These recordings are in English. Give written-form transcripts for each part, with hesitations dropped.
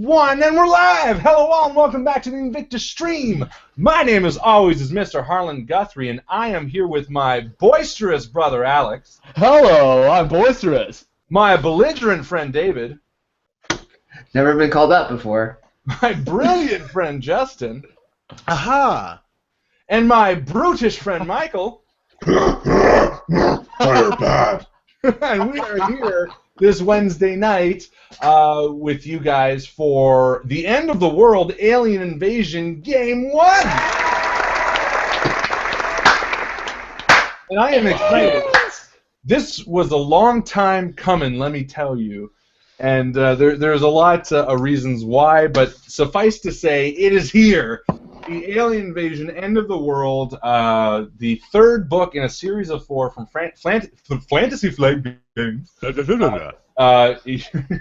1, and we're live! Hello all, and welcome back to the Invictus stream. My name, as always, is Mr. Harlan Guthrie, and I am here with my boisterous brother, Alex. Hello, I'm boisterous. My belligerent friend, David. Never been called that before. My brilliant friend, Justin. Aha! And my brutish friend, Mycl. And we are here this Wednesday night with you guys for the End of the World Alien Invasion Game 1! And I am excited. This was a long time coming, let me tell you. And there's a lot of reasons why, but suffice to say, it is here. The Alien Invasion End of the World, the third book in a series of 4 from Fantasy Flight Games.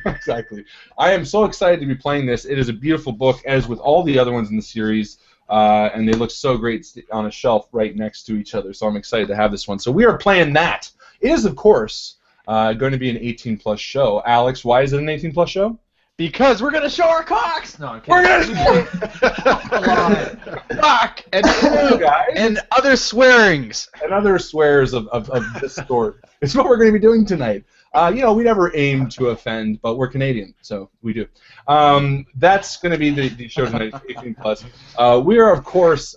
Exactly. I am so excited to be playing this. It is a beautiful book, as with all the other ones in the series, and they look so great on a shelf right next to each other, so I'm excited to have this one. So we are playing that. It is, of course, going to be an 18-plus show. Alex, why is it an 18-plus show? Because we're gonna show our cocks. No, I'm kidding. We're gonna fuck and other swearings. And other swears of this sort. It's what we're going to be doing tonight. You know, we never aim to offend, but we're Canadian, so we do. That's going to be the show tonight, 18+. We are, of course,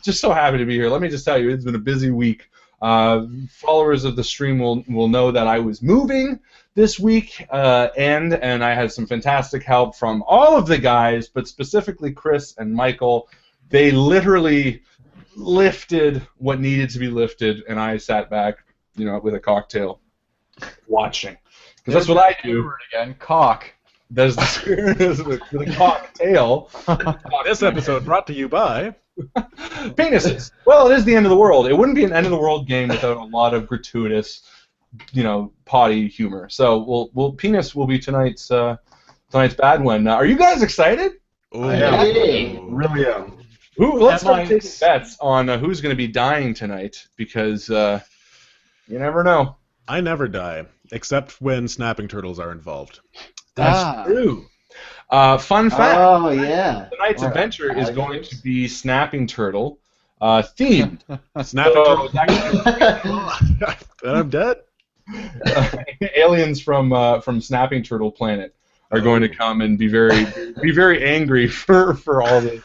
just so happy to be here. Let me just tell you, it's been a busy week. Followers of the stream will know that I was moving this week, and I had some fantastic help from all of the guys, but specifically Chris and Mycl. They literally lifted what needed to be lifted, and I sat back, you know, with a cocktail, watching. Because that's what I do. Again, cock. There's the spirit of the cocktail. This episode brought to you by Penises. Well, it is the end of the world. It wouldn't be an end of the world game without a lot of gratuitous, you know, potty humor. So penis will be tonight's bad one. Are you guys excited? Oh, Hey. Really am. Let's start taking bets on who's going to be dying tonight, because you never know. I never die, except when snapping turtles are involved. That's true. Fun fact. Oh, yeah. Tonight's adventure is going to be Snapping Turtle themed. Snapping turtle. And I'm dead. Aliens from Snapping Turtle Planet are going to come and be very angry for all this.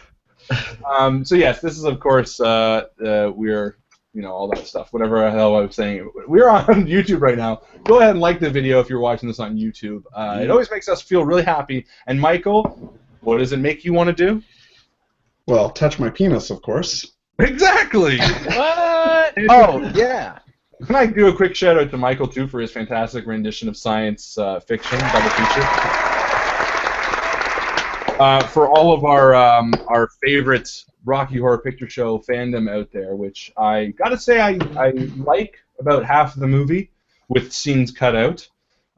So yes, this is, of course, we're, you know, all that stuff, whatever the hell I was saying. We're on YouTube right now. Go ahead and like the video if you're watching this on YouTube. It always makes us feel really happy. And Mycl, what does it make you want to do? Well, touch my penis, of course. Exactly! What? Oh, yeah. Can I do a quick shout out to Mycl, too, for his fantastic rendition of science fiction, double feature? For all of our favorite Rocky Horror Picture Show fandom out there, which I gotta say I like about half of the movie with scenes cut out.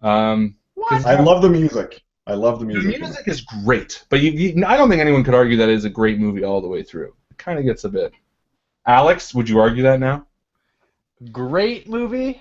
I love the music. I love the music. The music is great, but I don't think anyone could argue that it is a great movie all the way through. It kind of gets a bit. Alex, would you argue that now? Great movie?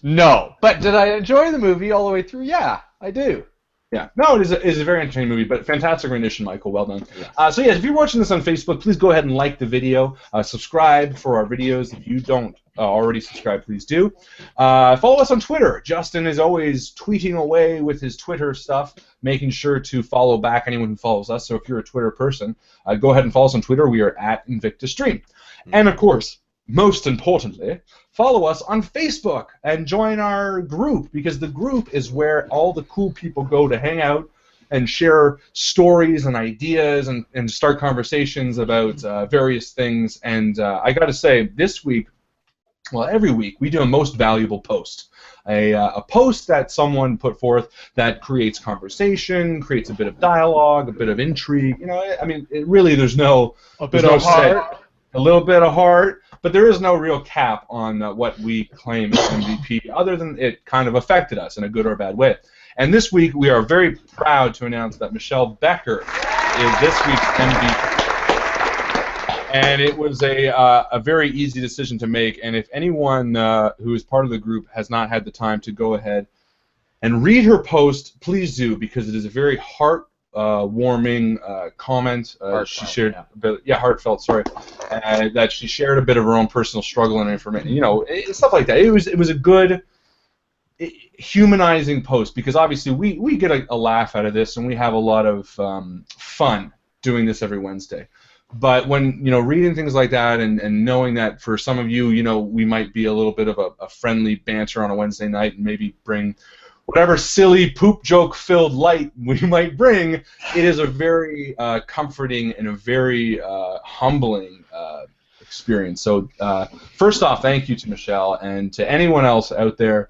No. But did I enjoy the movie all the way through? Yeah, I do. Yeah, no, it is a very entertaining movie, but fantastic rendition, Mycl. Well done. Yes. So yes, if you're watching this on Facebook, please go ahead and like the video. Subscribe for our videos. If you don't already subscribe, please do. Follow us on Twitter. Justin is always tweeting away with his Twitter stuff, making sure to follow back anyone who follows us. So if you're a Twitter person, go ahead and follow us on Twitter. We are at Invictus Stream. And of course, most importantly, follow us on Facebook and join our group, because the group is where all the cool people go to hang out and share stories and ideas and start conversations about various things. And I got to say, this week, well, every week, we do a most valuable post. A post that someone put forth that creates conversation, creates a bit of dialogue, a bit of intrigue. You know, I mean, there's no... A bit of heart. A little bit of heart. But there is no real cap on what we claim as MVP, other than it kind of affected us in a good or bad way. And this week, we are very proud to announce that Michelle Becker is this week's MVP. And it was a very easy decision to make. And if anyone who is part of the group has not had the time to go ahead and read her post. Please do, because it is a very heart-warming comment. She shared, heartfelt. Sorry, that she shared a bit of her own personal struggle and information. You know, stuff like that. It was a good, humanizing post, because obviously we get a laugh out of this, and we have a lot of fun doing this every Wednesday. But when, you know, reading things like that and knowing that for some of you, you know, we might be a little bit of a friendly banter on a Wednesday night and maybe bring whatever silly poop joke filled light we might bring, it is a very comforting and a very humbling experience. So first off, thank you to Michelle, and to anyone else out there.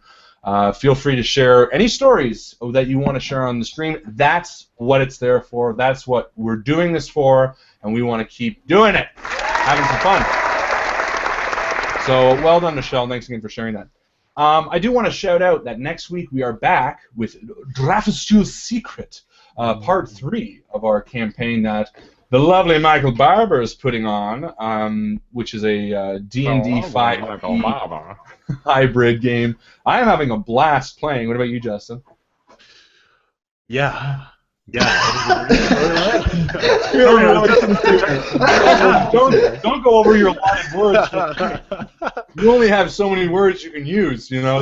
Feel free to share any stories that you want to share on the stream. That's what it's there for. That's what we're doing this for, and we want to keep doing it, having some fun. So well done, Michelle. Thanks again for sharing that. I do want to shout out that next week we are back with Drafstu's Secret, Part 3 of our campaign that the lovely Mycl Barber is putting on, which is a D&D 5 hybrid game. I am having a blast playing. What about you, Justin? Yeah. Don't go over your line of words. You only have so many words you can use, you know.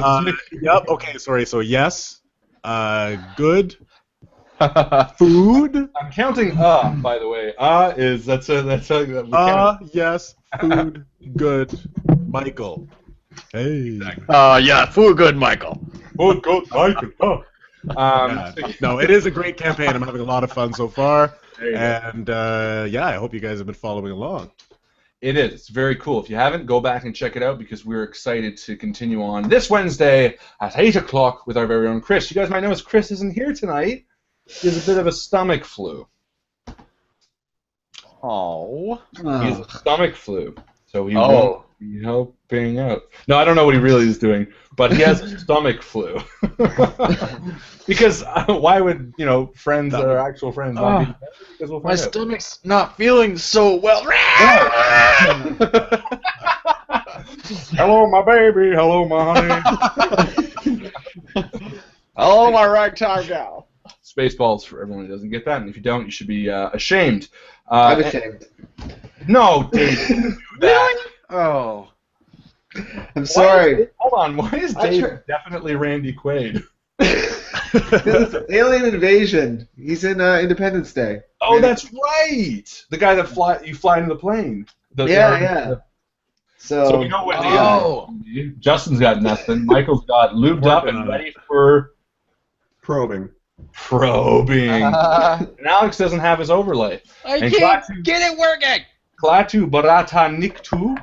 Yep. Okay. Sorry. So yes. Good. Food. I'm counting. By the way, that's yes. Food. Good. Mycl. Hey. Yeah, food good, Mycl. Food good, Mycl. No, it is a great campaign. I'm having a lot of fun so far, and I hope you guys have been following along. It is. It's very cool. If you haven't, go back and check it out, because we're excited to continue on this Wednesday at 8 o'clock with our very own Chris. You guys might notice Chris isn't here tonight. He has a bit of a stomach flu. Oh. He has a stomach flu, so he won't be helping out. No, I don't know what he really is doing, but he has a stomach flu. Because why would, you know, friends that are actual friends not be? Because we'll find out. Stomach's not feeling so well. Hello, my baby. Hello, my honey. Hello, my ragtime gal. Spaceballs for everyone who doesn't get that, and if you don't, you should be ashamed. I'm ashamed. No, Dave. Really? Oh. I'm sorry. Hold on. Why is Dave definitely Randy Quaid? It's Alien Invasion. He's in Independence Day. Oh, that's right. The guy that you fly into the plane. So we know what Justin's got nothing. Michael's got lubed up and ready for probing. And Alex doesn't have his overlay. I can't get it working. Klaatu Barata Niktu.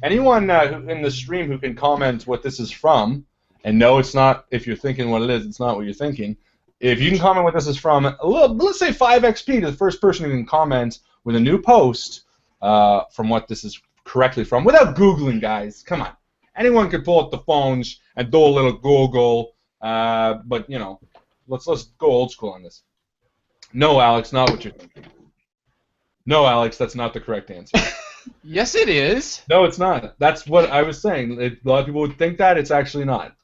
Anyone in the stream who can comment what this is from, and no, it's not, if you're thinking what it is, it's not what you're thinking. If you can comment what this is from, let's say 5 XP to the first person who can comment with a new post from what this is correctly from, without Googling, guys. Come on. Anyone can pull up the phones and do a little Google, but, you know, let's go old school on this. No, Alex, not what you're thinking. No, Alex, that's not the correct answer. Yes, it is. No, it's not. That's what I was saying. A lot of people would think that. It's actually not.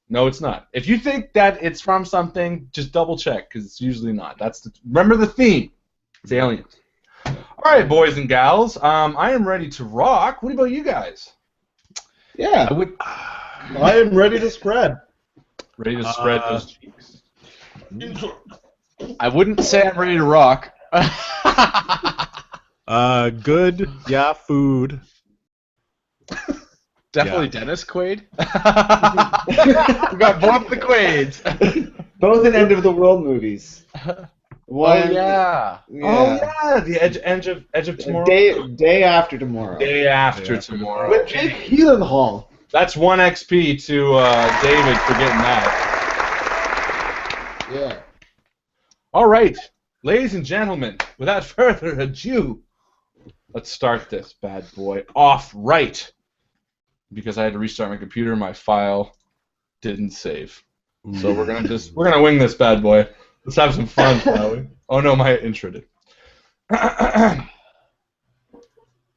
No, it's not. If you think that it's from something, just double check, because it's usually not. Remember the theme. It's aliens. All right, boys and gals. I am ready to rock. What about you guys? Yeah. I am ready to spread. Ready to spread those cheeks. I wouldn't say I'm ready to rock. Good. Yeah, food. Definitely Dennis Quaid. We got both the Quaids. Both in End of the World movies. One, yeah. Oh yeah, the Edge of Tomorrow. Day After Tomorrow. Day After Tomorrow. With Jake Gyllenhaal. That's 1 XP to David for getting that. Yeah. All right, ladies and gentlemen, without further ado, let's start this bad boy off right. Because I had to restart my computer, my file didn't save. So we're gonna wing this bad boy. Let's have some fun, shall we? Oh no, my intro did.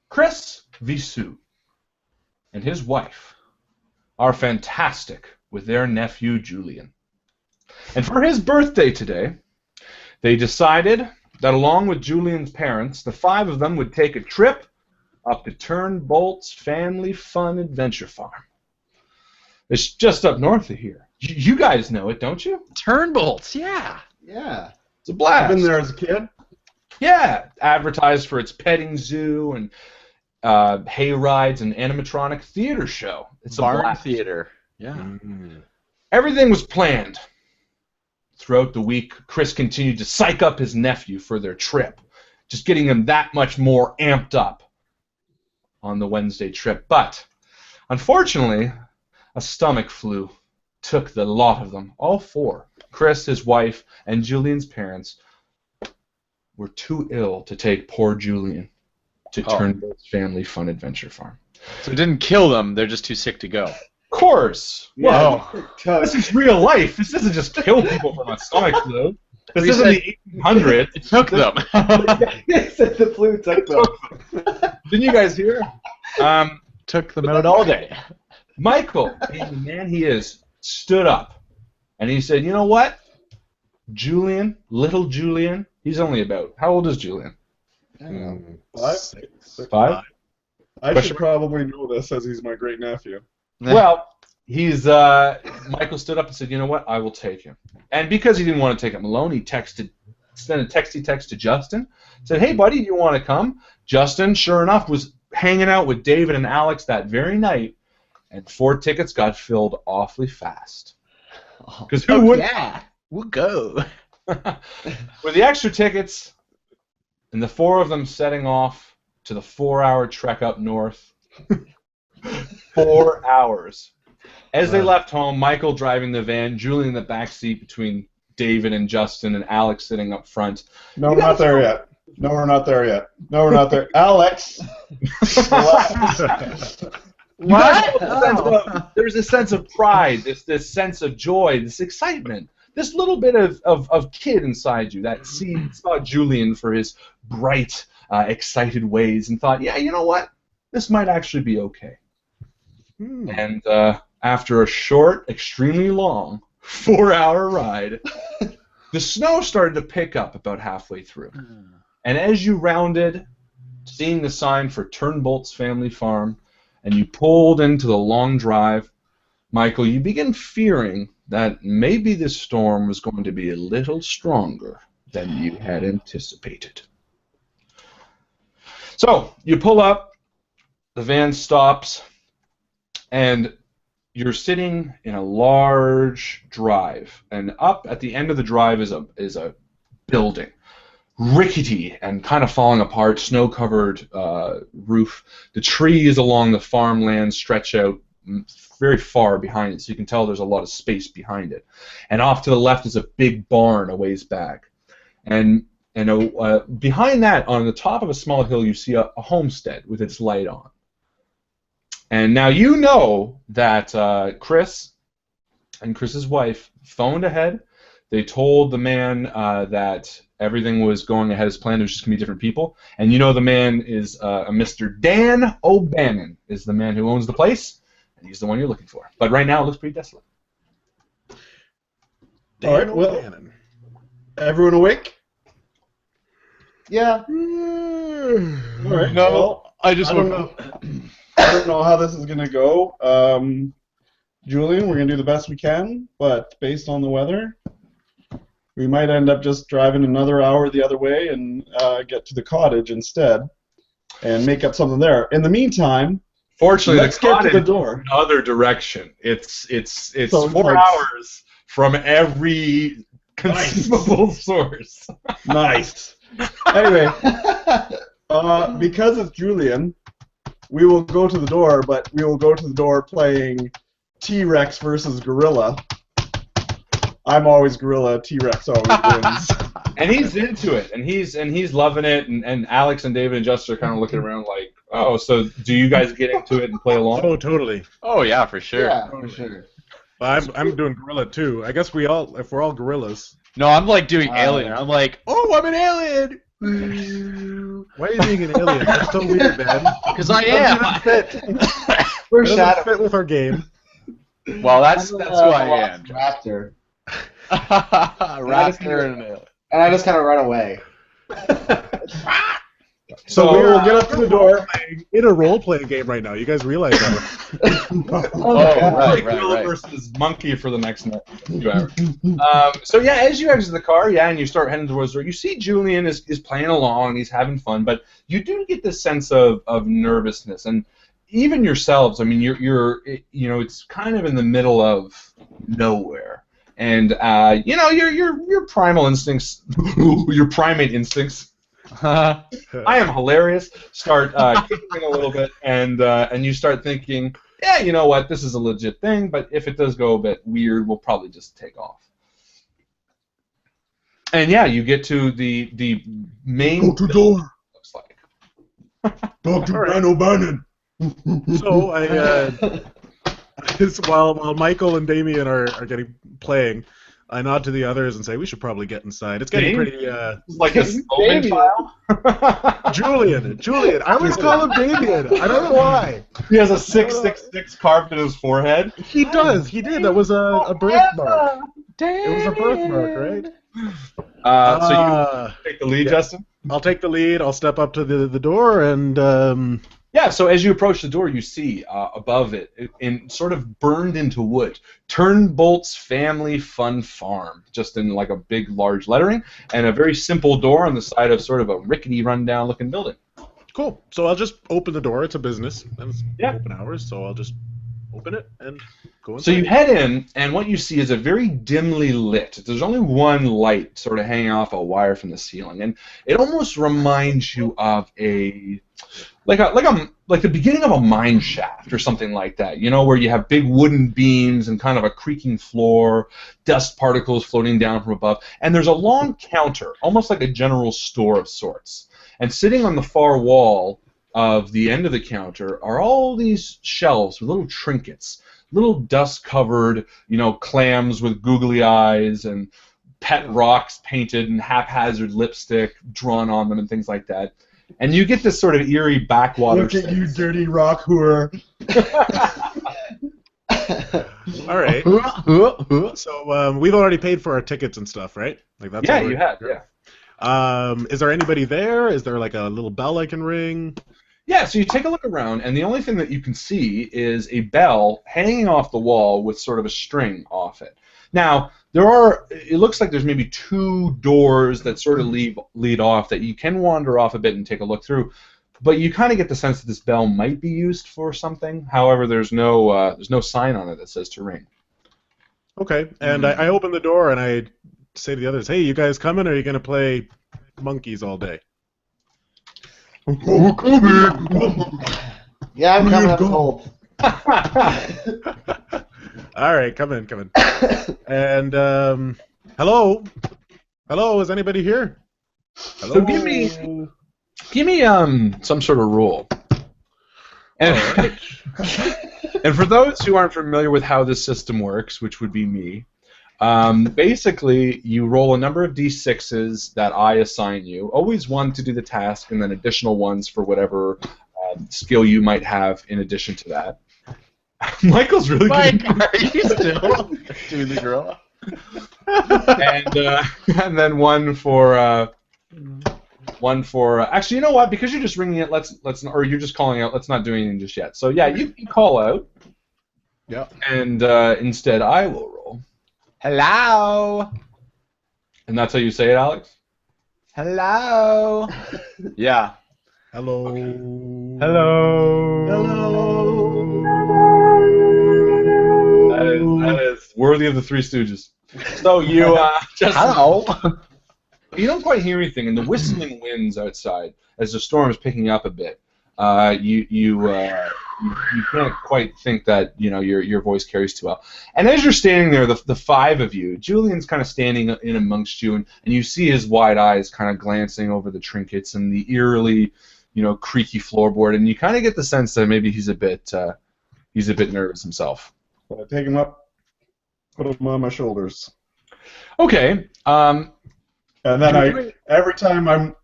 Chris Viseau and his wife are fantastic with their nephew Julian. And for his birthday today, they decided that along with Julian's parents, the 5 of them would take a trip up to Turnbolt's Family Fun Adventure Farm. It's just up north of here. You guys know it, don't you? Turnbolts, yeah. Yeah. It's a blast. I've been there as a kid. Yeah, advertised for its petting zoo and hay rides and animatronic theater show. It's a Barn blast. theater. Yeah. Everything was planned. Throughout the week, Chris continued to psych up his nephew for their trip, just getting him that much more amped up on the Wednesday trip. But, unfortunately, a stomach flu took the lot of them. All 4, Chris, his wife, and Julian's parents, were too ill to take poor Julian to Turnbolt's Family Fun Adventure Farm. So it didn't kill them, they're just too sick to go. Of course. Yeah. Well, this is real life. This doesn't just kill people from a stomach flu. This You isn't said the 1800s. It took them. He said the flu took them. Didn't you guys hear? Took them out all day. Michael, being the man he is, stood up and he said, "You know what? Julian, little Julian, he's only about, how old is Julian? I don't know. 5? 5? I Question should probably know this as he's my great nephew. Well, he's Michael stood up and said, "You know what? I will take him." And because he didn't want to take him alone, he sent a texty text to Justin, said, "Hey, buddy, do you want to come?" Justin, sure enough, was hanging out with David and Alex that very night, and 4 tickets got filled awfully fast. Because who would? Yeah, we'll go. With the extra tickets, and the 4 of them setting off to the 4-hour trek up north. 4 hours. As they left home, Michael driving the van, Julian in the back seat between David and Justin, and Alex sitting up front. No, we're not there yet. No, we're not there yet. No, we're not there. Alex! What? There's a sense of pride, this sense of joy, this excitement, this little bit of kid inside you that saw Julian for his bright, excited ways and thought, yeah, you know what? This might actually be okay. And after a short, extremely long 4-hour ride, the snow started to pick up about halfway through. And as you rounded, seeing the sign for Turnbolt's Family Farm, and you pulled into the long drive, Michael, you begin fearing that maybe this storm was going to be a little stronger than you had anticipated. So, you pull up, the van stops, and you're sitting in a large drive, and up at the end of the drive is a building, rickety and kind of falling apart, snow-covered roof. The trees along the farmland stretch out very far behind it, so you can tell there's a lot of space behind it. And off to the left is a big barn a ways back, and behind that, on the top of a small hill, you see a homestead with its light on. And now you know that Chris and Chris's wife phoned ahead. They told the man that everything was going ahead as planned. It was just going to be different people. And you know the man is a Mr. Dan O'Bannon is the man who owns the place, and he's the one you're looking for. But right now it looks pretty desolate. All right, well, everyone awake? Yeah. All right. No, Well, I just I don't know. I don't know how this is going to go. Julian, we're going to do the best we can, but based on the weather, we might end up just driving another hour the other way and get to the cottage instead and make up something there. In the meantime, Fortunately, let's the get to cottage the door. other direction. It's So 4 like- hours from every conceivable source. Nice. Anyway, because it's Julian, we will go to the door, but we will go to the door playing T-Rex versus Gorilla. I'm always Gorilla, T-Rex always wins. And he's into it, and he's loving it, and Alex and David and Justin are kind of looking around like, oh, so do you guys get into it and play along? Oh, totally. Oh yeah, for sure. Yeah, for sure. I'm doing gorilla too. I guess if we're all gorillas. No, I'm like doing alien. I'm like, oh, I'm an alien. Why are you being an alien? That's so weird, man. Because I am. We're That doesn't Shadow. fit with our game. Well, that's who I am. Raptor. Raptor And I just kind of run away. So we'll get up to the door. In a role-playing game right now. You guys realize that? Gorilla versus monkey for the next few hours. So yeah, as you exit the car, and you start heading towards the door, you see Julian is playing along, he's having fun, but you do get this sense of nervousness, and even yourselves. I mean, you're it's kind of in the middle of nowhere, and your primal instincts, your primate instincts. I am hilarious. Start kicking in a little bit, and you start thinking, yeah, you know what, this is a legit thing, but if it does go a bit weird, we'll probably just take off. And yeah, you get to the main door. Looks like. Talk to Brian O'Bannon. So while Michael and Damien are playing, I nod to the others and say we should probably get inside. It's getting pretty. Like a Sloman file. Julian. I always call him Damien. I don't know why. He has a 666 carved in his forehead. He does. He did. That was a birthmark. It was a birthmark, right? So you take the lead, Justin? I'll take the lead. I'll step up to the door and. Yeah, so as you approach the door, you see above it, sort of burned into wood, Turnbolt's Family Fun Farm, just in like a big, large lettering, and a very simple door on the side of sort of a rickety, rundown-looking building. Cool. So I'll just open the door. It's a business. And it's open hours, so I'll just open it and go inside. So you head in, and what you see is a very dimly lit. There's only one light sort of hanging off a wire from the ceiling, and it almost reminds you of like the beginning of a mine shaft or something like that, where you have big wooden beams and kind of a creaking floor, dust particles floating down from above, and there's a long counter, almost like a general store of sorts. And sitting on the far wall of the end of the counter are all these shelves with little trinkets, little dust-covered, clams with googly eyes and pet rocks painted and haphazard lipstick drawn on them and things like that. And you get this sort of eerie backwater. Look at you, dirty rock whore. All right. So we've already paid for our tickets and stuff, right? Like that's you had. Yeah. Is there anybody there? Is there like a little bell I can ring? Yeah, so you take a look around, and the only thing that you can see is a bell hanging off the wall with sort of a string off it. Now, it looks like there's maybe 2 doors that sort of lead off that you can wander off a bit and take a look through, but you kind of get the sense that this bell might be used for something. However, there's no sign on it that says to ring. Okay, and I open the door and I say to the others, hey, you guys coming, or are you going to play monkeys all day? Yeah, I'm coming up cold. All right, come in. And hello, is anybody here? Hello? So give me some sort of rule. And and for those who aren't familiar with how this system works, which would be me, basically you roll a number of d6s that I assign you. Always one to do the task, and then additional ones for whatever skill you might have in addition to that. Michael's really good. Are you still doing the gorilla? And then one for actually, you know what? Because you're just ringing it, let's or you're just calling out. Let's not do anything just yet. So yeah, you can call out. Yeah. And instead, I will roll. Hello. And that's how you say it, Alex? Hello. Yeah. Hello. Okay. Hello. That is worthy of the Three Stooges. So you just Hello. You don't quite hear anything, and the whistling winds outside as the storm is picking up a bit. You can't quite think that your voice carries too well. And as you're standing there, the 5 of you, Julian's kind of standing in amongst you, and you see his wide eyes kind of glancing over the trinkets and the eerily, creaky floorboard, and you kind of get the sense that maybe he's a bit nervous himself. So I take him up, put him on my shoulders. Okay. And then every time I'm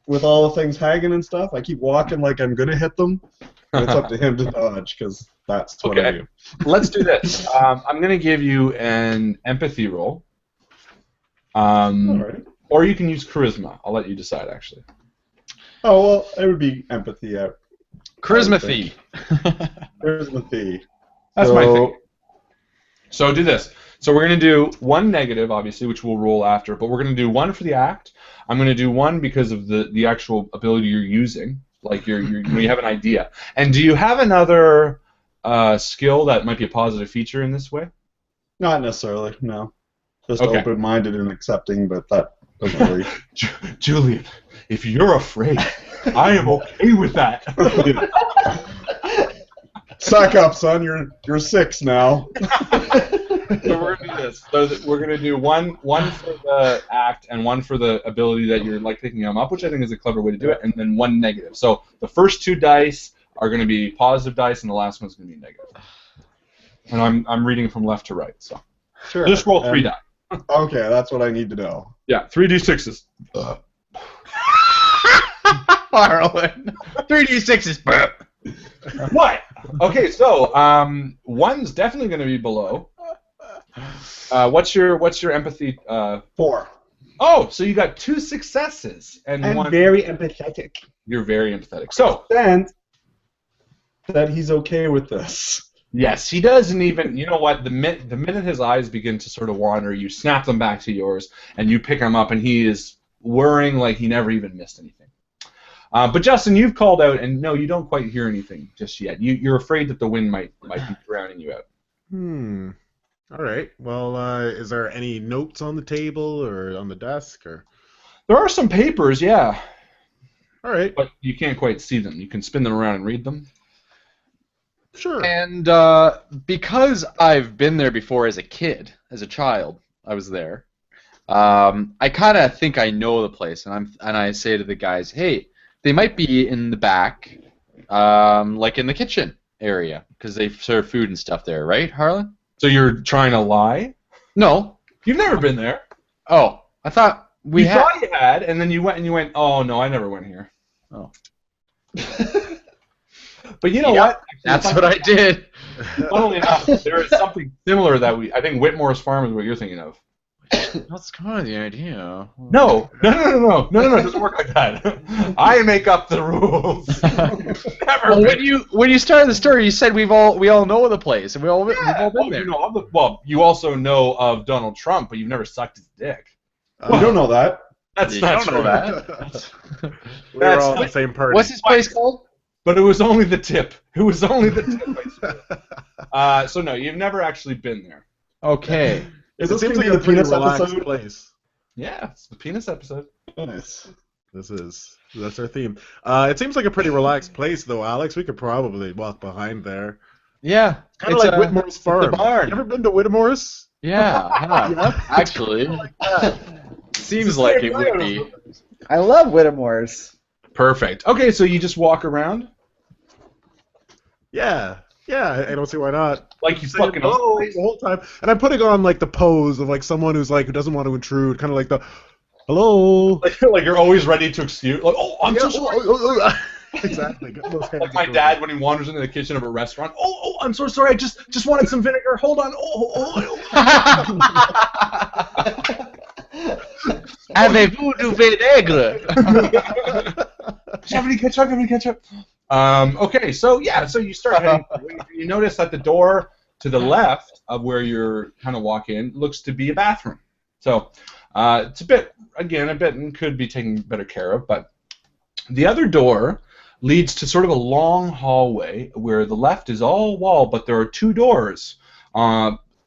with all the things hanging and stuff, I keep walking like I'm gonna hit them. And it's up to him to dodge, because that's what I do. Let's do this. I'm gonna give you an empathy roll. All right. Or you can use charisma. I'll let you decide, actually. Oh, well, it would be empathy. Charisma-thy. Charisma-thy. That's my thing. So do this. So we're going to do one negative, obviously, which we'll roll after, but we're going to do one for the act. I'm going to do one because of the actual ability you're using, like you have an idea. And do you have another skill that might be a positive feature in this way? Not necessarily, no. Just Okay. open-minded and accepting, but that doesn't really... Julian, if you're afraid, I am okay with that. Suck up, son. You're 6 now. So we're gonna do this. So we're gonna do one for the act and one for the ability that you're like picking them up, which I think is a clever way to do it, and then one negative. So the first 2 dice are gonna be positive dice, and the last one's gonna be negative. And I'm reading from left to right. So Sure. just roll 3 die. Okay, that's what I need to know. Yeah, 3d6s. Harlan. 3d6s. What? Okay, so one's definitely gonna be below. What's your empathy? 4. Oh, so you got 2 successes and I'm one. very empathetic. You're very empathetic. So And that he's okay with this. yes, he doesn't even. You know what? The minute his eyes begin to sort of wander, you snap them back to yours, and you pick him up, and he is whirring like he never even missed anything. But Justin, you've called out, and no, you don't quite hear anything just yet. You're afraid that the wind might be drowning you out. All right. Well, is there any notes on the table or on the desk or? There are some papers, yeah, All right. but you can't quite see them. You can spin them around and read them. Sure. And because I've been there before as a kid, as a child, I was there. I kind of think I know the place, and I say to the guys, "Hey, they might be in the back, like in the kitchen area, because they serve food and stuff there, right, Harlan?" So you're trying to lie? No. You've never been there. Oh, I thought we You had. thought you had, and then you went, oh no, I never went here. Oh. But you know Yeah, what? That's what I did. Funnily enough, there is something similar that I think Whitmore's Farm is what you're thinking of. What's kind of the idea? No, it doesn't work like that. I make up the rules. Never Well, been. when you started the story, you said we all know the place, and we've all been there. You know of well, you also know of Donald Trump, but you've never sucked his dick. You don't know that. That's You not don't true. know that. We were all in the same party. What's his place called? But it was only the tip. It was only the tip. So no, you've never actually been there. Okay. Is It this seems going like to be a the pretty penis relaxed episode? place. Yeah, it's the penis episode. Nice. That's our theme. It seems like a pretty relaxed place, though, Alex. We could probably walk behind there. Yeah. Kind of like Whitmore's Farm. barn. You ever been to Whitmore's? Yeah. Actually. Seems like it would be. I love Whittemore's. Perfect. Okay, so you just walk around Yeah. Yeah, I don't see why not. like you Saying fucking hello the whole time, and I'm putting on like the pose of like someone who doesn't want to intrude, kind of like the hello. like you're always ready to excuse. Like, oh, I'm so sorry. Exactly. Get those hands Like my up. dad when he wanders into the kitchen of a restaurant. Oh, I'm so sorry. I just wanted some vinegar. Hold on. Oh. Avez-vous du vinaigre? Do you have any ketchup? Okay, so you start heading. You notice that the door to the left of where you're kind of walk in looks to be a bathroom. So it's a bit and could be taken better care of. But the other door leads to sort of a long hallway where the left is all wall, but there are 2 doors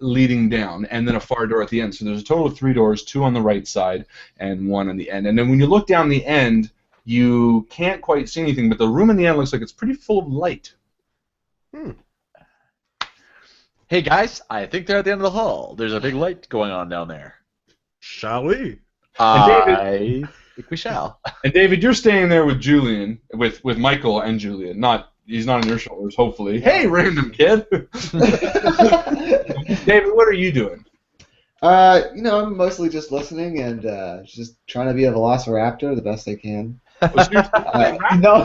leading down, and then a far door at the end. So there's a total of 3 doors, 2 on the right side and 1 on the end. And then when you look down the end, you can't quite see anything, but the room in the end looks like it's pretty full of light. Hey guys, I think they're at the end of the hall. There's a big light going on down there. Shall we? I think we shall. And David, you're staying there with Julian, with Mycl and Julian. He's not on your shoulders, hopefully. Hey, random kid. David, what are you doing? I'm mostly just listening and just trying to be a velociraptor the best I can. No,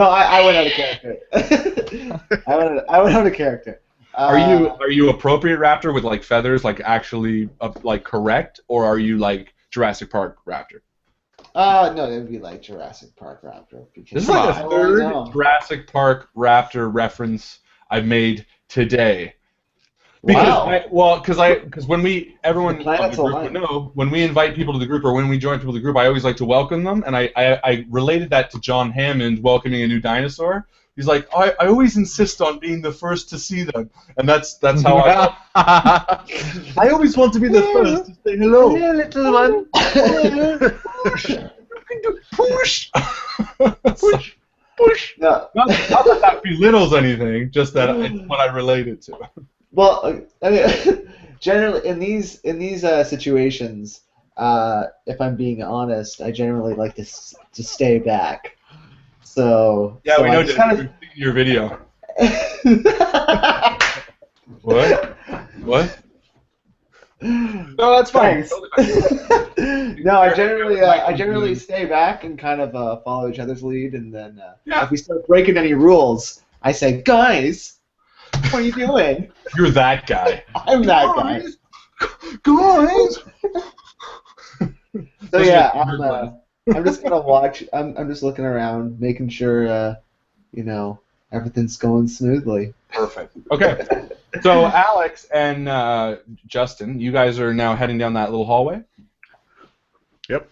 I went out of character. I went out of character. Are you appropriate raptor with like feathers, like actually like correct, or are you like Jurassic Park raptor? No, it would be like Jurassic Park raptor. This is like the third Jurassic Park raptor reference I've made today. Because because when everyone on the group would know, when we invite people to the group or when we join people to the group, I always like to welcome them, and I related that to John Hammond welcoming a new dinosaur. He's like, I always insist on being the first to see them, and that's how I always want to be the first to say hello. Hello, little one. Push. Push. No. Not that that belittles anything, just that it's what I related to. Well, I mean, generally in these situations, if I'm being honest, I generally like to stay back. So yeah, so we know. Kind of your video. What? No, that's fine. No, I generally stay back and kind of follow each other's lead, and then if we start breaking any rules, I say, guys, what are you doing? You're that guy. I'm that guy. Guys. So yeah, I'm just gonna watch. I'm just looking around, making sure everything's going smoothly. Perfect. Okay. So Alex and Justin, you guys are now heading down that little hallway. Yep.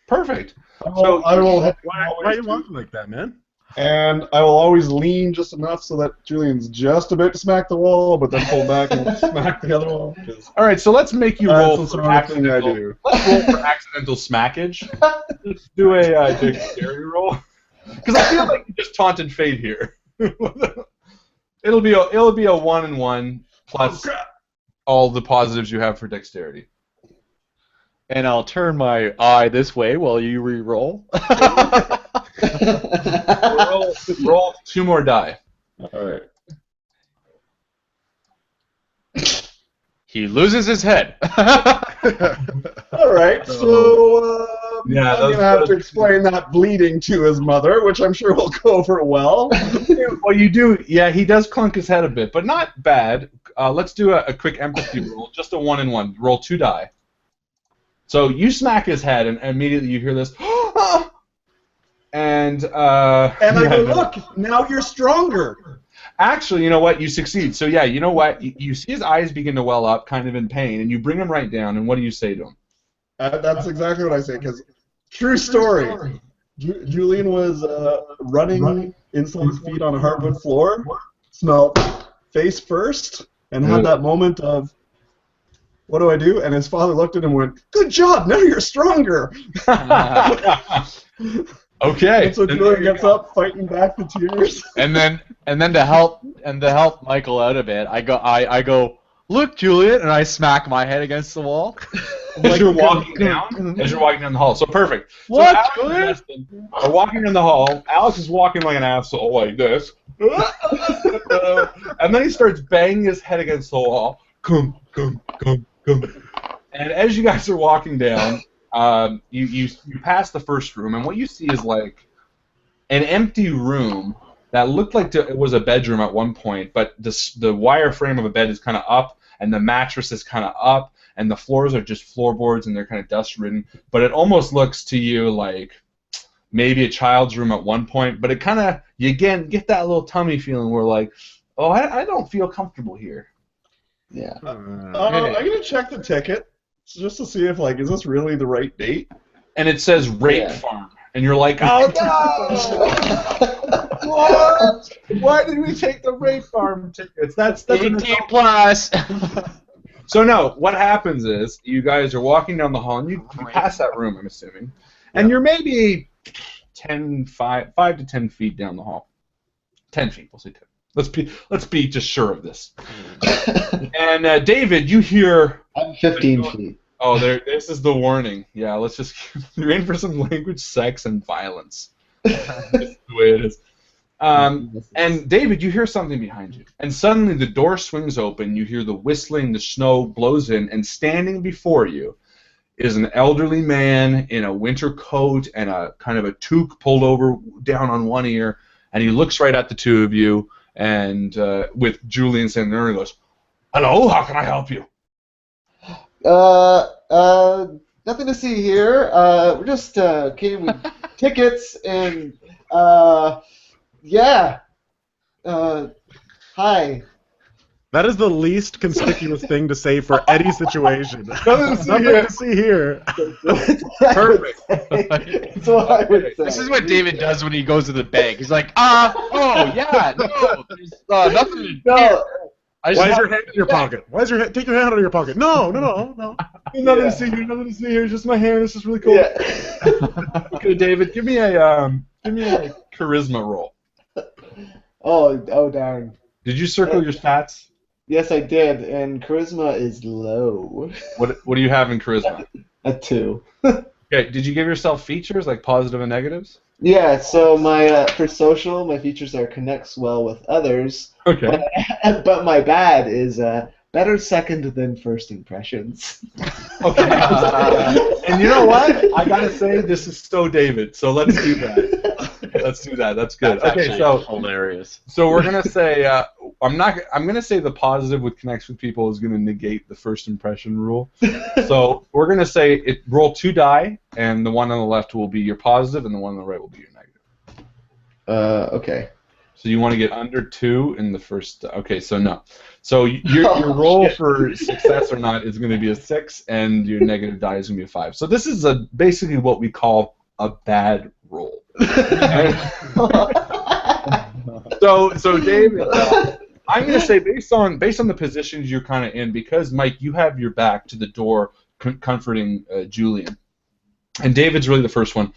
Perfect. So I will. Why are you walking like that, man? And I will always lean just enough so that Julian's just about to smack the wall, but then pull back and smack the other wall. All right, so let's make you roll for accidental. Let's roll for accidental smackage. Let's do a dexterity roll, because I feel like you just taunted fate here. It'll be a 1-and-1 plus all the positives you have for dexterity. And I'll turn my eye this way while you re-roll. roll 2 more die. All right. He loses his head. All right. So I'm gonna have to explain that bleeding to his mother, which I'm sure will go over well. Well, you do. Yeah, he does clunk his head a bit, but not bad. Let's do a quick empathy roll. Just a 1-and-1. Roll 2 die. So you smack his head, and immediately you hear this. And I go, look, now you're stronger. Actually, you know what? You succeed. So yeah, you know what? You see his eyes begin to well up, kind of in pain, and you bring him right down. And what do you say to him? That's exactly what I say. Because true story. Julian was running inside his feet on a hardwood floor, smelled face first, and had that moment of, what do I do? And his father looked at him and went, good job, now you're stronger. Okay. And so Julian gets up, fighting back the tears. And then to help Mycl out a bit, I go, look, Julian, and I smack my head against the wall. As you're walking down the hall. So perfect. What, so Julian? And Justin are walking down the hall. Alex is walking like an asshole, like this. And then he starts banging his head against the wall. Come. And as you guys are walking down, you pass the first room, and what you see is like an empty room that looked like it was a bedroom at one point, but the wire frame of a bed is kind of up, and the mattress is kind of up, and the floors are just floorboards, and they're kind of dust-ridden. But it almost looks to you like maybe a child's room at one point, but it kind of, you again get that little tummy feeling where like, oh, I don't feel comfortable here. Yeah. I'm gonna check the ticket just to see if is this really the right date? And it says rape farm, and you're like, oh no! What? Why did we take the rape farm tickets? That's 18 plus. So no, what happens is you guys are walking down the hall, and you pass that room, I'm assuming, and you're maybe 5 to 10 feet down the hall. 10 feet, we'll say 10. Let's be just sure of this. And David, you hear? I'm 15 feet. Oh, this is the warning. Yeah, let's just. You're in for some language, sex, and violence. That's the way it is. And David, you hear something behind you, and suddenly the door swings open. You hear the whistling. The snow blows in, and standing before you is an elderly man in a winter coat and a kind of a toque pulled over down on one ear, and he looks right at the two of you. and with Julian standing there, and he goes, "Hello, how can I help you?" Nothing to see here. We're just came with tickets and yeah. Hi. That is the least conspicuous thing to say for any situation. Nothing to see here. Perfect. That's what I would say. This is what David does when he goes to the bank. He's like, oh yeah, no, there's nothing to do. No. Why is your hand in your pocket? Take your hand out of your pocket. No. Nothing to see here. Nothing to see here. Just my hand. This is really cool. Yeah. Okay, David, give me a charisma roll. Oh darn. Did you circle your stats? Yes, I did, and charisma is low. What do you have in charisma? A 2. Okay, did you give yourself features like positive and negatives? Yeah, so my for social, my features are connects well with others. Okay. But my bad is better second than first impressions. Okay. And you know what? I gotta say, this is so David. So let's do that. Let's do that. That's good. That's Okay, so hilarious. So we're gonna say I'm gonna say the positive with connects with people is gonna negate the first impression rule. So we're gonna say roll 2 die, and the one on the left will be your positive, and the one on the right will be your negative. Okay. So you want to get under 2 in the first. Okay, so no. So your roll for success or not is going to be a 6, and your negative die is going to be a 5. So this is basically what we call a bad roll. So David, I'm going to say based on the positions you're kind of in, because Mike, you have your back to the door, comforting Julian, and David's really the first one.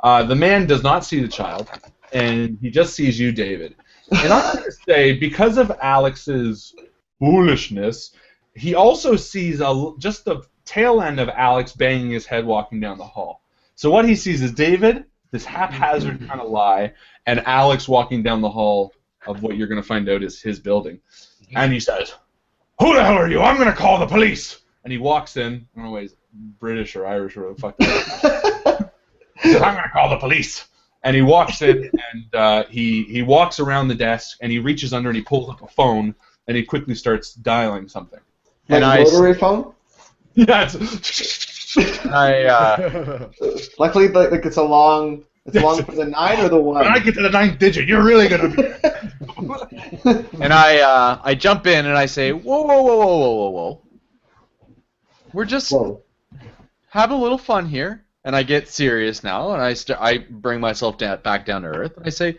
The man does not see the child, and he just sees you, David. And I'm going to say, because of Alex's foolishness, he also sees just the tail end of Alex banging his head walking down the hall. So what he sees is David, this haphazard kind of lie, and Alex walking down the hall of what you're going to find out is his building. And he says, "Who the hell are you? I'm going to call the police." And he walks in. I don't know why he's British or Irish or whatever the fuck. He says, "I'm going to call the police." And he walks in, and he walks around the desk, and he reaches under and he pulls up a phone, and he quickly starts dialing something. Like a rotary phone? Yeah. Luckily, like it's long for the 9 or the 1. When I get to the 9th digit, you're really gonna be. And I jump in and I say, whoa. We're just having a little fun here. And I get serious now, and I bring myself back down to earth, and I say,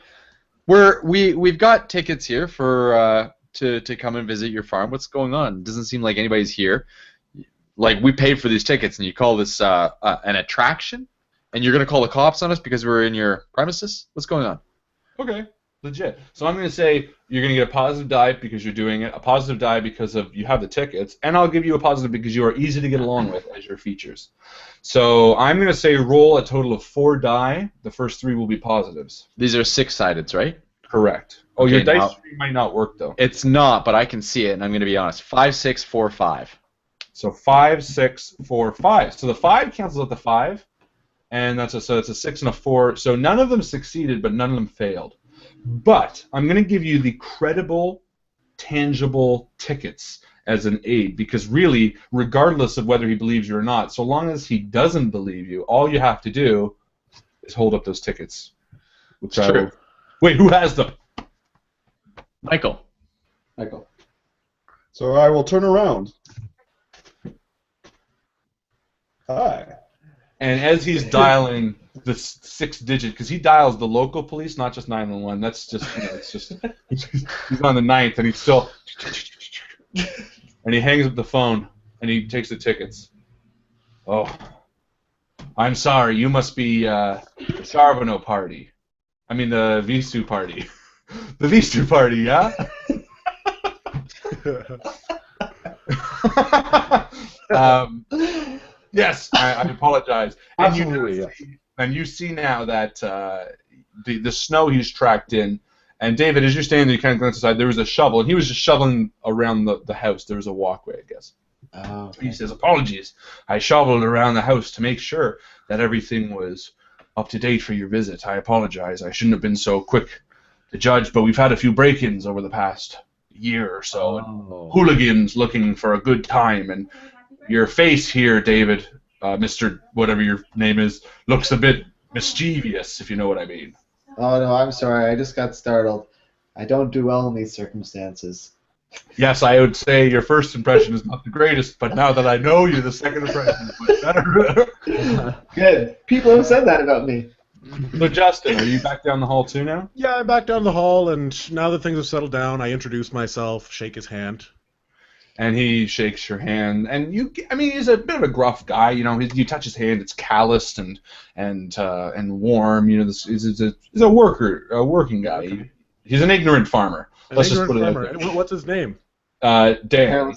we've got tickets here for to come and visit your farm. What's going on? It doesn't seem like anybody's here. Like, we paid for these tickets, and you call this an attraction, and you're gonna call the cops on us because we're in your premises? What's going on? Okay, legit. So I'm gonna say you're gonna get a positive die because you're doing it, a positive die because of you have the tickets, and I'll give you a positive because you are easy to get along with as your features. So I'm going to say roll a total of 4 die. The first 3 will be positives. These are 6-sided, right? Correct. Oh, Okay, your dice tree might not work, though. It's not, but I can see it, and I'm going to be honest. 5, 6, 4, 5. So 5, 6, 4, 5. So the 5 cancels out the 5, and so it's a 6 and a 4. So none of them succeeded, but none of them failed. But I'm going to give you the credible, tangible tickets as an aid, because really, regardless of whether he believes you or not, so long as he doesn't believe you, all you have to do is hold up those tickets. Which It's true. Wait, who has them? Michael. So I will turn around. Hi. And as he's dialing the 6 digit, because he dials the local police, not just 911. That's just, it's just he's on the 9th, and he's still. And he hangs up the phone, and he takes the tickets. Oh, I'm sorry. You must be the Charbonneau party. I mean the Viseau party. The Viseau party, yeah? Yes, I apologize. And Absolutely, you see now that the snow he's tracked in. And David, as you're standing there, you kind of glance aside. There was a shovel, and he was just shoveling around the house. There was a walkway, I guess. Oh, okay. He says, "Apologies. I shoveled around the house to make sure that everything was up to date for your visit. I apologize. I shouldn't have been so quick to judge, but we've had a few break-ins over the past year or so, and hooligans looking for a good time, and your face here, David, Mr. whatever your name is, looks a bit mischievous, if you know what I mean. Oh, no, I'm sorry. I just got startled. I don't do well in these circumstances. Yes, I would say your first impression is not the greatest, but now that I know you, the second impression is much better. Good. People have said that about me. So, Justin, are you back down the hall too now? Yeah, I'm back down the hall, and now that things have settled down, I introduce myself, shake his hand. And he shakes your hand, and he's a bit of a gruff guy. You know, you touch his hand, it's calloused and warm. You know, he's a working guy. Okay. He's an ignorant farmer. Let's just put it farmer. like that. What's his name? Dan. Dan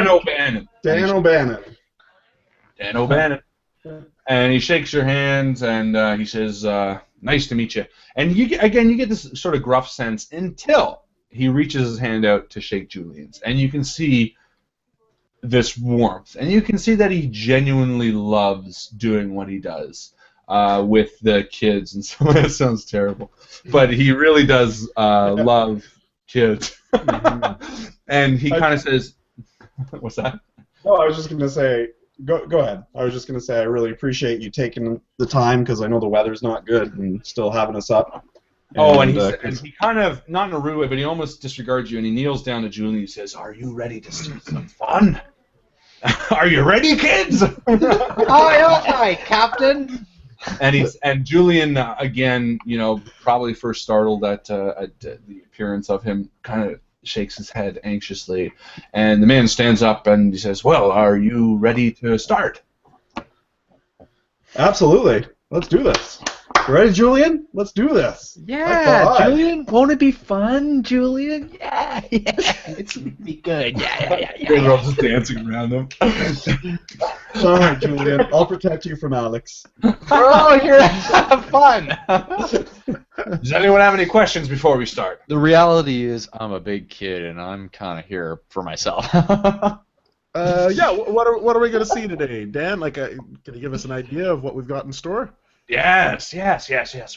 O'Bannon. Dan O'Bannon. Dan O'Bannon. And he shakes your hands, and he says, "Nice to meet you." And you get this sort of gruff sense until he reaches his hand out to shake Julian's, and you can see this warmth, and you can see that he genuinely loves doing what he does with the kids. And so that sounds terrible, but he really does love kids. And he kind of says, "What's that?" Oh, I was just going to say, go ahead. I was just going to say I really appreciate you taking the time because I know the weather's not good and still having us up. And he kind of, not in a rude way, but he almost disregards you, and he kneels down to Julian and he says, "Are you ready to start some fun? Are you ready, kids?" Aye, Captain. And Julian, again, you know, probably first startled at the appearance of him, kind of shakes his head anxiously, and the man stands up and he says, "Well, are you ready to start?" Absolutely. Let's do this. Ready, Julian? Let's do this. Yeah, Julian. Won't it be fun, Julian? Yeah. It's gonna be good. Yeah. They're all just dancing around them. All right, Julian. I'll protect you from Alex. Oh, here, have fun. Does anyone have any questions before we start? The reality is, I'm a big kid, and I'm kind of here for myself. Yeah. What are we gonna see today, Dan? Can you give us an idea of what we've got in store? Yes.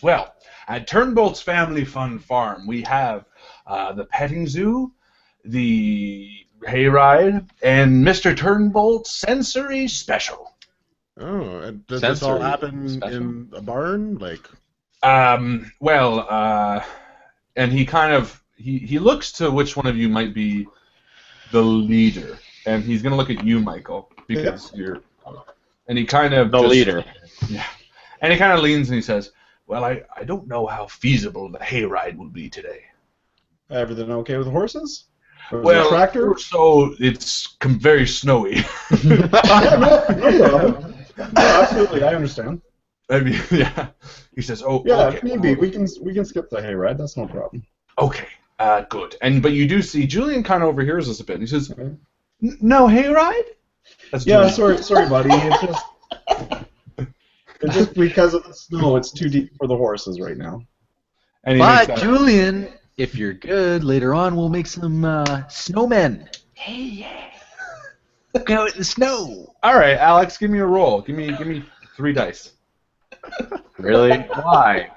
Well, at Turnbolt's Family Fun Farm, we have the petting zoo, the hayride, and Mr. Turnbolt's sensory special. Oh, and does this all happen in a barn? And he kind of he looks to which one of you might be the leader, and he's gonna look at you, Mycl, because you're. And he kind of leader. Yeah. And he kind of leans and he says, "Well, I don't know how feasible the hayride will be today." Everything okay with the horses? Well, tractor? So it's very snowy. No problem. No, absolutely, I understand. I mean, yeah. He says, "Oh, yeah, okay, if need be, we can skip the hayride. That's no problem." Okay, good. But you do see Julian kind of overhears us a bit. And he says, "No hayride?" That's yeah, Julian. sorry, buddy. It's just because of the snow. It's too deep for the horses right now. And But Julian, if you're good, later on we'll make some snowmen. Hey, yeah. Go out in the snow. All right, Alex, give me a roll. Give me 3 dice. Really? Why?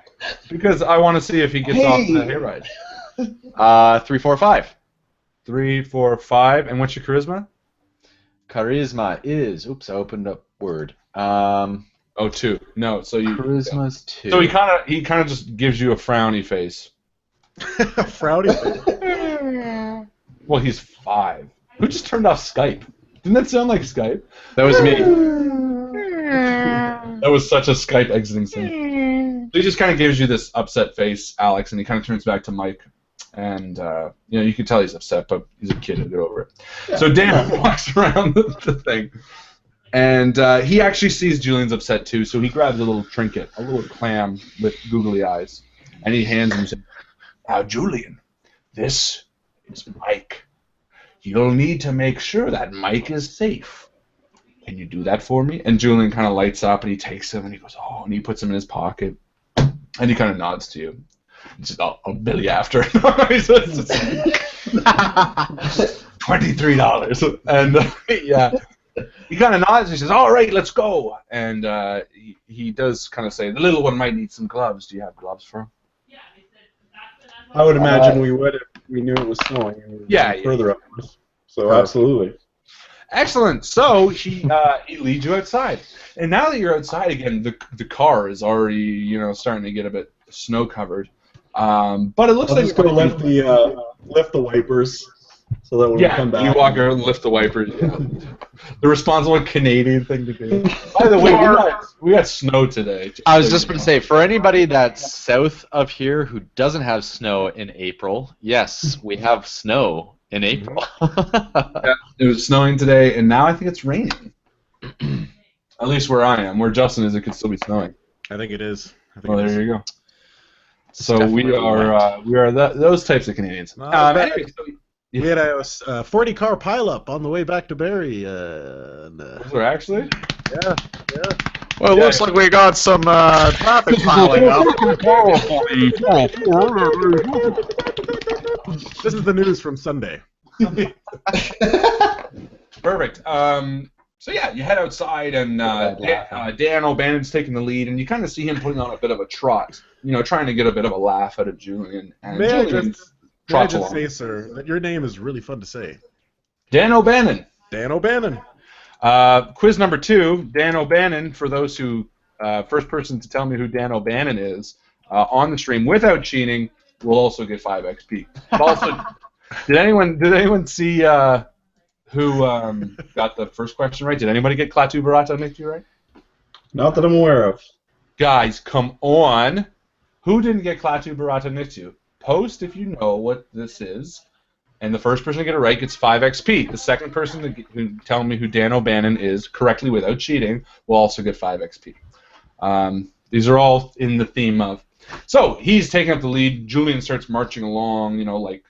Because I want to see if he gets off the hayride. 3, 4, 5. 3, 4, 5. And what's your charisma? Charisma is. Oops, I opened up Word. 2. No, so you. Charisma's 2. So he kind of just gives you a frowny face. Frowny face. Well, he's 5. Who just turned off Skype? Didn't that sound like Skype? That was me. That was such a Skype exiting sound. So he just kind of gives you this upset face, Alex, and he kind of turns back to Mike. And, you can tell he's upset, but he's a kid, he'll get over it. Yeah. So Dan walks around the thing. And he actually sees Julian's upset too, so he grabs a little trinket, a little clam with googly eyes, and he hands him and says, "Now, Julian, this is Mike. You'll need to make sure that Mike is safe. Can you do that for me?" And Julian kind of lights up, and he takes him, and he goes, "Oh," and he puts him in his pocket, and he kind of nods to you. He says, "I'll bill you after." He says, $23. And yeah. He kind of nods and he says, "All right, let's go." And he does kind of say, "The little one might need some gloves. Do you have gloves for him?" I would imagine we would if we knew it was snowing. And we were further up. So absolutely. Excellent. So he leads you outside, and now that you're outside again, the car is already starting to get a bit snow covered. But it looks like just go lift the wipers so that when we come back. You walk out and lift the wipers. Yeah. The responsible Canadian thing to do. By the way, we got snow today. I was just going to say, for anybody that's south of here who doesn't have snow in April, yes, we have snow in April. Yeah, it was snowing today, and now I think it's raining. At least where I am. Where Justin is, it could still be snowing. I think it is. There you go. So we are those types of Canadians. Anyway, we had a 40-car pileup on the way back to Barrie. Was there actually? Yeah. Well, it looks like we got some traffic piling up. This is the news from Sunday. Perfect. So yeah, you head outside, and Dan O'Bannon's taking the lead, and you kind of see him putting on a bit of a trot, trying to get a bit of a laugh out of Julian. And May Julian I just say, sir, that your name is really fun to say. Dan O'Bannon. Dan O'Bannon. Quiz number 2, Dan O'Bannon, for those who, first person to tell me who Dan O'Bannon is on the stream without cheating will also get 5 XP. But also, did anyone see who got the first question right? Did anybody get Klaatu Barada Niktu right? Not that I'm aware of. Guys, come on. Who didn't get Klaatu Barada Niktu? Post if you know what this is. And the first person to get it right gets 5 XP. The second person to tell me who Dan O'Bannon is correctly without cheating will also get 5 XP. These are all in the theme of. So he's taking up the lead. Julian starts marching along, like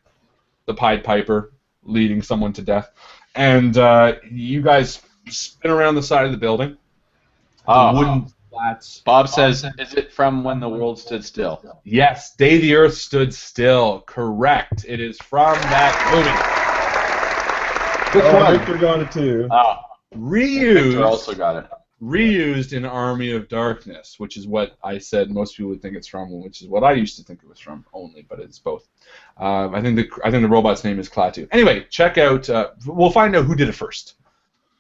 the Pied Piper leading someone to death. And you guys spin around the side of the building. The wooden flats. Bob says, is it from When the World Stood Still? Yes, Day the Earth Stood Still. Correct. It is from that movie. Victor got it too. Reused. Also got it. Reused in Army of Darkness, which is what I said most people would think it's from, which is what I used to think it was from only, but it's both. I think the robot's name is Klaatu. Anyway, check out. We'll find out who did it first.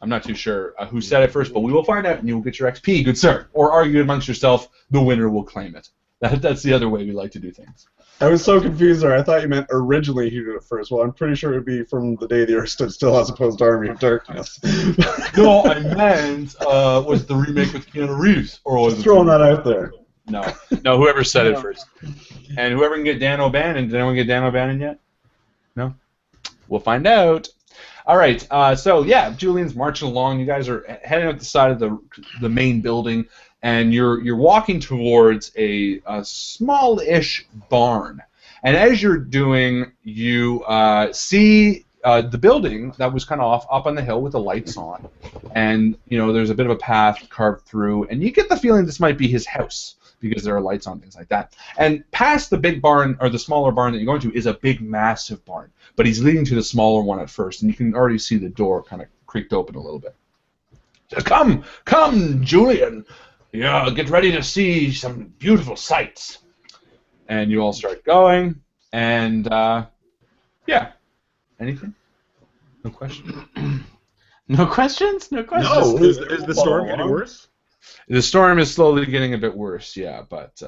I'm not too sure who said it first, but we will find out, and you will get your XP, good sir. Or argue amongst yourself. The winner will claim it. That's the other way we like to do things. I was so confused there. I thought you meant originally he did it first. Well, I'm pretty sure it would be from The Day the Earth Stood Still as opposed to Army of Darkness. No, I meant was the remake with Keanu Reeves, or was Just throwing that out there. No, whoever said it first. And whoever can get Dan O'Bannon. Did anyone get Dan O'Bannon yet? No? We'll find out. All right, so yeah, Julian's marching along. You guys are heading up the side of the main building, and you're walking towards a small-ish barn. And as you're doing, you see the building that was kind of up on the hill with the lights on, and there's a bit of a path carved through, and you get the feeling this might be his house because there are lights on, things like that. And past the big barn, or the smaller barn that you're going to, is a big, massive barn. But he's leading to the smaller one at first, and you can already see the door kind of creaked open a little bit. Come, Julian. Yeah, get ready to see some beautiful sights. And you all start going, and yeah. Anything? No question? No questions? No questions? No. Is the storm getting worse? The storm is slowly getting a bit worse, yeah, but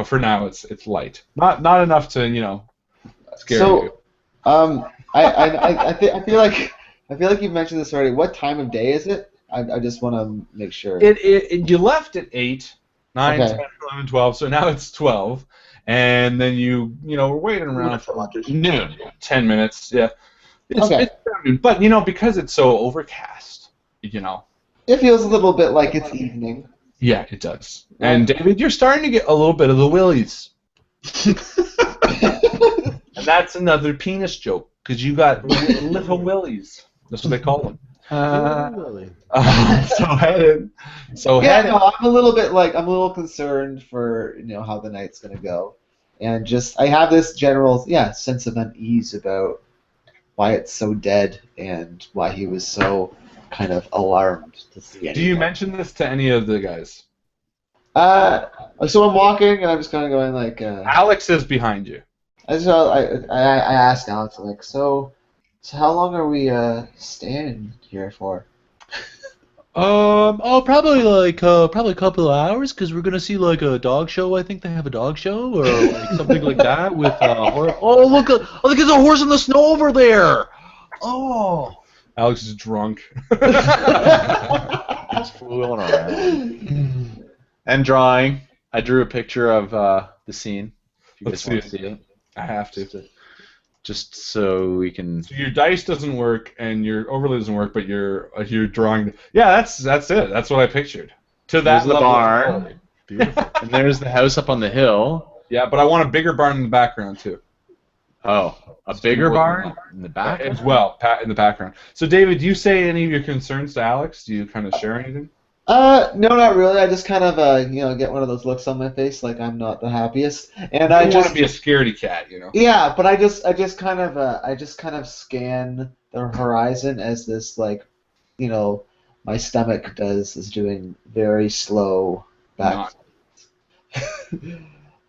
for now it's light. Not enough to, scare you. I feel like you've mentioned this already. What time of day is it? I just want to make sure. You left at 8, 9, Okay. 10, 11, 12, so now it's 12, and then we're waiting around for noon, 10 minutes, yeah. It's noon, but because it's so overcast, It feels a little bit like it's evening. Yeah, it does. And David, you're starting to get a little bit of the willies. And that's another penis joke, because you got little willies. That's what they call them. I'm a little concerned for how the night's gonna go, and I have this general sense of unease about why it's so dead and why he was so kind of alarmed to see anything. Do you mention this to any of the guys? So I'm walking and I'm just kind of going like. Alex is behind you. I asked Alex, like, so how long are we staying here for? Probably a couple of hours, because we're gonna see like a dog show. I think they have a dog show or like something like that with horse. Oh look, there's a horse in the snow over there. Oh. Alex is drunk. Just fooling around. And drawing. I drew a picture of the scene. If you Let's guys want to see see it. I have to. Just so we can. So your dice doesn't work and your overlay doesn't work, but you're drawing. Yeah, that's it. That's what I pictured. To that There's the level of barn. quality. Beautiful. And there's the house up on the hill. Yeah, but I want a bigger barn in the background too. Oh, a bigger barn in the back as well, in the background. So David, do you say any of your concerns to Alex? Do you kind of share anything? No, not really. I just kind of get one of those looks on my face like I'm not the happiest, and I I want just to be a scaredy cat, you know. yeah, but I just kind of scan the horizon as this like, my stomach is doing very slow back.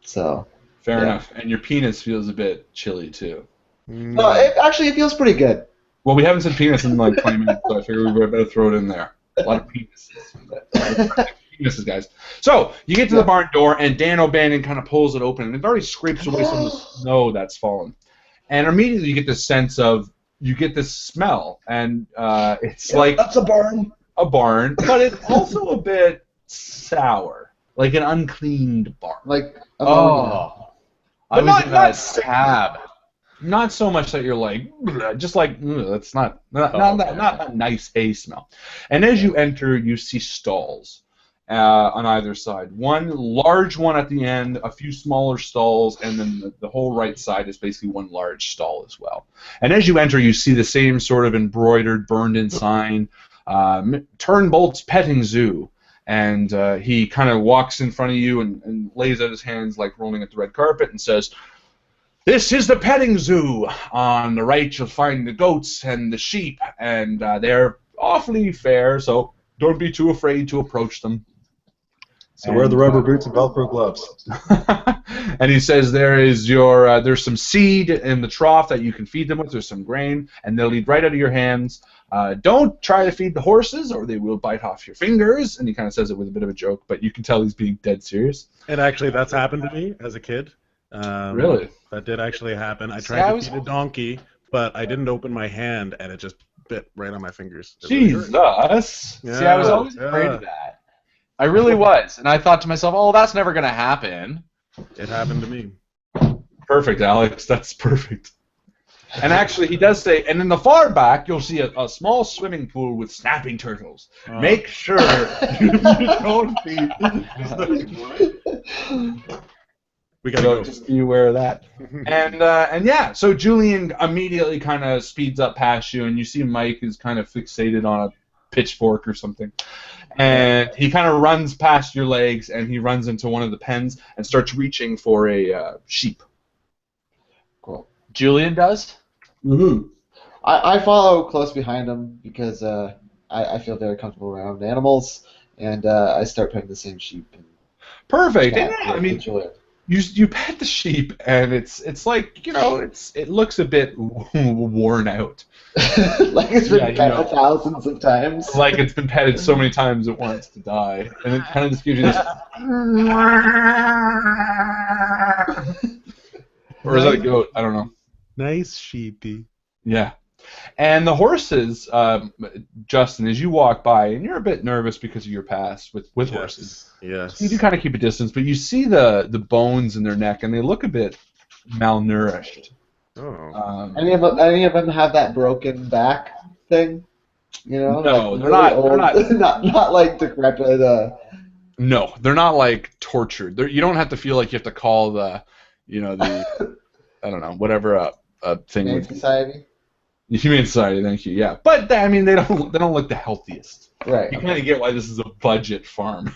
So. Fair Yeah. enough. And your penis feels a bit chilly too. No, it feels pretty good. Well, we haven't said penis in like 20 minutes, so I figured we better throw it in there. A lot of penises. Penises, guys. So, you get to the barn door, and Dan O'Bannon kind of pulls it open, and it already scrapes away some of the snow that's fallen. And immediately you get this sense of, you get this smell, and it's like... That's a barn. A barn, but it's also a bit sour. Like an uncleaned barn. Like, I was in that tab. Not so much that you're like, just like, that's not that nice hay smell. And as you enter, you see stalls on either side. One large one at the end, a few smaller stalls, and then the whole right side is basically one large stall as well. And as you enter, you see the same sort of embroidered, burned-in sign, Turnbolt's Petting Zoo. And he kind of walks in front of you and lays out his hands like rolling at the red carpet and says, "This is the petting zoo. On the right you'll find the goats and the sheep, and they're awfully fair, so don't be too afraid to approach them." So wear the rubber boots and Velcro gloves. And he says there's some seed in the trough that you can feed them with. There's some grain, and they'll eat right out of your hands. Don't try to feed the horses, or they will bite off your fingers. And he kind of says it with a bit of a joke, but you can tell he's being dead serious. And actually, that's happened to me as a kid. Really? That did actually happen. I tried to feed a donkey, but I didn't open my hand, and it just bit right on my fingers. Jesus! Yeah, See, I was always afraid of that. I really was, and I thought to myself, "Oh, that's never gonna happen." It happened to me. Perfect, Alex. That's perfect. And actually, he does say, and in the far back, you'll see a small swimming pool with snapping turtles. Make sure you don't feed. We gotta go. Just be aware of that. And yeah, so Julian immediately kind of speeds up past you, and you see Mike is kind of fixated on a pitchfork or something. And he kind of runs past your legs, and he runs into one of the pens and starts reaching for a sheep. Cool. Julian does? Mm-hmm. I follow close behind him because I feel very comfortable around animals, and I start petting the same sheep. And perfect. And, I mean, enjoy it. You pet the sheep, and it's like, it looks a bit worn out. Like it's been petted thousands of times. Like it's been petted so many times it wants to die, and it kind of just gives you this. Or is that a goat? I don't know. Nice sheepy. Yeah. And the horses, Justin, as you walk by, and you're a bit nervous because of your past with horses. Yes. You do kind of keep a distance, but you see the bones in their neck, and they look a bit malnourished. Oh. Any of them have that broken back thing? No, like they're not. old, They're not. not like decrepit. No, they're not like tortured. You don't have to feel like you have to call the I don't know, whatever thing. Humane Society. The Humane Society, thank you. Yeah, but I mean, they don't look the healthiest. Right. You kind of get why this is a budget farm.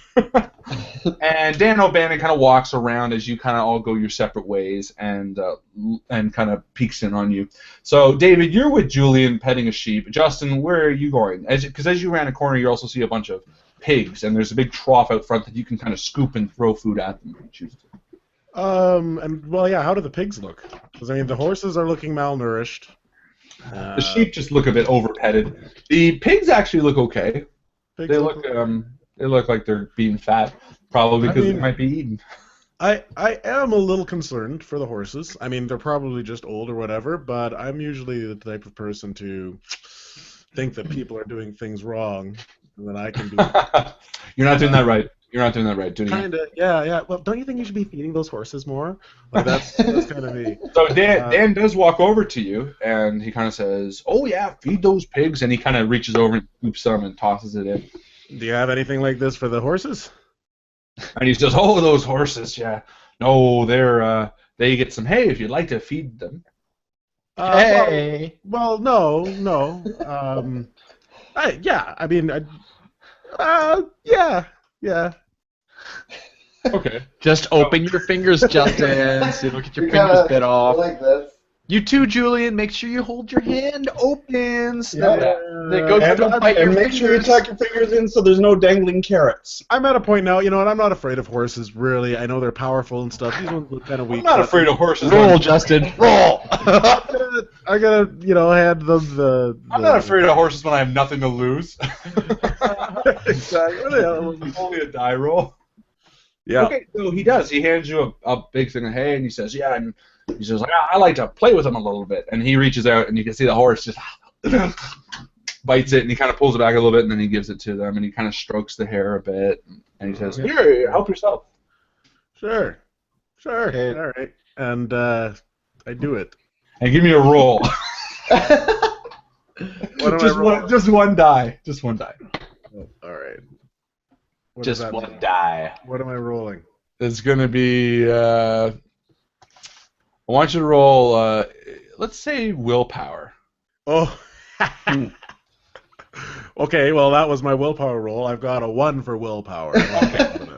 And Dan O'Bannon kind of walks around as you kind of all go your separate ways, and kind of peeks in on you. So David, you're with Julian petting a sheep. Justin, where are you going? Because as you ran a corner, you also see a bunch of pigs, and there's a big trough out front that you can kind of scoop and throw food at them if you choose to. And well, yeah. How do the pigs look? Because I mean, the horses are looking malnourished. The sheep just look a bit overpetted. The pigs actually look okay. Pigs They look like they're being fat, probably because they might be eaten. I am a little concerned for the horses. I mean, they're probably just old or whatever, but I'm usually the type of person to think that people are doing things wrong, and then I can do. You're not doing that right. You're not doing that right, doing Kind of, yeah. Well, don't you think you should be feeding those horses more? Like that's kind of me. So Dan does walk over to you, and he kind of says, "Oh yeah, feed those pigs," and he kind of reaches over and scoops some and tosses it in. Do you have anything like this for the horses? And he says, "Oh, those horses, yeah. No, they get some hay if you'd like to feed them." Hey. Well, no. Yeah. Okay. Just open your fingers, Justin, so you don't get your You fingers gotta bit go off. like this. You too, Julian. Make sure you hold your hand open. So that And, don't bite your make sure you fingers. tuck your fingers in so there's no dangling carrots. I'm at a point now, you know, and I'm not afraid of horses, really. I know they're powerful and stuff. These ones look kind of weak. I'm not afraid of horses. Roll, Justin. Roll. I gotta, hand them the. I'm not afraid of horses when I have nothing to lose. Exactly. Only a die roll. Yeah. Okay, so he does. He hands you a big thing of hay, and he says, "Yeah," and he says, "I like to play with them a little bit." And he reaches out, and you can see the horse just bites it, and he kind of pulls it back a little bit, and then he gives it to them, and he kind of strokes the hair a bit, and he says, "Here, help yourself." Sure. Hey. All right. And I do it. And give me a roll. What am I rolling? Just one die. Just one die. All right. What Just does that one mean? die. What am I rolling? It's going to be, I want you to roll, let's say willpower. Oh. Okay, well, that was my willpower roll. I've got a 1 for willpower.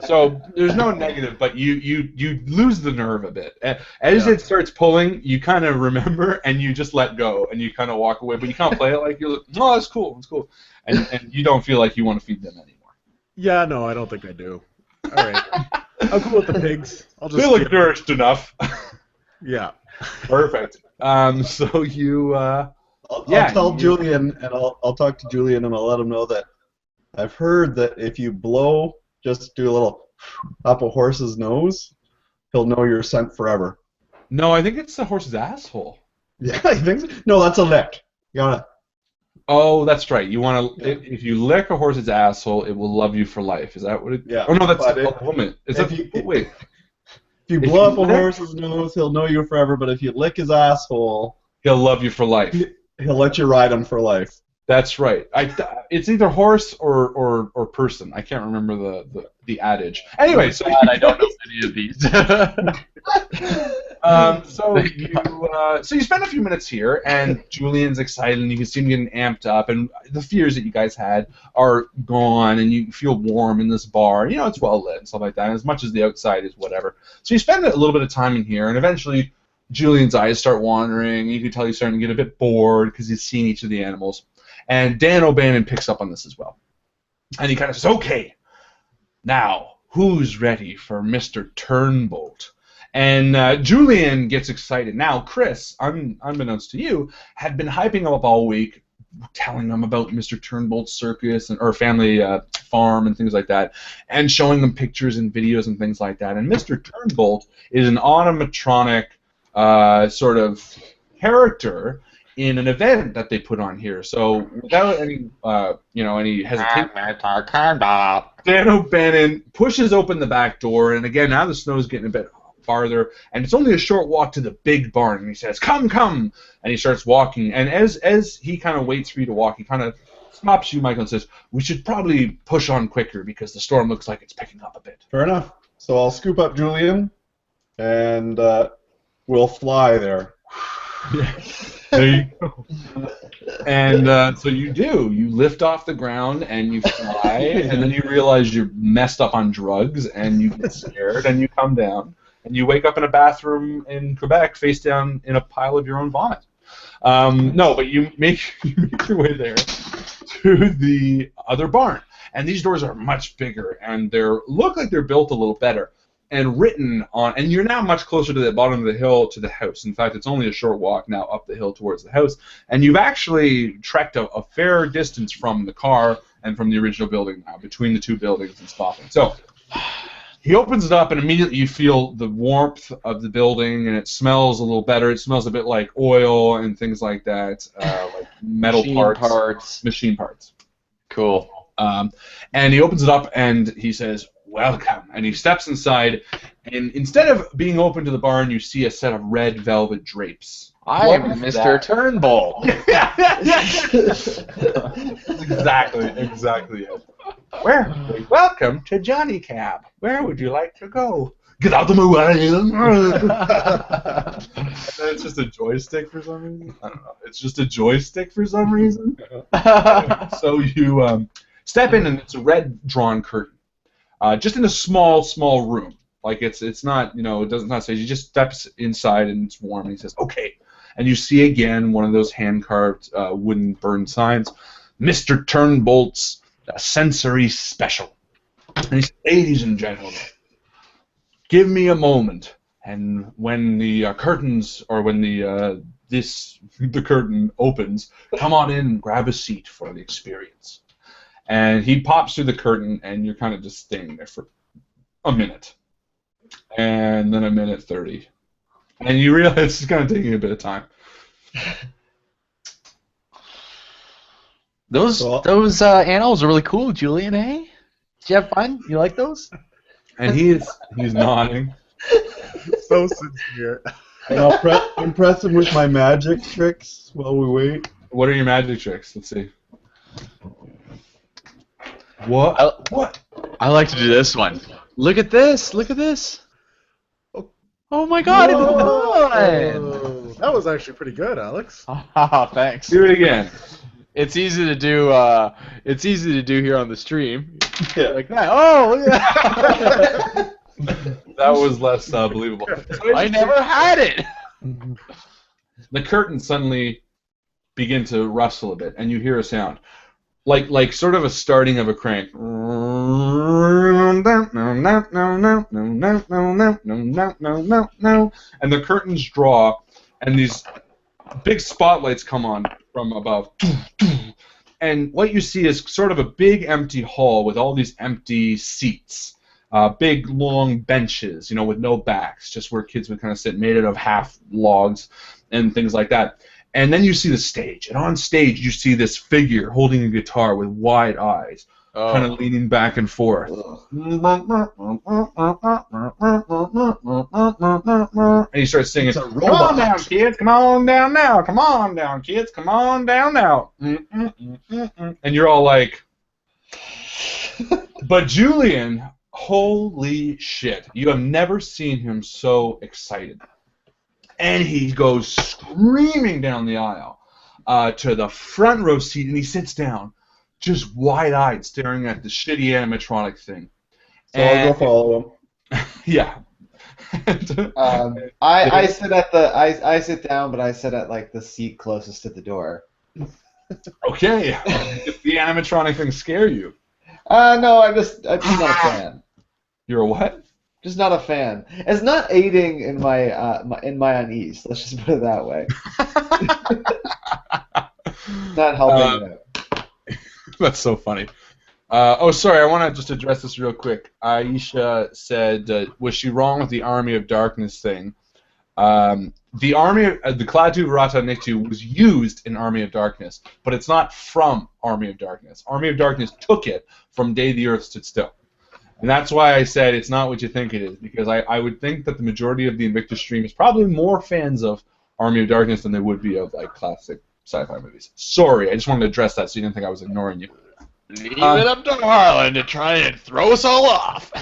So there's no negative, but you lose the nerve a bit. As it starts pulling, you kind of remember, and you just let go, and you kind of walk away. But you can't play it like you're like, "Oh, that's cool, it's cool," and you don't feel like you want to feed them anymore. Yeah, no, I don't think I do. All right. I'm cool with the pigs. I'll just They look nourished enough. Yeah. Perfect. So you. I'll Yeah, tell you- Julian, and I'll talk to Julian, and I'll let him know that I've heard that if you blow, just do a little up a horse's nose, he'll know your scent forever. No, I think it's the horse's asshole. Yeah, I think so. No, that's a lick. You gotta. Oh, that's right. You want to. If you lick a horse's asshole, it will love you for life. Is that what it? Yeah, Oh no, that's but a woman. Is that? Wait. If you If blow you up a lick- horse's nose, he'll know you forever. But if you lick his asshole, He'll love you for life. he'll let you ride him for life. That's right. It's either horse or person. I can't remember the adage. Anyway, so God, I don't know any of these. so you spend a few minutes here, and Julian's excited, and you can see him getting amped up, and the fears that you guys had are gone, and you feel warm in this bar. You know, it's well lit and stuff like that, and as much as the outside is whatever. So you spend a little bit of time in here, and eventually Julian's eyes start wandering. You can tell he's starting to get a bit bored because he's seen each of the animals. And Dan O'Bannon picks up on this as well. And he kind of says, okay, now, who's ready for Mr. Turnbolt? And Julian gets excited. Now, Chris, unbeknownst to you, had been hyping him up all week, telling them about Mr. Turnbolt's circus or family farm and things like that, and showing them pictures and videos and things like that. And Mr. Turnbolt is an animatronic sort of character in an event that they put on here. So without any any hesitation, Dan O'Bannon pushes open the back door, and again now the snow's getting a bit farther, and it's only a short walk to the big barn. And he says, "Come, come!" And he starts walking. And as he kind of waits for you to walk, he kind of stops you, Michael, and says, "We should probably push on quicker because the storm looks like it's picking up a bit." Fair enough. So I'll scoop up Julian, and we'll fly there. There you go. And so you do. You lift off the ground and you fly, and then you realize you're messed up on drugs, and you get scared, and you come down, and you wake up in a bathroom in Quebec, face down in a pile of your own vomit. No, but you make your way there to the other barn, and these doors are much bigger, and they look like they're built a little better. and written on, and you're now much closer to the bottom of the hill to the house. In fact, it's only a short walk now up the hill towards the house, and you've actually trekked a fair distance from the car and from the original building now, between the two buildings and stopping. So he opens it up, and immediately you feel the warmth of the building, and it smells a little better. It smells a bit like oil and things like that, like metal machine parts. Cool. And he opens it up, and he says, "Welcome." And he steps inside, and instead of being open to the barn, you see a set of red velvet drapes. I'm Mr. Turnbolt. Exactly it. Welcome to Johnny Cab. Where would you like to go? Get out of my way. It's just a joystick for some reason. I don't know. It's just a joystick for some reason. So you step in, and it's a red drawn curtain. Just in a small room. Like it's not, it doesn't not say. He just steps inside, and it's warm, and he says, "Okay." And you see again one of those hand-carved wooden burn signs, Mr. Turnbolt's sensory special. And he says, "Ladies and gentlemen, give me a moment, and when the curtains, or when the curtain opens, come on in and grab a seat for the experience." And he pops through the curtain, and you're kind of just standing there for a minute, and then a minute 30, and you realize it's kind of taking a bit of time. Those animals are really cool, Julian. Eh? Did you have fun? You like those? And he's nodding. So sincere. And I'll impress him with my magic tricks while we wait. What are your magic tricks? Let's see. What? I like to do this one. Look at this. Look at this. Oh my God! It's done. That was actually pretty good, Alex. Oh, thanks. Do it again. It's easy to do. It's easy to do here on the stream. Yeah. Like that. Oh, look at that. That was less believable. I never had it. The curtains suddenly begin to rustle a bit, and you hear a sound, like sort of a starting of a crank. And the curtains draw, and these big spotlights come on from above. And what you see is sort of a big empty hall with all these empty seats. Big, long benches, with no backs, just where kids would kind of sit, made out of half logs and things like that. And then you see the stage, and on stage you see this figure holding a guitar with wide eyes, kind of leaning back and forth. And he starts singing, "Come on down, kids, come on down now, come on down, kids, come on down now." And you're all like, but Julian, holy shit, you have never seen him so excited. And he goes screaming down the aisle to the front row seat, and he sits down, just wide-eyed, staring at the shitty animatronic thing. So I'll go follow him. Yeah. I sit at I sit down, but I sit at like the seat closest to the door. Okay. If the animatronic thing scare you. No, I'm just not a fan. You're a what? Just not a fan. It's not aiding in my unease. Let's just put it that way. Not helping out. That's so funny. Oh, sorry. I want to just address this real quick. Aisha said, was she wrong with the Army of Darkness thing? The Klaatu Barada Nikto was used in Army of Darkness, but it's not from Army of Darkness. Army of Darkness took it from Day the Earth Stood Still. And that's why I said it's not what you think it is, because I would think that the majority of the Invictus stream is probably more fans of Army of Darkness than they would be of like classic sci-fi movies. Sorry, I just wanted to address that so you didn't think I was ignoring you. Leave it up to Harlan to try and throw us all off.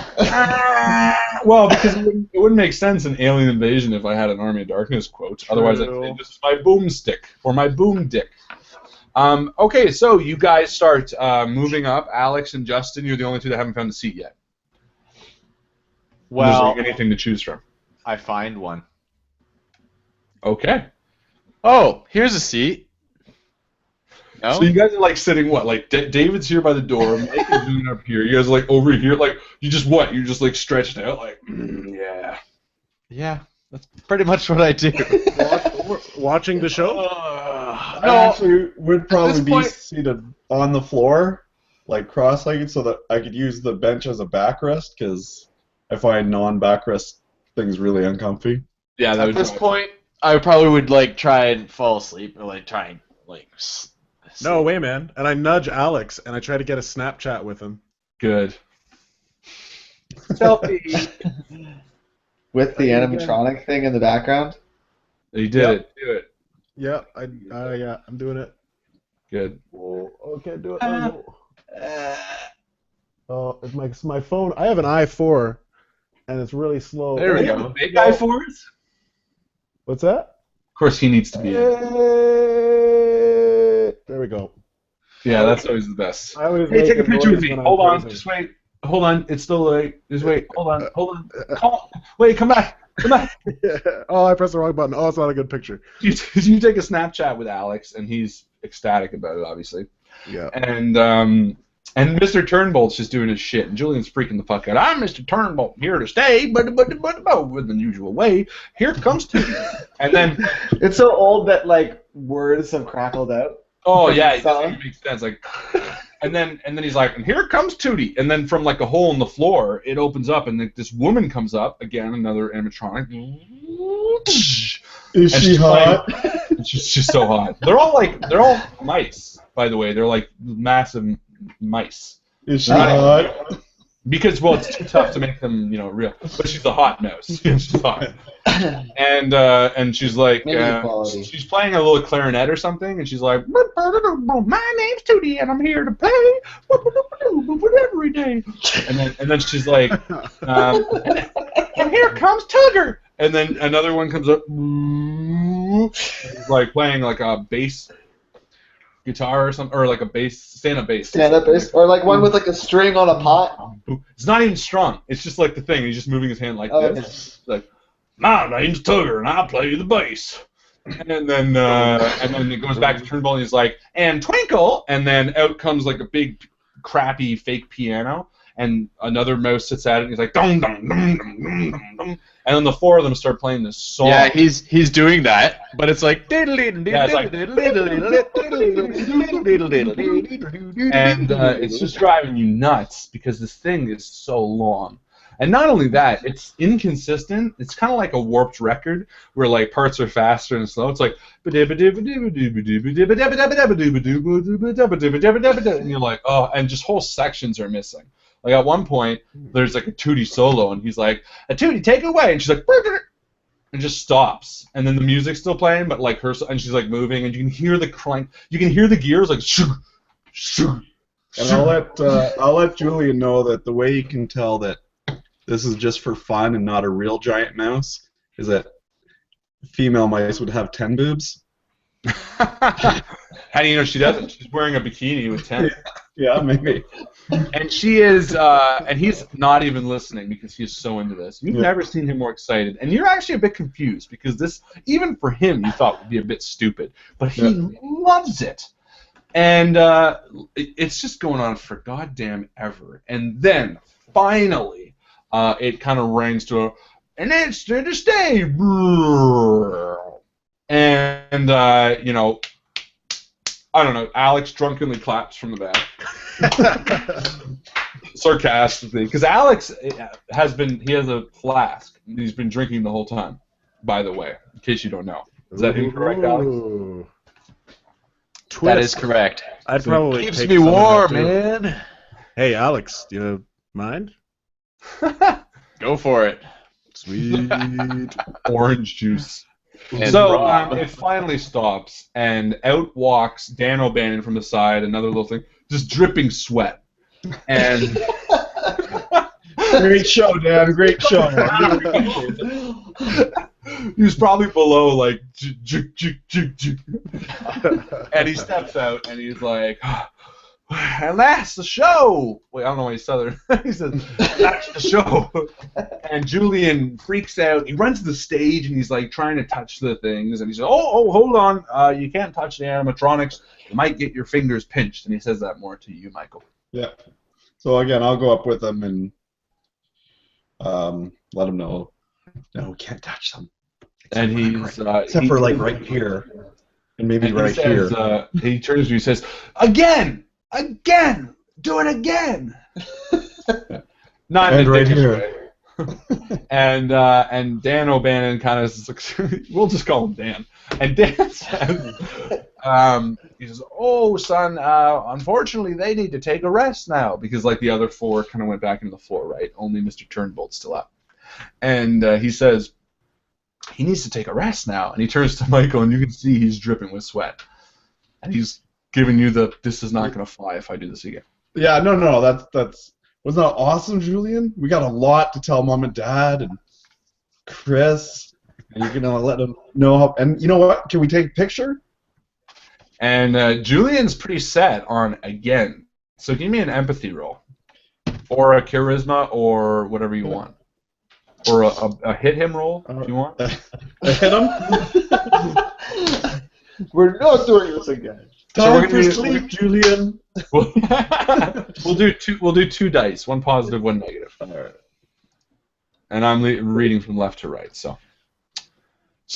Well, because it wouldn't make sense in Alien Invasion if I had an Army of Darkness quote. Otherwise, I'd say, "This is my boomstick," or my boom dick. Okay, so you guys start moving up. Alex and Justin, you're the only two that haven't found a seat yet. Well, there's anything to choose from. I find one. Okay. Oh, here's a seat. No? So you guys are like sitting what? Like David's here by the door, Mike is doing up here. You guys are like over here, like you just what? You're just like stretched out, like yeah. Yeah, that's pretty much what I do. Watching the show? I actually would probably be seated on the floor, like cross-legged, so that I could use the bench as a backrest, because I find non-backrest things really uncomfy. Yeah, that At this point, I probably would like try and fall asleep or like try and like. No way, man. And I nudge Alex, and I try to get a Snapchat with him. Good. Selfie. With the animatronic thing in the background? You did it. Do it. Yeah, I'm doing it. Good. Oh, okay, do it. Oh, it's my phone. I have an i4, and it's really slow. There we go. Big guy for us? What's that? Of course, he needs to be in. There we go. Yeah, that's always the best. I always Hey, make take a picture with noise me. when I'm Hold on. closing. Just wait. Hold on. It's still late. Just wait. Hold on. Wait, come back. Come back. Oh, I pressed the wrong button. Oh, it's not a good picture. You take a Snapchat with Alex, and he's ecstatic about it, obviously. Yeah. And Mr. Turnbolt's just doing his shit, and Julian's freaking the fuck out. I'm Mr. Turnbolt, here to stay, but with the usual way. Here comes Tootie. And then It's so old that like words have crackled out. oh yeah, it Song. doesn't make sense. Like, and then he's like, and here comes Tootie. And then from like a hole in the floor, it opens up, and this woman comes up again, another animatronic. Is And she she's hot? She's so hot. They're all mice, by the way. They're like massive mice. Is she Right. hot? Because it's too tough to make them, real. But she's a hot mouse. She's hot. And she's like, Maybe equality. she's playing a little clarinet or something, and she's like, my name's Tootie, and I'm here to play every day. And then she's like, and here comes Tugger. And then another one comes up, like playing like a bass guitar or something, or like a bass, stand-up bass. Stand-up bass, or like one with like a string on a pot. It's not even strung. It's just like the thing. He's just moving his hand like Oh, this. Like, my name's Tugger, and I play the bass. And then it goes back to Turnbolt, and he's like, and Twinkle, and then out comes like a big, crappy fake piano, and another mouse sits at it, and he's like, dum dum dum dum dum dum dum, and then the four of them start playing this song. Yeah, he's doing that, but it's like. And it's just driving you nuts because this thing is so long. And not only that, it's inconsistent. It's kind of like a warped record where like parts are faster and slow. It's like and you're like, oh, and just whole sections are missing. Like at one point, there's like a Tootie solo, and he's like, "A Tootie, take it away," and she's like, and just stops, and then the music's still playing, but like and she's like moving, and you can hear the clank, you can hear the gears like shoo, shoo. And I'll let Julian know that the way you can tell that this is just for fun and not a real giant mouse is that female mice would have 10 boobs. How do you know she doesn't? She's wearing a bikini with 10. Yeah, maybe. And she is, and he's not even listening because he's so into this. You've never seen him more excited, and you're actually a bit confused because this, even for him, you thought would be a bit stupid, but he loves it, and it's just going on for goddamn ever. And then finally, it kind of rings to an instant to stay, and I don't know. Alex drunkenly claps from the back. Sarcastically, because Alex has a flask. He's been drinking the whole time, by the way, in case you don't know. Is that incorrect, Alex? That is correct. I'd probably Keeps take me some of that, warm, too. man. Hey, Alex, do you mind? Go for it. Sweet. Orange juice. And So Rob. it finally stops, and out walks Dan O'Bannon from the side, another little thing, just dripping sweat. And Great show, Dan. Great show. he was probably below, like, and he steps out, and he's like, And that's the show. Wait, I don't know why he's Southern. He says, that's the show. And Julian freaks out. He runs to the stage and he's like trying to touch the things. And he says, oh, hold on. You can't touch the animatronics. You might get your fingers pinched. And he says that more to you, Michael. Yeah. So again, I'll go up with him and let him know. No, we can't touch them. And he's except for like right here, and maybe right says, here. He turns to you and says, "Again, do it again." Not in And a right dickish here. way. And Dan O'Bannon kind of, we'll just call him Dan. And Dan says, he says, "Oh, son, unfortunately they need to take a rest now because like the other four kind of went back into the floor, right? Only Mr. Turnbolt's still up." And he says, he needs to take a rest now. And he turns to Michael, and you can see he's dripping with sweat. And he's giving you the, this is not going to fly if I do this again. Yeah, no, that's wasn't that awesome, Julian? We got a lot to tell Mom and Dad and Chris, and you're gonna let them know how. And you know what? Can we take a picture? And Julian's pretty set on again. So give me an empathy roll, or a charisma, or whatever you want. Or a hit him roll, if you want. Hit him? We're not doing this again. Time for sleep, Julian. We'll do two dice, one positive, one negative. All right. And I'm reading from left to right. So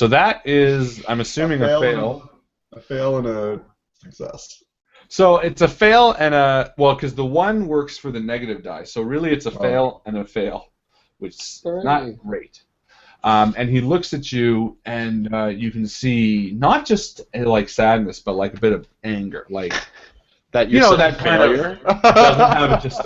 that is, I'm assuming, a fail. A fail and a success. So it's a fail and a, well, because the one works for the negative die. So really it's a fail and a fail, which is not great. And he looks at you, and you can see not just like sadness, but like a bit of anger, like that you know that failure doesn't have just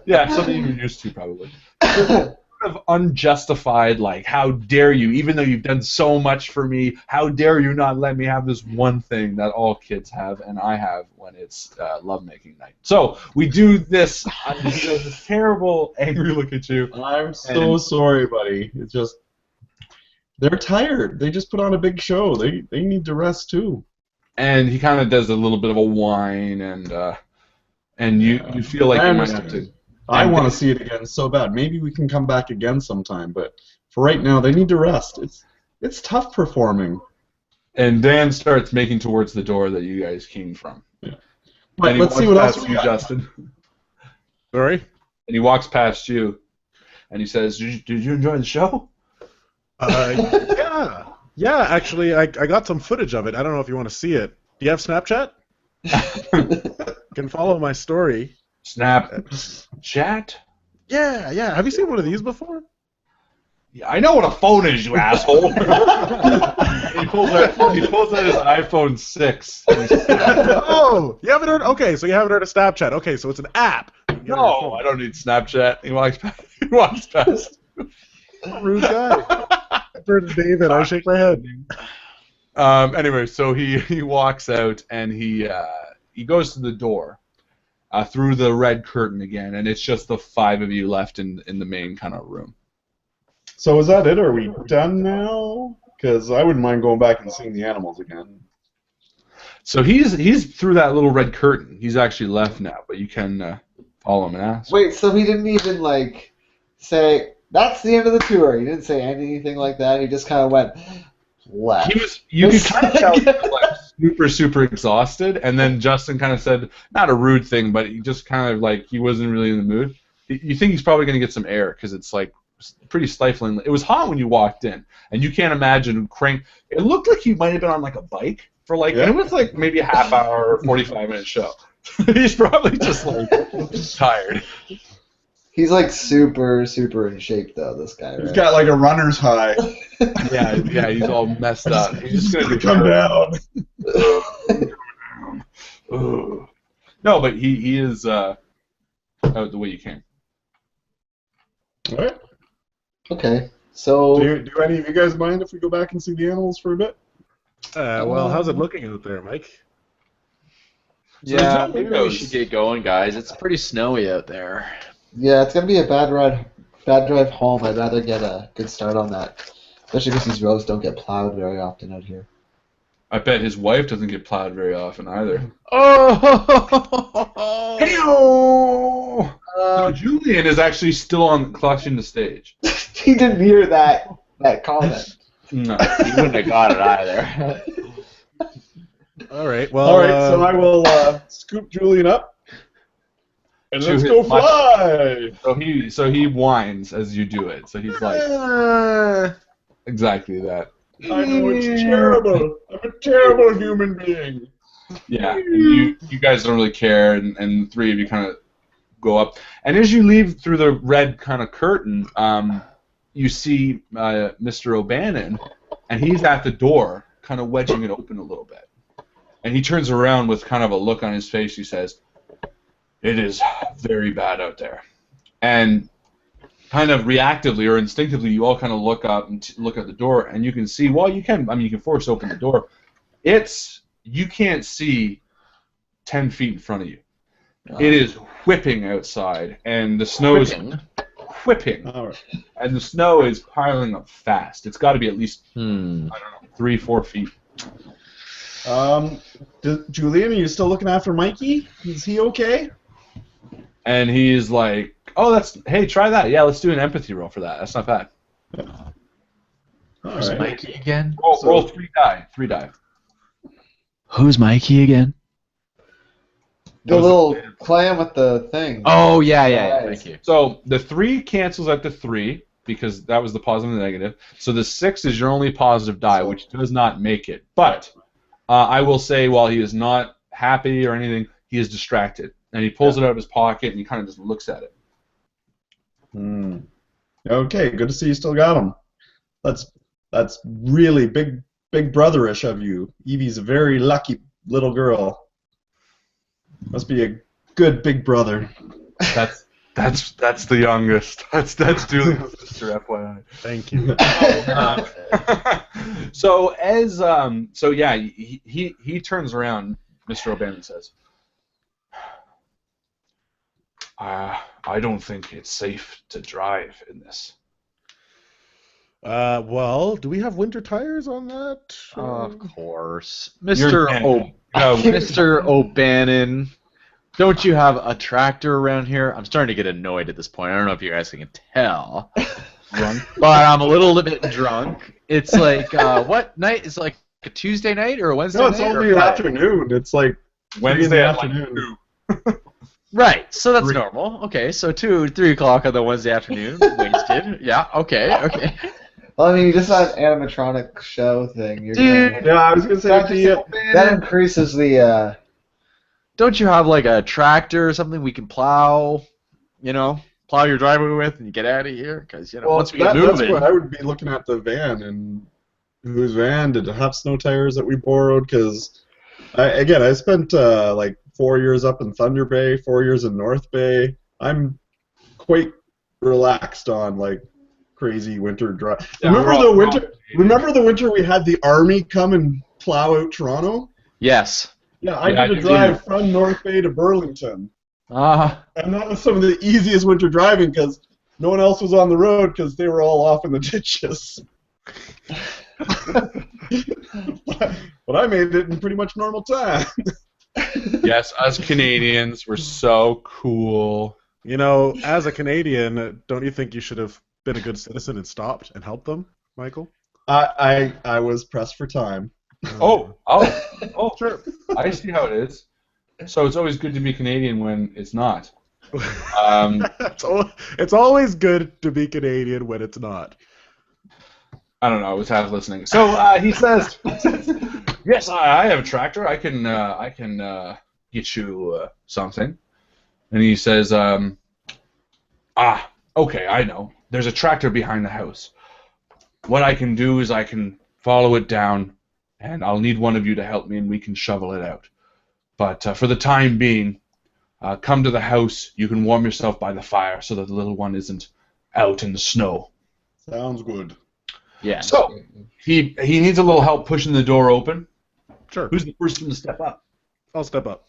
yeah, something you're used to probably. Sort of unjustified, like how dare you, even though you've done so much for me, how dare you not let me have this one thing that all kids have and I have when it's lovemaking night. So we do this. He does this terrible, angry look at you. I'm so sorry, buddy. It's just they're tired. They just put on a big show. They need to rest too. And he kind of does a little bit of a whine, and you feel like you might have to. I want to see it again so bad. Maybe we can come back again sometime, but for right now, they need to rest. It's tough performing. And Dan starts making towards the door that you guys came from. Yeah. But let's see what else we got. Justin. Sorry? And he walks past you, and he says, "Did you enjoy the show?" Yeah. Actually, I got some footage of it. I don't know if you want to see it. Do you have Snapchat? You can follow my story. Snapchat? Yeah. Have you seen one of these before? Yeah, I know what a phone is, you asshole. He pulls out his iPhone 6. Oh, you haven't heard? Okay, so you haven't heard of Snapchat. Okay, so it's an app. No, I don't need Snapchat. He walks past. Rude guy. I've heard of David. I shake my head. Anyway, so he walks out and he goes to the door. Through the red curtain again, and it's just the five of you left in the main kind of room. So is that it? Are we done now? Because I wouldn't mind going back and seeing the animals again. So he's through that little red curtain. He's actually left now, but you can follow him and ask. Wait, so he didn't even like say that's the end of the tour. He didn't say anything like that. He just kind of went left. You could kind of tell he was like super exhausted, and then Justin kind of said, not a rude thing, but he just kind of like he wasn't really in the mood. You think he's probably going to get some air because it's like pretty stifling. It was hot when you walked in, and you can't imagine It looked like he might have been on like a bike for like, and it was like maybe a half hour, 45-minute show. He's probably just like tired. He's like super in shape though, this guy. He's got like a runner's high. yeah, he's all messed up. He's just gonna come down. No, but he is out the way you came. All right. Okay, so do any of you guys mind if we go back and see the animals for a bit? Well, how's it looking out there, Mike? Yeah, maybe we should get going, guys. It's pretty snowy out there. Yeah, it's gonna be a bad drive home. I'd rather get a good start on that, especially because these roads don't get plowed very often out here. I bet his wife doesn't get plowed very often either. Oh! Hey-o! So Julian is actually still on clutching the stage. He didn't hear that comment. No. He wouldn't have got it either. All right. Well. All right, so I will scoop Julian up, and To let's his go fly. So he whines as you do it. So he's like exactly that. I know it's terrible. I'm a terrible human being. Yeah. And you guys don't really care, and the three of you kind of go up. And as you leave through the red kind of curtain, you see Mr. O'Bannon, and he's at the door, kind of wedging it open a little bit. And he turns around with kind of a look on his face. He says, "It is very bad out there." And kind of reactively or instinctively, you all kind of look up and look at the door, and you can see. Well, you can force open the door. You can't see 10 feet in front of you. It is whipping outside, and the snow is whipping, All right. and the snow is piling up fast. It's got to be at least I don't know, 3-4 feet. Julian, are you still looking after Mikey? Is he okay? And he's like, "Oh, hey, try that. Yeah, let's do an empathy roll for that. That's not bad. All Who's right. Mikey again? Roll 3 die. 3 die. Who's Mikey again? The little clam with the thing. Oh, yeah. Thank you. So the 3 cancels out to 3 because that was the positive and the negative. So the 6 is your only positive die, which does not make it. But I will say, while he is not happy or anything, he is distracted, and he pulls it out of his pocket and he kind of just looks at it. Okay, good to see you still got him. That's really big brotherish of you. Evie's a very lucky little girl. Must be a good big brother. That's the youngest. That's Julian's sister, FYI. Thank you. He turns around, Mr. O'Bannon says, I don't think it's safe to drive in this. Well, do we have winter tires on that? Of course. You're Mr. O'Bannon, don't you have a tractor around here? I'm starting to get annoyed at this point. I don't know if you guys can tell. But I'm a little bit drunk. It's like, what night? It's like a Tuesday night or a Wednesday night? No, it's only afternoon. It's like Wednesday afternoon. Right, so that's normal. Okay, so 3 o'clock on the Wednesday afternoon, wasted. Yeah, okay. Well, I mean, you just had an animatronic show thing. Dude, Yeah, I was gonna say that increases the. Don't you have like a tractor or something we can plow? Plow your driveway with and get out of here? Because once we get moving. That's what I would be looking at the van, and whose van did it have snow tires that we borrowed? Because I spent like 4 years up in Thunder Bay, 4 years in North Bay. I'm quite relaxed on like crazy winter drive. Yeah, Remember the winter we had the army come and plow out Toronto? Yes. Yeah, I did a drive from North Bay to Burlington. And that was some of the easiest winter driving because no one else was on the road because they were all off in the ditches. But I made it in pretty much normal time. Yes, us Canadians were so cool. As a Canadian, don't you think you should have been a good citizen and stopped and helped them, Michael? I was pressed for time. Oh, sure. I see how it is. So it's always good to be Canadian when it's not. It's always good to be Canadian when it's not. I don't know. I was half listening. So he says, "Yes, I have a tractor. I can get you something." And he says, "Okay, I know. There's a tractor behind the house. What I can do is I can follow it down, and I'll need one of you to help me, and we can shovel it out. But for the time being, come to the house. You can warm yourself by the fire so that the little one isn't out in the snow." Sounds good. Yeah. So he needs a little help pushing the door open. Sure. Who's the first one to step up? I'll step up.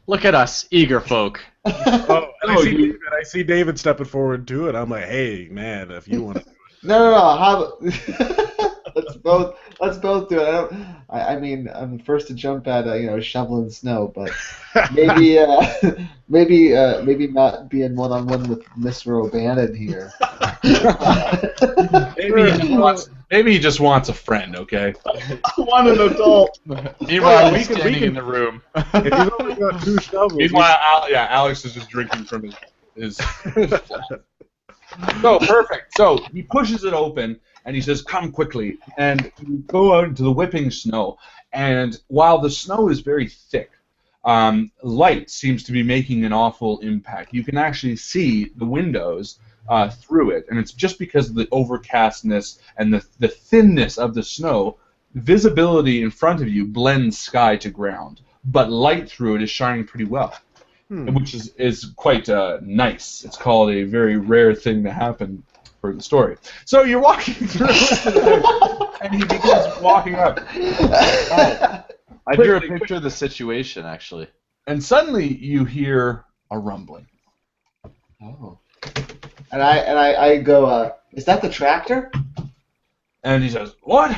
Look at us, eager folk. I see David stepping forward too, and I'm like, hey, man, if you want to. No. let's both do it. I mean, I'm the first to jump at shoveling snow, but maybe maybe not being one-on-one with Mr. O'Bannon here. Maybe he just wants a friend, okay? I want an adult. Meanwhile, he's standing in the room. If you've only got 2 shovels, Meanwhile, Alex is just drinking from his So, perfect. So, he pushes it open, and he says, come quickly. And you go out into the whipping snow, and while the snow is very thick, light seems to be making an awful impact. You can actually see the windows through it, and it's just because of the overcastness and the thinness of the snow. Visibility in front of you blends sky to ground, but light through it is shining pretty well. Which is quite nice. It's called a very rare thing to happen for the story. So you're walking through, and he begins walking up. I drew a picture of the situation, actually. And suddenly you hear a rumbling. Oh. And I go, is that the tractor? And he says, what?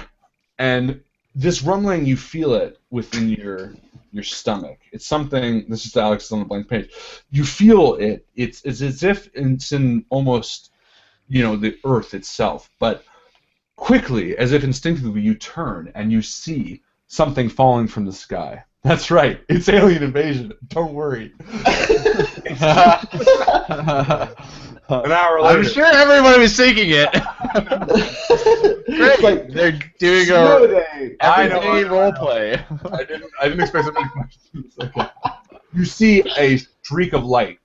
And this rumbling, you feel it within your stomach. It's something. This is Alex on the blank page. You feel it. It's as if it's in almost, the earth itself. But quickly, as if instinctively, you turn and you see something falling from the sky. That's right. It's alien invasion. Don't worry. An hour later. I'm sure everybody was thinking it. Great. Like, they're doing a everyday role play. I didn't expect so many questions. Okay. You see a streak of light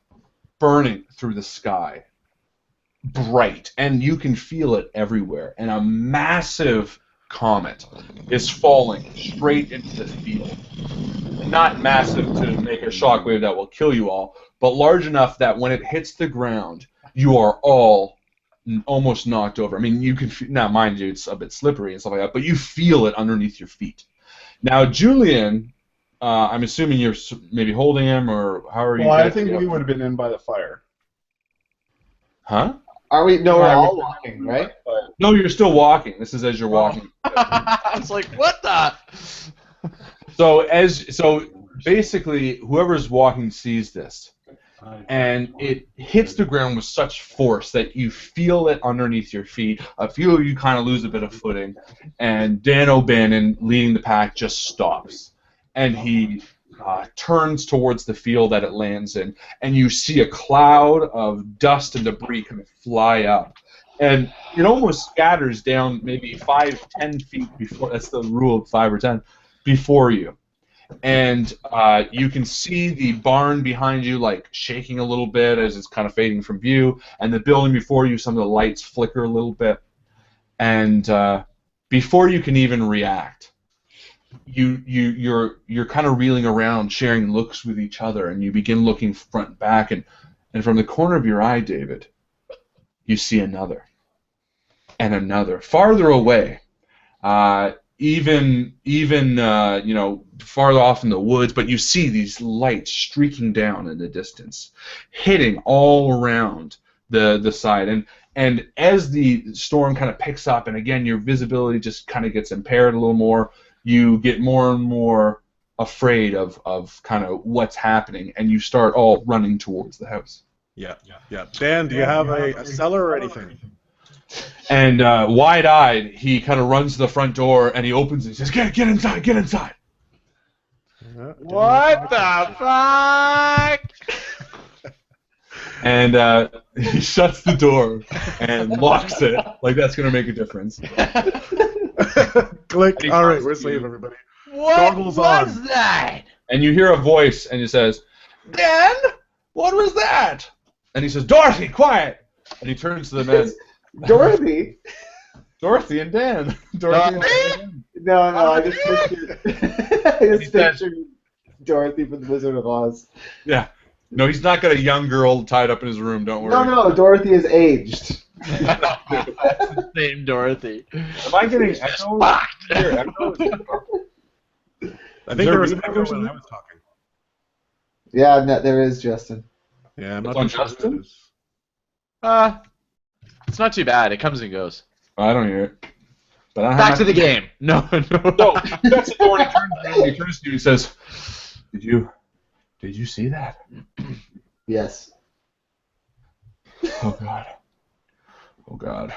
burning through the sky, bright, and you can feel it everywhere. And a massive comet is falling straight into the field. Not massive to make a shockwave that will kill you all, but large enough that when it hits the ground, you are all almost knocked over. I mean, you can now, mind you, it's a bit slippery and stuff like that, but you feel it underneath your feet. Now, Julian, I'm assuming you're maybe holding him, or how are you? Well, I think we would have been in by the fire. Huh? Are we? No, we're all walking, right? No, you're still walking. This is as you're walking. I was like, what the? So basically, whoever's walking sees this, and it hits the ground with such force that you feel it underneath your feet. I feel you kind of lose a bit of footing, and Dan O'Bannon, leading the pack, just stops, and he turns towards the field that it lands in, and you see a cloud of dust and debris kind of fly up. And it almost scatters down maybe 5-10 feet before. That's the rule of 5 or 10 before you. And you can see the barn behind you like shaking a little bit as it's kind of fading from view, and the building before you, some of the lights flicker a little bit. And before you can even react, you're kind of reeling around, sharing looks with each other, and you begin looking front and back, and from the corner of your eye, David, you see another. And another, farther away, even farther off in the woods, but you see these lights streaking down in the distance, hitting all around the side, and as the storm kind of picks up, and again your visibility just kind of gets impaired a little more, you get more and more afraid of kind of what's happening, and you start all running towards the house. Yeah. Dan, do you have a cellar or anything? And wide-eyed, he kind of runs to the front door, and he opens it. He says, "Get inside! Get inside!" What the fuck? And he shuts the door and locks it. Like that's gonna make a difference. Click. All right, we're safe, everybody. What Goggles was on. that? And you hear a voice, and it says, "Dan, what was that?" And he says, "Dorothy, quiet!" And he turns to the men. Dorothy? Dorothy and Dan. Dorothy and Dan. No, I just pictured Dorothy from the Wizard of Oz. Yeah. No, he's not got a young girl tied up in his room, don't worry. No, Dorothy is aged. That's the same Dorothy. Am I getting echo? Here, echo? I think there was an echo when I was talking. Yeah, no, there is, Justin. Yeah, I'm not On too sure Justin? who it is. It's not too bad. It comes and goes. I don't hear it. But I don't Back have to the game. No. No, that's the door, and he turns to you and says, Did you see that? Yes. Oh God. Oh God.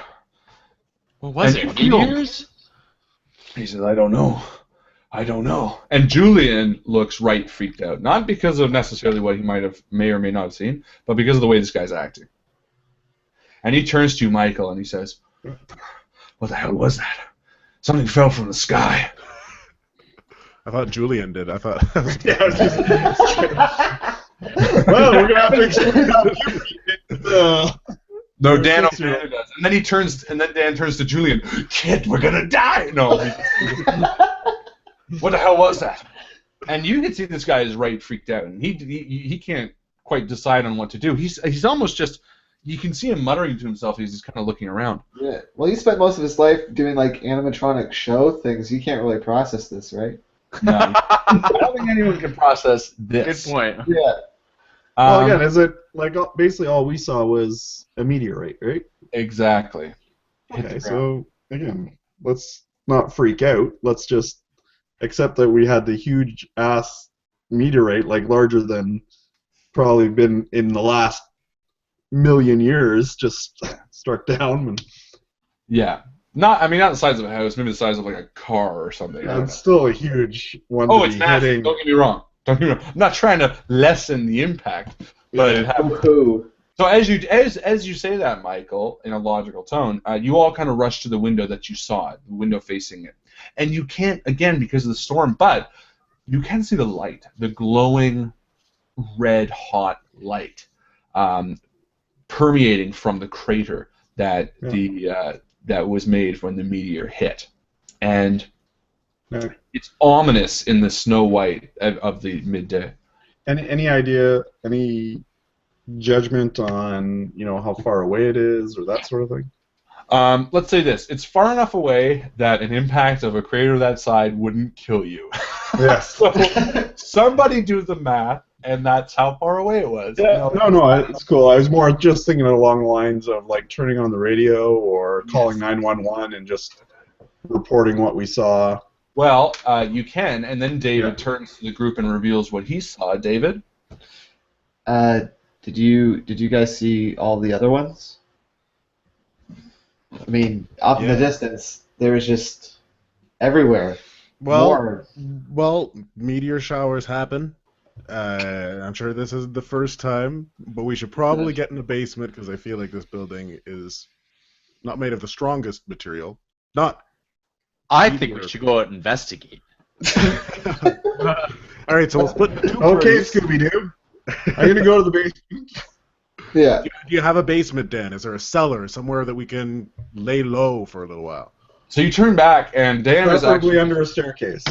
What was And it? you feel- Meteors? He says, I don't know. And Julian looks right freaked out. Not because of necessarily what he may or may not have seen, but because of the way this guy's acting. And he turns to Mycl and he says, What the hell was that? Something fell from the sky. I thought Julian did. I thought. Yeah, I was just- well, we're gonna have to explain how you read it. No, Dan O'Bannon does. And then Dan turns to Julian, Kid, we're gonna die. No. What the hell was that? And you can see this guy is right freaked out, and he can't quite decide on what to do. He's almost just, you can see him muttering to himself. He's just kind of looking around. Yeah. Well, he spent most of his life doing like animatronic show things. You can't really process this, right? No, I don't think anyone can process this. Good point. Yeah. Well, again, is it like basically all we saw was a meteorite, right? Exactly. Hit Okay, the ground. so again, let's not freak out. Let's just accept that we had the huge ass meteorite, like larger than probably been in the last million years, just struck down. And Yeah. Not the size of a house, maybe the size of like a car or something. I don't it's still a huge one. know. Oh, to it's be massive. hitting. Don't get me wrong. I'm not trying to lessen the impact, but it happened. Ooh. So as you say that, Mycl, in a logical tone, you all kind of rush to the window that you saw, the window facing it, and you can't, again because of the storm, but you can see the light, the glowing, red hot light, permeating from the crater that that was made when the meteor hit, and it's ominous in the snow white of the midday. Any idea? Any judgment on how far away it is or that sort of thing? Let's say this: it's far enough away that an impact of a crater that side wouldn't kill you. Yes. So somebody do the math, and that's how far away it was. Yeah, no, it's cool. I was more just thinking along the lines of like turning on the radio or calling 911 and just reporting what we saw. Well, you can, and then David turns to the group and reveals what he saw. David? Did you guys see all the other ones? I mean, off in the distance, there was just everywhere. Well, meteor showers happen. I'm sure this is the first time, but we should probably get in the basement because I feel like this building is not made of the strongest material. I think we should go out and investigate. All right, so we'll split into two Okay, parties. Scooby-Doo. I'm going to go to the basement. Yeah. Do you have a basement, Dan? Is there a cellar somewhere that we can lay low for a little while? So you turn back, and Dan is Preferably actually under a staircase.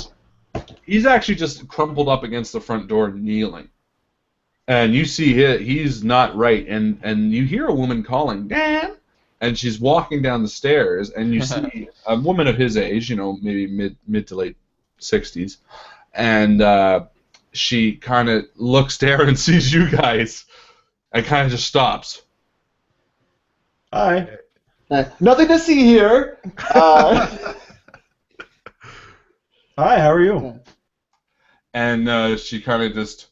he's actually just crumpled up against the front door, kneeling. And you see he's not right, and you hear a woman calling, Dan, and she's walking down the stairs, and you see a woman of his age, maybe mid to late 60s, and she kind of looks down and sees you guys, and kind of just stops. Hi. Nothing to see here. Hi, how are you? And she kind of just,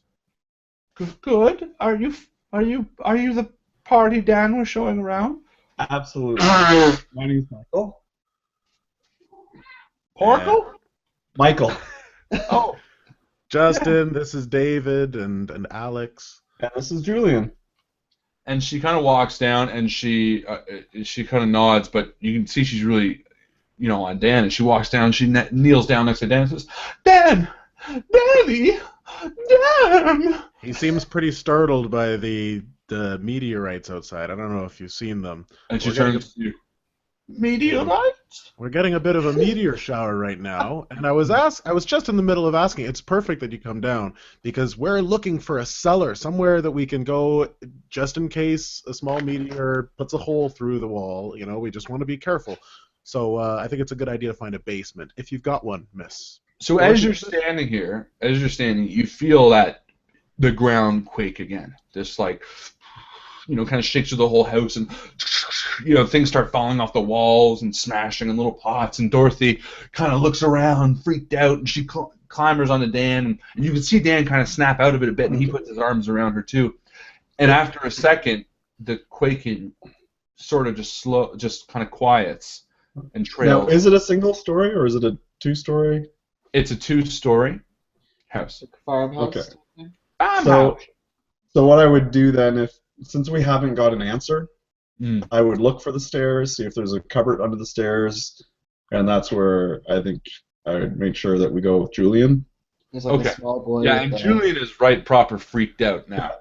good. Are you the party Dan was showing around? Absolutely. My name's Mycl. Porkle? Mycl. Oh. Justin, this is David and Alex. And this is Julian. And she kind of walks down, and she kind of nods, but you can see she's really, on Dan. And she walks down, she kneels down next to Dan and says, Dan! Daddy! Dan! He seems pretty startled by the meteorites outside. I don't know if you've seen them. And she We're getting turns to you. Meteorites? We're getting a bit of a meteor shower right now, and I was just in the middle of asking. It's perfect that you come down because we're looking for a cellar somewhere that we can go just in case a small meteor puts a hole through the wall. We just want to be careful. So I think it's a good idea to find a basement if you've got one, miss. So as you're standing here, you feel that the ground quake again. Just like, kind of shakes through the whole house, and things start falling off the walls and smashing in little pots. And Dorothy kind of looks around, freaked out, and she climbers onto Dan, and you can see Dan kind of snap out of it a bit, and he puts his arms around her too. And after a second, the quaking sort of just kind of quiets and trails. Now, is it a single story or is it a 2-story? It's a 2-story house. Farmhouse. Okay. So what I would do then, since we haven't got an answer, I would look for the stairs, see if there's a cupboard under the stairs, and that's where I think I would make sure that we go with Julian. There's like a small boy. Yeah, and Julian is proper freaked out now.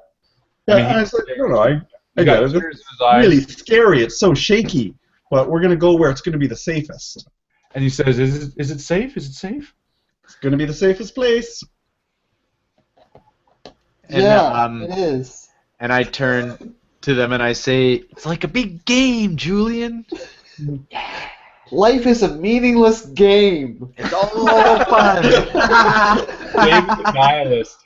Yeah, I was like, I don't know. I got it. It's really scary. It's so shaky. But we're gonna go where it's gonna be the safest. And he says, "Is it safe? Is it safe?" It's gonna be the safest place. And, it is. And I turn to them and I say, "It's like a big game, Julian. Life is a meaningless game. It's all fun." Dave the nihilist.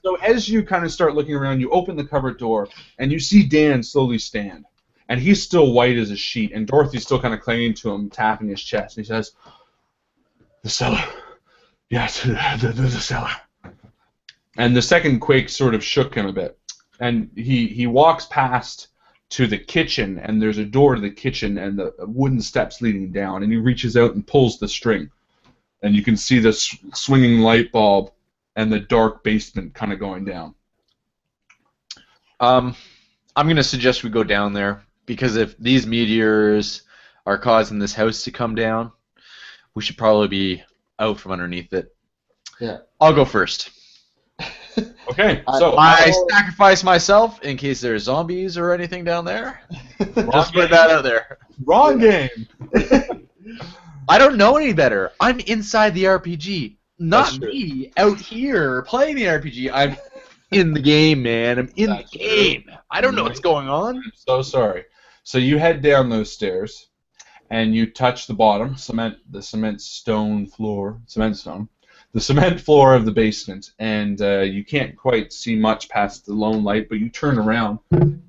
So as you kind of start looking around, you open the cupboard door and you see Dan slowly stand, and he's still white as a sheet, and Dorothy's still kind of clinging to him, tapping his chest, and he says, "The cellar. Yes, the cellar." And the second quake sort of shook him a bit, and he walks past to the kitchen, and there's a door to the kitchen and the wooden steps leading down, and he reaches out and pulls the string. And you can see the swinging light bulb and the dark basement kind of going down. I'm going to suggest we go down there, because if these meteors are causing this house to come down, we should probably be out from underneath it. Yeah. I'll go first. Okay, so I sacrifice myself in case there's zombies or anything down there. Just put that out there. Wrong game. I don't know any better. I'm inside the RPG. Not me out here playing the RPG. I'm in the game, man. I'm in the game. I don't know what's going on. I'm so sorry. So you head down those stairs, and you touch the bottom, the cement floor of the basement, and you can't quite see much past the lone light, but you turn around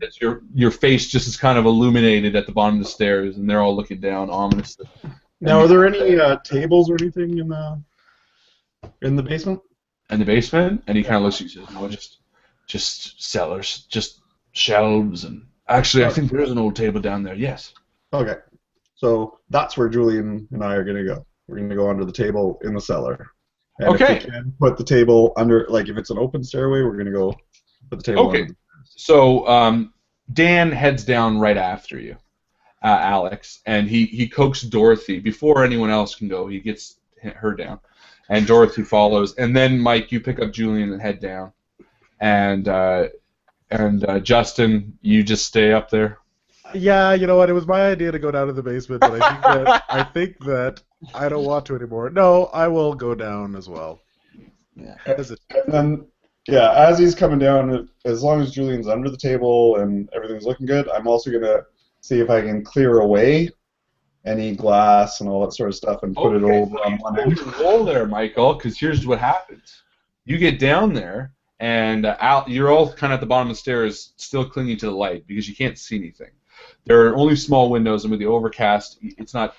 as your face just is kind of illuminated at the bottom of the stairs, and they're all looking down ominously. Now, are there any tables or anything in the basement? In the basement, and he kind of looks at you and says, "No, just cellars, just shelves, and actually, I think there's an old table down there. Yes." Okay, so that's where Julian and I are gonna go. We're gonna go under the table in the cellar. And Okay. if we can put the table under, like if it's an open stairway, we're gonna go put the table Okay. under. So Dan heads down right after you, Alex, and he coaxes Dorothy before anyone else can go. He gets her down, and Dorothy follows, and then Mike, you pick up Julian and head down, and Justin, you just stay up there. Yeah, you know what? It was my idea to go down to the basement, but I think that I don't want to anymore. No, I will go down as well. Yeah. As it- And then, yeah, as he's coming down, as long as Julian's under the table and everything's looking good, I'm also gonna see if I can clear away any glass and all that sort of stuff and put it over on one end. Roll there, Michael, because here's what happens. You get down there, and you're all kind of at the bottom of the stairs, still clinging to the light because you can't see anything. There are only small windows, and with the overcast, it's not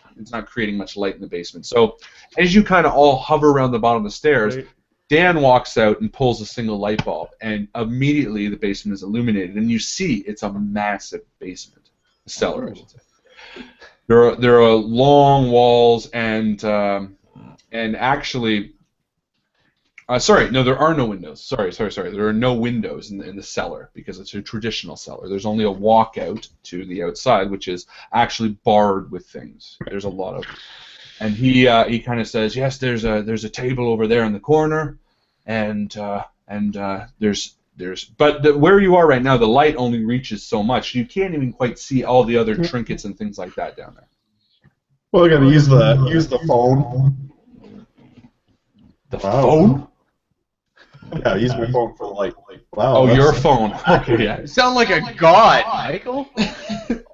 creating much light in the basement. So, as you kind of all hover around the bottom of the stairs, Right. Dan walks out and pulls a single light bulb, and immediately the basement is illuminated, and you see it's a massive basement, a cellar, I should say. There are long walls, and actually. Sorry, no, there are no windows. Sorry. There are no windows in the cellar because it's a traditional cellar. There's only a walkout to the outside, which is actually barred with things. There's a lot of, and he kind of says, yes, there's a table over there in the corner, and there's but where you are right now, the light only reaches so much. You can't even quite see all the other trinkets and things like that down there. Well, we're gonna use the phone. The phone? Yeah, use my phone for the light. Wow. Oh, that's- your phone. Okay, yeah. You sound like a god, Michael.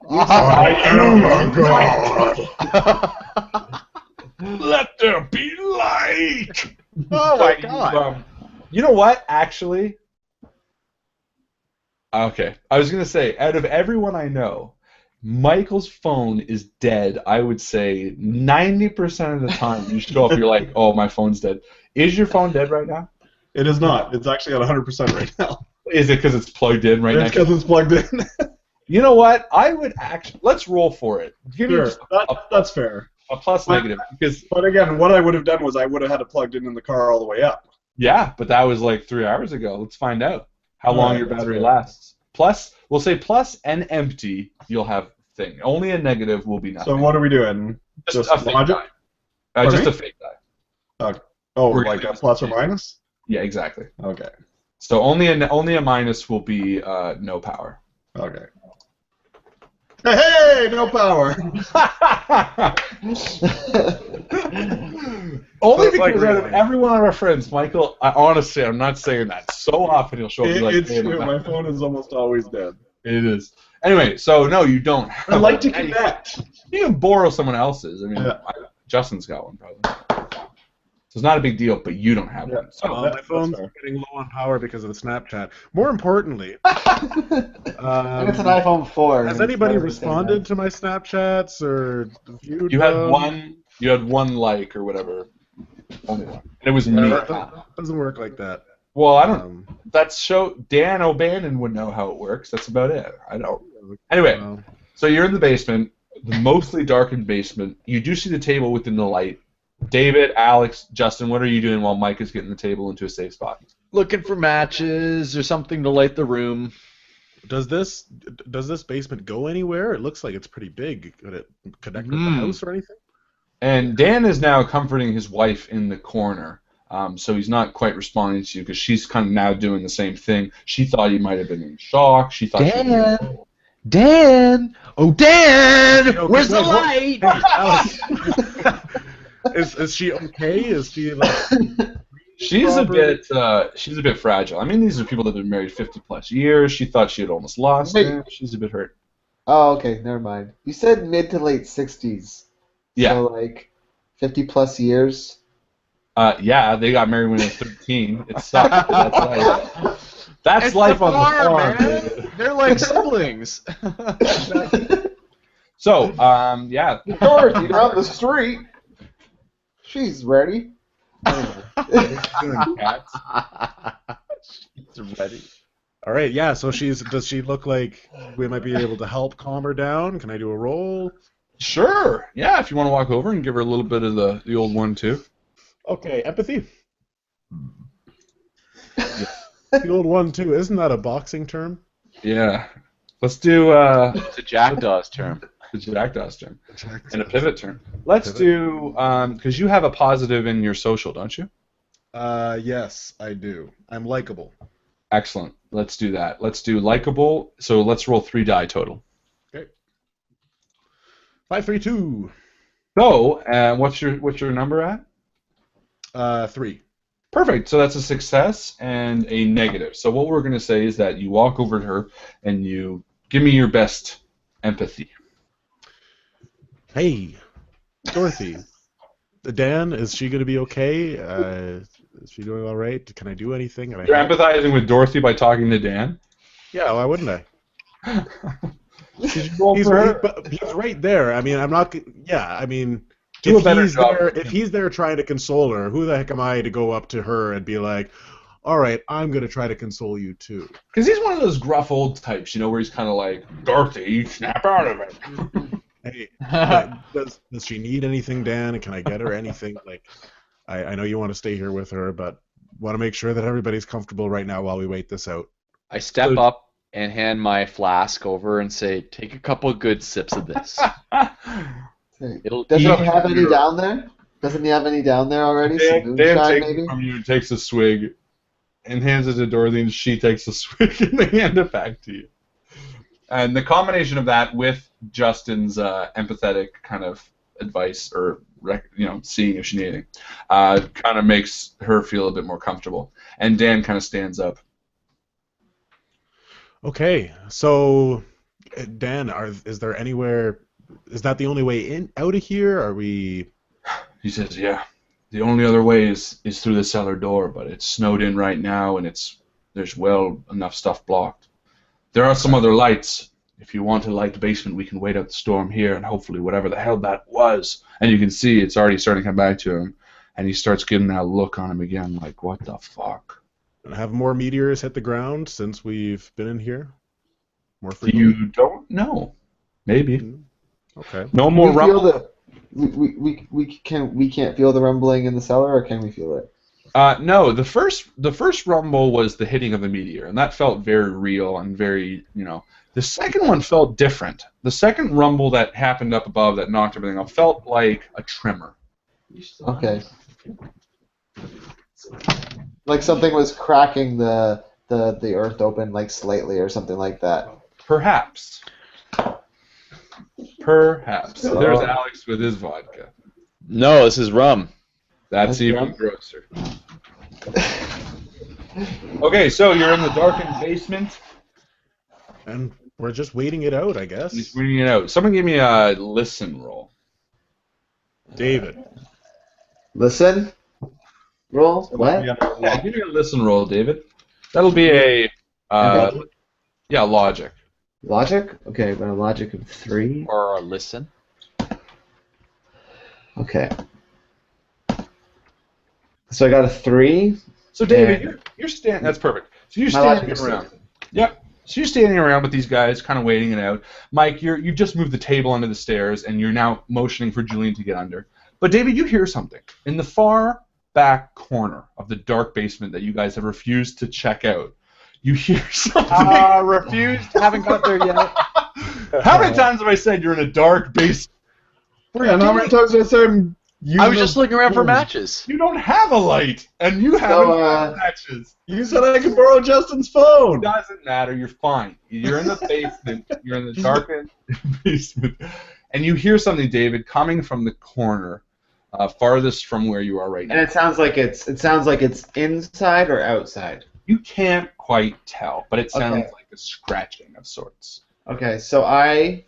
I am a god. Let there be light. Oh my god. You know what? Actually, Okay. I was going to say, out of everyone I know, Michael's phone is dead. I would say 90% of the time you show up, you're like, oh, my phone's dead. Is your phone dead right now? It is not. It's actually at 100% right now. Is it because it's plugged in right now? It's because it's plugged in. You know what? I would actually let's roll for it. Give me Sure, just that's fair. a plus negative because But again, what I would have done was I would have had it plugged in the car all the way up. yeah, but that was like 3 hours ago. Let's find out how long Alright, your that's battery fair. lasts. Plus, we'll say plus and empty. You'll have thing. Only a negative will be nothing. So what are we doing? just a fake logic? die. Pardon Just me? a fake die. Oh, We're like gonna a do plus or this. minus? Yeah, exactly. Okay. So only a minus will be no power. Okay. Hey, no power. Only It's like because out of real life. every one of our friends, Michael, honestly, I'm not saying that. So often he'll show up and be like, It's "Hey, true. my My phone is almost always dead. It is. Anyway, so no, you don't. I like to connect. You can borrow someone else's. I mean, Yeah. Justin's got one probably. So it's not a big deal, but you don't have Yeah. one. So My phone's fair. getting low on power because of the Snapchat. More importantly, And it's an iPhone 4. has and it's anybody better than saying responded to my Snapchats or viewed you had them? one like or whatever. Only one. And it was me. That doesn't work like that. Well, I don't. Um, That's Dan O'Bannon would know how it works. That's about it. I don't. Anyway, well, so you're in the basement, the mostly darkened basement. You do see the table within the light. David, Alex, Justin, what are you doing while Mike is getting the table into a safe spot? Looking for matches or something to light the room. does this basement go anywhere? It looks like it's pretty big. Could it connect with the Hmm. house or anything? And Dan is now comforting his wife in the corner. So he's not quite responding to you because she's kind of now doing the same thing. She thought he might have been in shock. She thought Dan! Dan! Oh, Dan! Yo, Where's the wait, light? Hey, Alex. Is she okay? Is she like? she's a Robert? bit fragile. I mean, these are people that have been married 50 plus years. She thought she had almost lost Wait. him. She's a bit hurt. Oh, okay, never mind. You said mid to late 60s. Yeah. So like 50 plus years. Yeah, they got married when they were 13. It sucks. But that's life. That's It's life the on the farm, man. David. They're like siblings. So, yeah. Dorothy down the street. She's ready. Doing cats. She's ready. All right, yeah. So does she look like we might be able to help calm her down? Can I do a roll? Sure. Yeah, if you want to walk over and give her a little bit of the old one too. Okay, empathy. The old one too. Isn't that a boxing term? Yeah. Let's do It's a jackdaw's term. the jackdaws term and a pivot term. Let's do because you have a positive in your social, don't you? Yes, I do. I'm likable. Excellent. Let's do that. Let's do likable. So let's roll 3 die total. Okay. 5, 3, 2. So, what's your number at? 3. Perfect. So that's a success and a negative. So what we're going to say is that you walk over to her and you give me your best empathy. Hey, Dorothy. Dan, is she going to be okay? Is she doing all right? Can I do anything? Can I You're help? empathizing with Dorothy by talking to Dan? Yeah, why wouldn't I? Did you roll He's for her? but he's right there. I mean, I'm not. Yeah, I mean, Do a if better he's job. there, if he's there trying to console her, who the heck am I to go up to her and be like, "All right, I'm gonna try to console you too." Because he's one of those gruff old types, you know, where he's kind of like, Dorothy, snap out of it. Hey, does she need anything, Dan? Can I get her anything? Like, I know you want to stay here with her, but want to make sure that everybody's comfortable right now while we wait this out. I step up and hand my flask over and say, "Take a couple of good sips of this. It'll Doesn't he ease have any your-" down there? Doesn't he have any down there already? Some Dan moonshine, takes maybe? it from you and takes a swig and hands it to Dorothy, and she takes a swig and they hand it back to you. And the combination of that with Justin's empathetic kind of advice or seeing if she needs anything kind of makes her feel a bit more comfortable. And Dan kind of stands up. Okay, so Dan, is there anywhere? Is that the only way in out of here? Are we? He says, "Yeah, the only other way is through the cellar door, but it's snowed in right now, and there's well enough stuff blocked." There are some other lights. If you want to light the basement, we can wait out the storm here, and hopefully whatever the hell that was. And you can see it's already starting to come back to him, and he starts getting that look on him again, like, what the fuck? Have more meteors hit the ground since we've been in here? More frequently? You don't know. Maybe. Okay. No Can more we feel rumble. we can't feel the rumbling in the cellar, or can we feel it? No, the first rumble was the hitting of the meteor, and that felt very real and very, The second one felt different. The second rumble that happened up above that knocked everything off felt like a tremor. Okay. Like something was cracking the earth open, like slightly, or something like that. Perhaps. Perhaps. There's Alex with his vodka. No, this is rum. That's even rum? grosser. Okay, so you're in the darkened basement. And we're just waiting it out, I guess. He's reading it out. Someone give me a listen roll. David. Listen. Roll. What? Yeah, give me a listen roll, David. That'll be a logic. Logic? Okay, but a logic of 3. Or a listen. Okay. So I got a 3. So David, you're standing. That's perfect. So you're My logic standing is around. 6. Yep. So you're standing around with these guys, kind of waiting it out. Mike, you've just moved the table under the stairs, and you're now motioning for Julian to get under. But David, you hear something in the far back corner of the dark basement that you guys have refused to check out. You hear something. Refused. Haven't got there yet. How many times have I said you're in a dark basement? And how many times did I say I was just looking around for matches. You don't have a light, and you haven't got matches. You said I could borrow Justin's phone. It doesn't matter. You're fine. You're in the basement. You're in the darkened basement, and you hear something, David, coming from the corner, farthest from where you are right now. And it sounds like it's inside or outside. You can't quite tell, but it sounds Okay. like a scratching of sorts. Okay, so I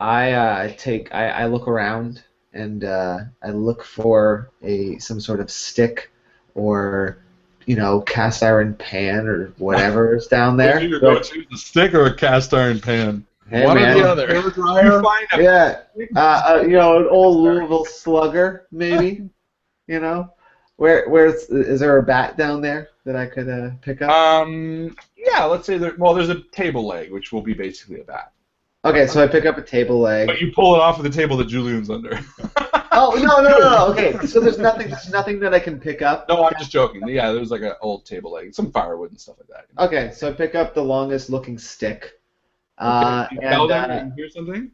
look around and I look for some sort of stick or cast iron pan or whatever is down there. Either go to the stick or a cast iron pan. Hey, One or man. the other. You find a Yeah, an old Louisville slugger maybe. Is there a bat down there that I could pick up? Yeah, let's say there's a table leg, which will be basically a bat. Okay, so I pick up a table leg. But you pull it off of the table that Julian's under. Oh no. Okay, so there's nothing that I can pick up. No, I'm just joking. Yeah, there's like an old table leg, some firewood and stuff like that. Okay, so I pick up the longest looking stick. Okay. You tell them And, you hear something?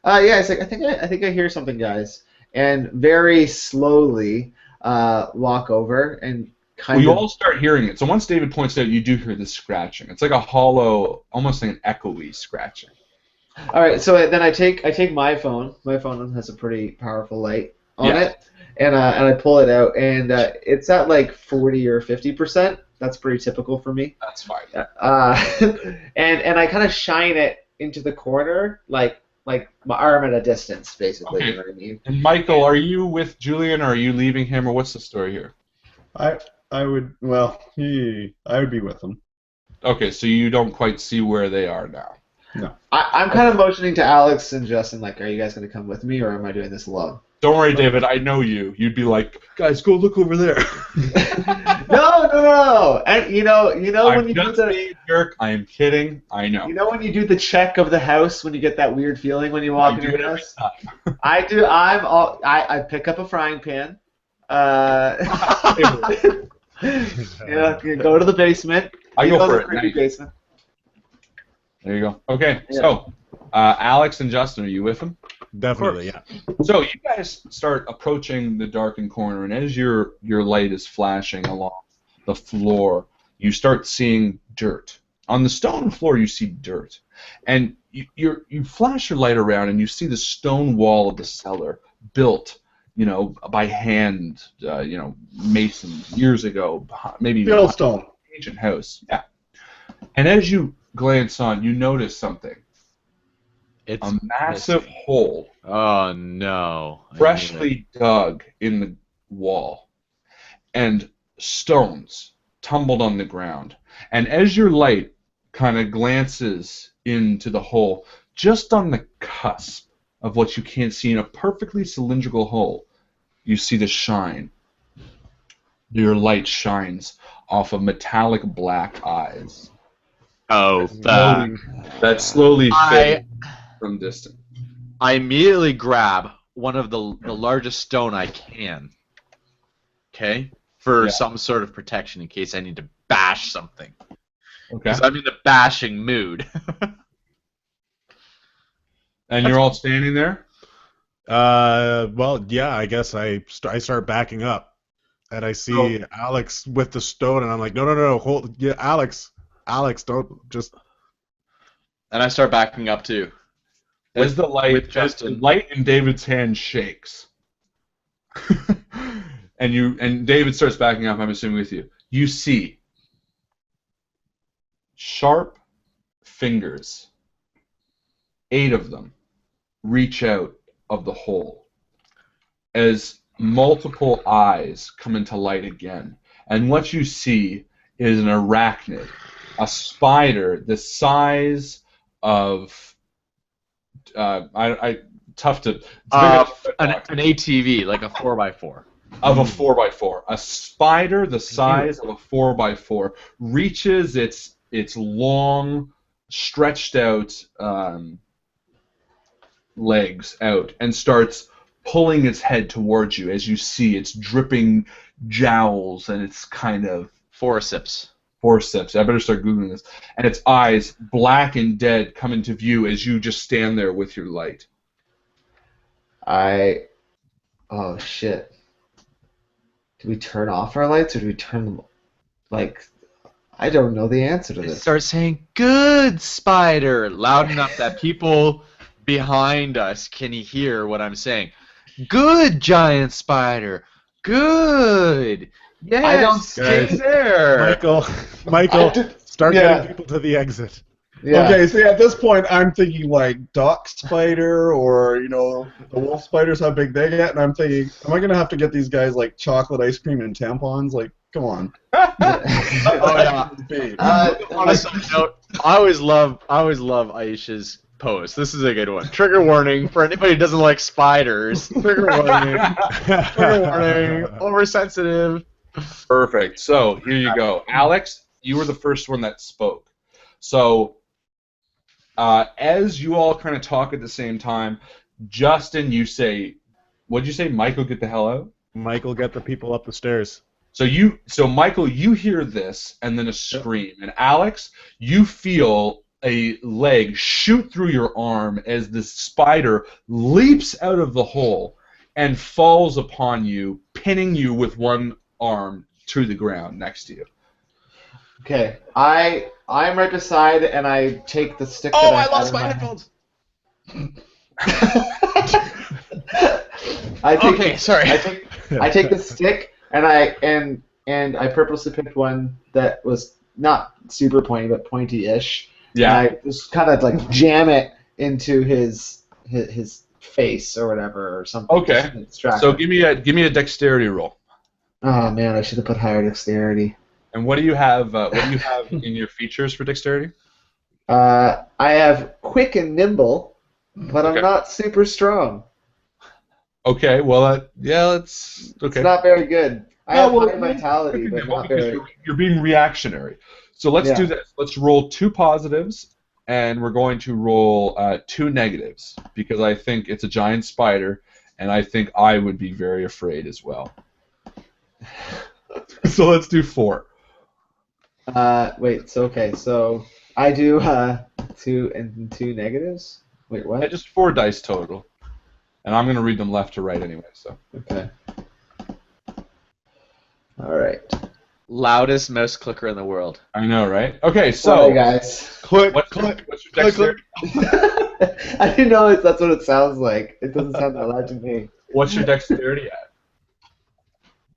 yeah, it's like I think I hear something, guys, and very slowly walk over and Well, you all start hearing it. So once David points out, you do hear this scratching. It's like a hollow, almost like an echoey scratching. All right, so then I take my phone. My phone has a pretty powerful light on it, and I pull it out, and it's at like 40 or 50%. That's pretty typical for me. That's fine. And I kind of shine it into the corner, like my arm at a distance, basically. Okay. You know what I mean? And Michael, are you with Julian, or are you leaving him, or what's the story here? I would be with him. Okay, so you don't quite see where they are now. No. I'm kind of motioning to Alex and Justin, like, are you guys going to come with me, or am I doing this alone? Don't worry, David. I know you. You'd be like, guys, go look over there. No. And you know when you do just being a jerk. I am kidding. I know. You know when you do the check of the house, when you get that weird feeling when you walk I in do your it every house? time. I do. I pick up a frying pan. You go to the basement. I You go know for the it. creepy Nice. basement. There you go. Okay, Yeah. so Alex and Justin, are you with him? Definitely, yeah. So you guys start approaching the darkened corner, and as your light is flashing along the floor, you start seeing dirt. On the stone floor, you see dirt, and you flash your light around, and you see the stone wall of the cellar built, by hand, masons years ago, maybe Fieldstone. ancient house. Yeah. And as you glance on, you notice something. It's A massive hole Oh no! freshly dug in the wall, and stones tumbled on the ground. And as your light kind of glances into the hole, just on the cusp of what you can't see in a perfectly cylindrical hole. You see the shine. Your light shines off of metallic black eyes. Oh, that slowly fade from distance. I immediately grab one of the largest stone I can. Okay? For some sort of protection in case I need to bash something. Okay. Because I'm in the bashing mood. And you're all standing there? Well, yeah, I guess I start backing up, and I see Alex with the stone, and I'm like, no, hold, yeah, Alex, don't just. And I start backing up too. As the light in David's hand shakes, and David starts backing up, I'm assuming with you. You see sharp fingers, 8 of them, reach out of the hole as multiple eyes come into light again. And what you see is an arachnid, a spider the size of tough to an ATV, like a 4x4. Of a 4x4. A spider the size of a 4x4 reaches its long, stretched out legs out and starts pulling its head towards you as you see its dripping jowls and its kind of forceps. I better start Googling this. And its eyes, black and dead, come into view as you just stand there with your light. Oh shit. Do we turn off our lights or do we turn them? Like, I don't know the answer to this. Start saying, "Good spider," loud enough that people behind us can hear what I'm saying. Good giant spider. Good. Yes. I don't stay there. Michael, start getting people to the exit. Yeah. Okay, so at this point, I'm thinking like dock spider, or the wolf spiders, how big they get, and I'm thinking, am I gonna have to get these guys like chocolate ice cream and tampons? Like, come on. On a side note, I always love Aisha's post. This is a good one. Trigger warning for anybody who doesn't like spiders. Trigger warning. Trigger warning. Oversensitive. Perfect. So here you go. Alex, you were the first one that spoke. So as you all kind of talk at the same time, Justin, you say, what'd you say? Michael, get the hell out? Michael, get the people up the stairs. So Michael, you hear this and then a scream. And Alex, you feel a leg shoot through your arm as the spider leaps out of the hole and falls upon you, pinning you with one arm to the ground next to you. Okay, I'm right beside, and I take the stick. Oh, I lost my headphones. Sorry. I take the stick, and I purposely picked one that was not super pointy, but pointy-ish. Yeah. And I just kind of like jam it into his face or whatever or something. Okay. So give me a dexterity roll. Oh man, I should have put higher dexterity. And what do you have? In your features for dexterity? I have quick and nimble, but I'm not super strong. Okay. Well, it's okay. It's not very good. I have high vitality, but not very. You're being reactionary. So let's do this. Let's roll 2 positives, and we're going to roll 2 negatives because I think it's a giant spider, and I think I would be very afraid as well. So let's do 4. Wait. So I do 2 and 2 negatives. Wait, what? Yeah, just 4 dice total, and I'm gonna read them left to right anyway. So. Okay. All right. Loudest mouse clicker in the world. I know, right? Okay, so. Sorry, guys. What's your dexterity? I didn't know that's what it sounds like. It doesn't sound that loud to me. What's your dexterity at?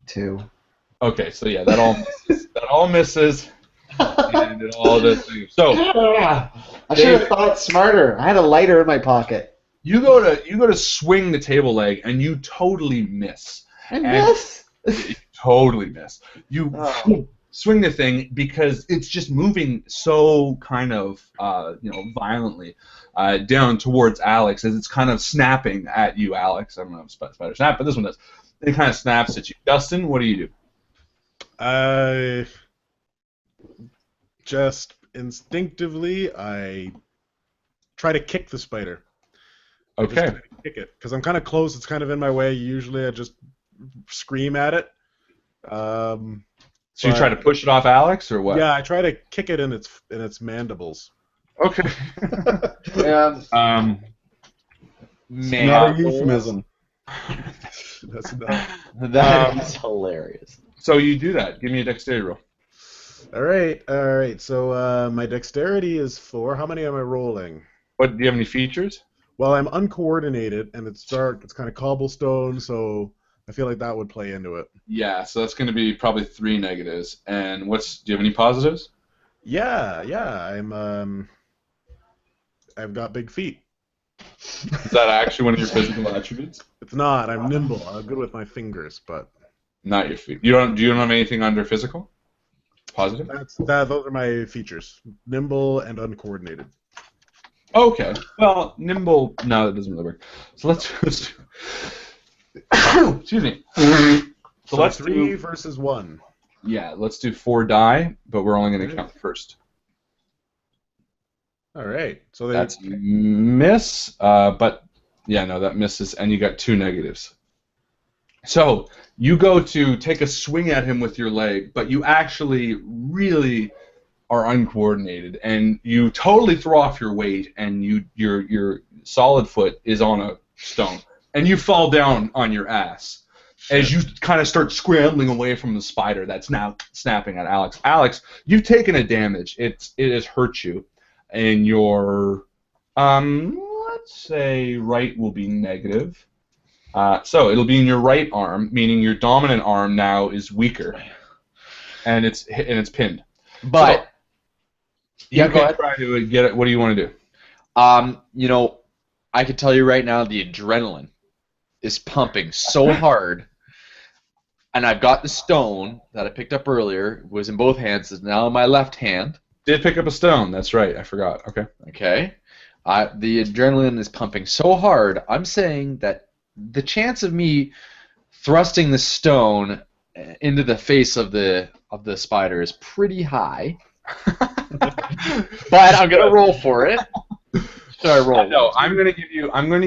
2. Okay, so yeah, that all misses. That all misses. And it all does things. So I should have thought smarter. I had a lighter in my pocket. you go to swing the table leg and you totally miss. I miss. You totally miss. You swing the thing because it's just moving so kind of violently down towards Alex as it's kind of snapping at you, Alex. I don't know if spider snap, but this one does. It kind of snaps at you. Dustin, what do you do? Just instinctively, I try to kick the spider. Okay. Just try to kick it because I'm kind of close. It's kind of in my way. Usually, I just scream at it. So you try to push it off Alex, or what? Yeah, I try to kick it in its mandibles. Okay. And Not a euphemism. That's not. That is hilarious. So you do that. Give me a dexterity roll. All right. So my dexterity is 4. How many am I rolling? What? Do you have any features? Well, I'm uncoordinated, and it's dark. It's kind of cobblestone, so I feel like that would play into it. Yeah. So that's going to be probably 3 negatives. And do you have any positives? Yeah. I've got big feet. Is that actually one of your physical attributes? It's not. I'm nimble. I'm good with my fingers, but Not your feet. Do you don't have anything under physical? Positive? those are my features. Nimble and uncoordinated. Okay. Well, nimble. No, that doesn't really work. So let's. Excuse me. So let's 3 do. versus 1. Yeah, let's do 4 die, but we're only going to count the first. All right. So That's a miss, but yeah, no, that misses, and you got 2 negatives. So you go to take a swing at him with your leg, but you actually really are uncoordinated, and you totally throw off your weight, and your solid foot is on a stone, and you fall down on your ass as you kind of start scrambling away from the spider that's now snapping at Alex. Alex, you've taken a damage. It has hurt you, and your let's say right will be negative. So it'll be in your right arm, meaning your dominant arm now is weaker, and it's pinned. But so, yeah, you go can ahead. try to get it. What do you want to do? I can tell you right now, the adrenaline is pumping so hard, and I've got the stone that I picked up earlier. It was in both hands. It's now in my left hand. Did pick up a stone. That's right. I forgot. Okay. Okay. The adrenaline is pumping so hard. I'm saying that the chance of me thrusting the stone into the face of the spider is pretty high. But I'm gonna roll for it. Should I roll? No, I'm going to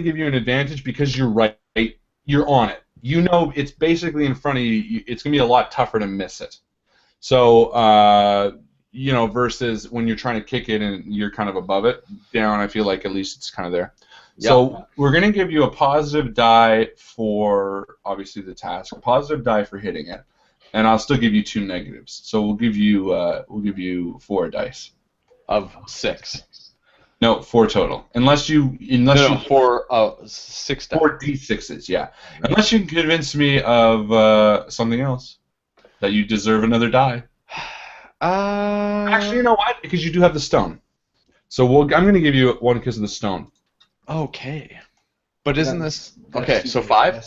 give you an advantage because you're right. You're on it. You know it's basically in front of you. It's going to be a lot tougher to miss it. So versus when you're trying to kick it and you're kind of above it, down. I feel like at least it's kind of there. Yep. So we're going to give you a positive die for obviously the task, a positive die for hitting it, and I'll still give you 2 negatives. So we'll give you 4 dice. Of 6. No, 4 total. Unless you 6 dice. 4 d6s, yeah. Unless you can convince me of something else that you deserve another die. Actually, you know what? Because you do have the stone. So I'm going to give you 1 because of the stone. Okay. But isn't this... Okay, so 5?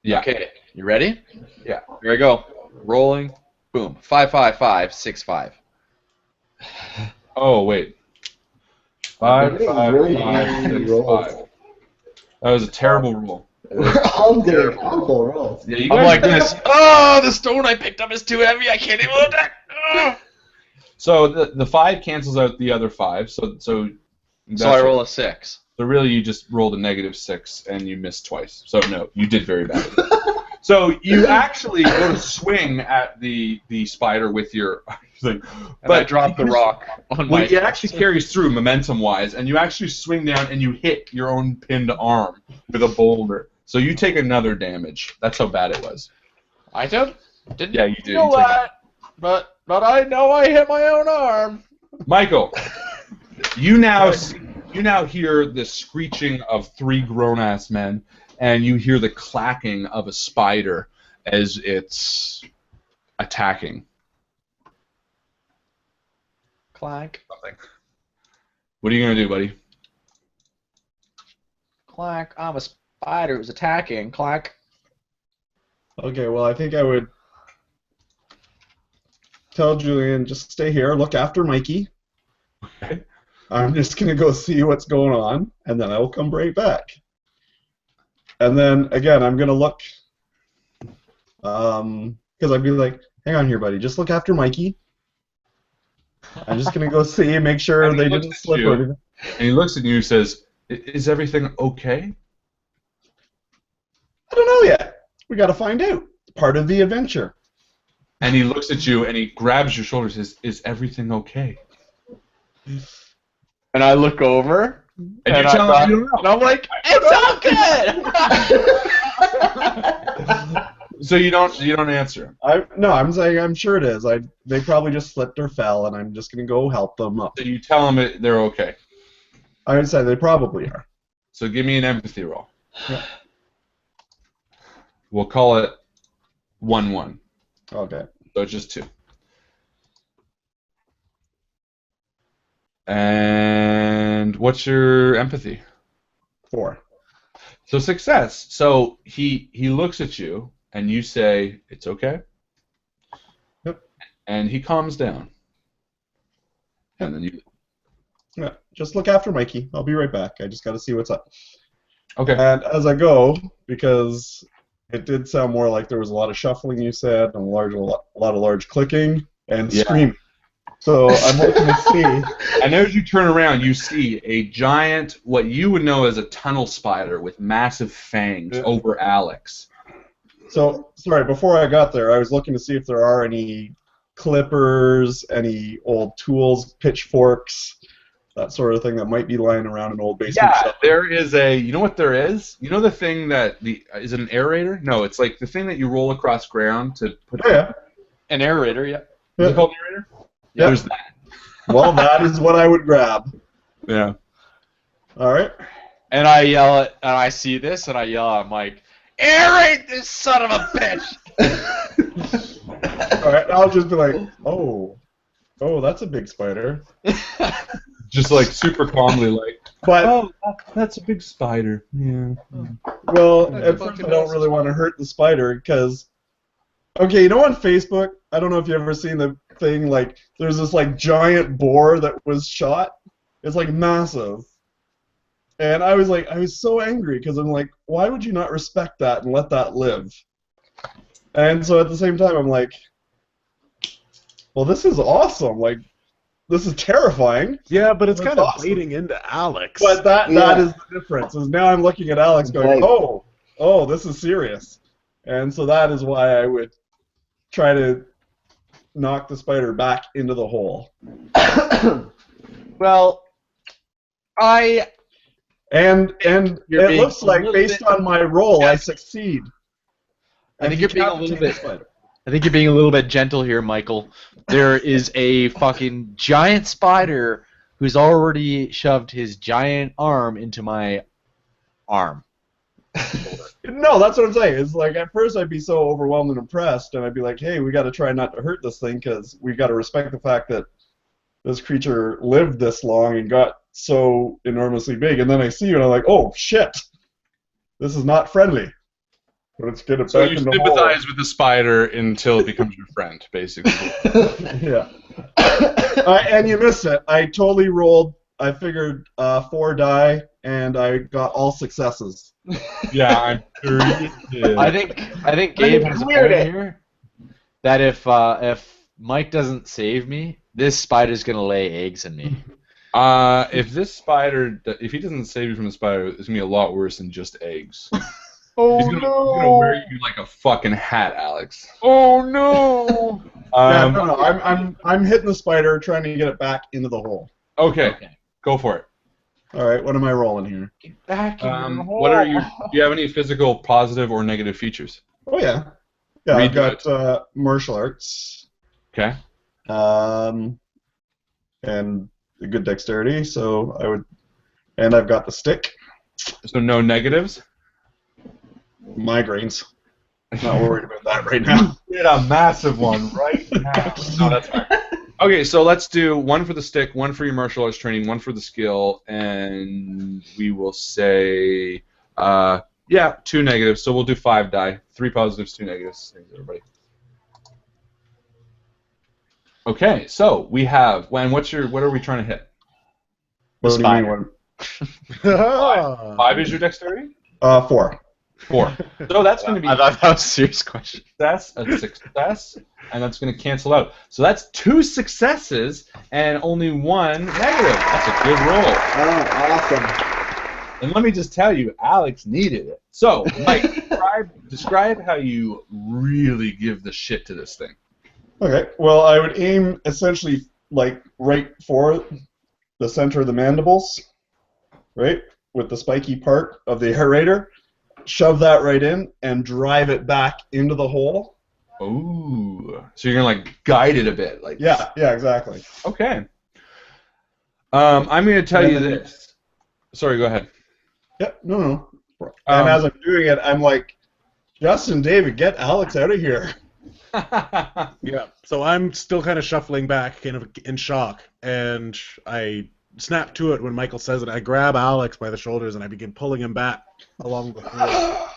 Yeah. Okay, you ready? Yeah. Here I go. Rolling. Boom. 5, 5, 5, 6, 5. Oh, wait. 5, 5, really 5, 6, rolls. 5. That was a terrible roll. We're all doing awful rolls. Yeah, you I'm guys like this. Oh, the stone I picked up is too heavy. I can't even attack. So the 5 cancels out the other 5. So I roll a 6. So really, you just rolled a -6 and you missed twice. So no, you did very badly. So you actually go to swing at the spider with your thing, but I drop the rock on my. It actually carries through momentum-wise, and you actually swing down and you hit your own pinned arm with a boulder. So you take another damage. That's how bad it was. I didn't. Yeah, you do. Know that, but I know I hit my own arm. Michael, you now hear the screeching of 3 grown-ass men, and you hear the clacking of a spider as it's attacking. Clank. Something. What are you gonna do, buddy? Clank. I'm a spider who's attacking. Clank. Okay, well, I think I would tell Julian, just stay here, look after Mikey. Okay. I'm just going to go see what's going on, and then I'll come right back. And then, again, I'm going to look, because I'd be like, hang on here, buddy, just look after Mikey. I'm just going to go see, make sure they didn't slip or anything. And he looks at you and says, is everything okay? I don't know yet. We got to find out. Part of the adventure. And he looks at you and he grabs your shoulder and says, is everything okay? And I look over, and you tell him you don't know. and I'm like, it's okay! So you don't answer. No, I'm saying I'm sure it is. They probably just slipped or fell, and I'm just going to go help them up. So you tell them they're okay. I would say they probably are. So give me an empathy roll. Yeah. We'll call it 1-1. Okay. So it's just 2. And what's your empathy? 4. So success. So he looks at you and you say, it's okay. Yep. And he calms down. And then you... Yeah, just look after Mikey. I'll be right back. I just got to see what's up. Okay. And as I go, because it did sound more like there was a lot of shuffling, you said, and a lot of large clicking and screaming. So I'm looking to see. And as you turn around, you see a giant, what you would know as a tunnel spider with massive fangs over Alex. So, sorry, before I got there, I was looking to see if there are any clippers, any old tools, pitchforks, that sort of thing that might be lying around an old basement Yeah, shop. there is a, you know what there is? You know the thing that, is it an aerator? No, it's like the thing that you roll across ground to put... Yeah. An aerator, yeah. Is it called an aerator? Yeah. There's that. Well, that is what I would grab. Yeah. All right. And I yell at, and I see this, and I yell at Mike, aerate this son of a bitch! All right, I'll just be like, oh, that's a big spider. Just like super calmly, like, But that's a big spider. Yeah. well, at first I don't really want to hurt the spider because, okay, you know on Facebook, I don't know if you've ever seen the thing, like, there's this like giant boar that was shot. It's like massive. And I was so angry because I'm like, why would you not respect that and let that live? And so at the same time, I'm like, well, this is awesome. Like, this is terrifying. Yeah, but it's That's kind of awesome. bleeding into Alex. But that is the difference. Is now I'm looking at Alex going, Right. oh, this is serious. And so that is why I would try to knock the spider back into the hole. Well, And You're it being looks a like, little based on my roll, I succeed. I think you're being a little Decapitate the bit. spider. I think you're being a little bit gentle here, Michael. There is a fucking giant spider who's already shoved his giant arm into my arm. No, that's what I'm saying. It's like at first I'd be so overwhelmed and impressed, and I'd be like, "Hey, we got to try not to hurt this thing because we got to respect the fact that this creature lived this long and got so enormously big." And then I see you, and I'm like, "Oh shit, this is not friendly." But it's get it So back you in the sympathize with the spider until it becomes your friend, basically. hole. Yeah. And you missed it. I totally rolled. I figured 4 die, and I got all successes. Yeah, I'm sure you did. I think Gabe has a point here. That if Mike doesn't save me, this spider's gonna lay eggs in me. If this spider, if he doesn't save you from the spider, it's gonna be a lot worse than just eggs. Oh He's gonna wear you like a fucking hat, Alex. Oh no! Yeah, no, I'm hitting the spider, trying to get it back into the hole. Okay, go for it. All right, what am I rolling here? Back in the hole. What are your? Do you have any physical positive or negative features? Oh yeah, yeah. Read I've got martial arts, Okay. and a good dexterity. So I would, and I've got the stick. So no negatives. Migraines. Not worried about that right now. Get a massive one right now. No, that's fine. Okay, so let's do 1 for the stick, 1 for your martial arts training, 1 for the skill, and we will say, 2 negatives. So we'll do 5 die. 3 positives, 2 negatives. Thanks, everybody. Okay, so we have. What are we trying to hit? What do you mean? Five is your dexterity? 4. 4. So that's going to be. I thought that was a serious question. That's a success, and that's going to cancel out. So that's 2 successes and only 1 negative. That's a good roll. Oh, awesome. And let me just tell you, Alex needed it. So, Mike, describe how you really give the shit to this thing. Okay. Well, I would aim essentially like right for the center of the mandibles, right, with the spiky part of the aerator. Shove that right in and drive it back into the hole. Ooh. So you're going to, like, guide it a bit. Like. Yeah, exactly. Okay. I'm going to tell you this. Sorry, go ahead. Yep, no. And as I'm doing it, I'm like, Justin, David, get Alex out of here. Yeah. So I'm still kind of shuffling back, kind of in shock, and I snap to it when Mycl says it. I grab Alex by the shoulders and I begin pulling him back along the floor,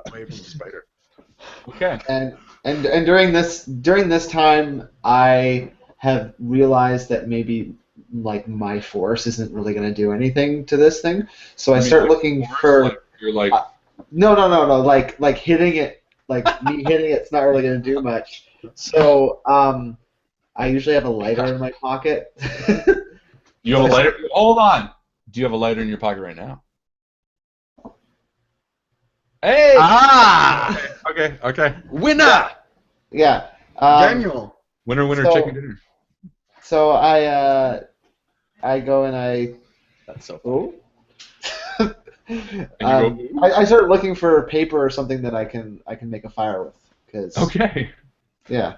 away from the spider. Okay. And during this time, I have realized that maybe like my force isn't really going to do anything to this thing. So I start looking for. Like, you're like. No. Like hitting it, like me hitting it's not really going to do much. So I usually have a lighter in my pocket. You have a lighter? Hold on. Do you have a lighter in your pocket right now? Hey! Ah! Okay. Winner! Yeah. Daniel. Winner, So- chicken dinner. So I go and I. That's so Oh. And you go, I start looking for paper or something that I can make a fire with. Okay. Yeah.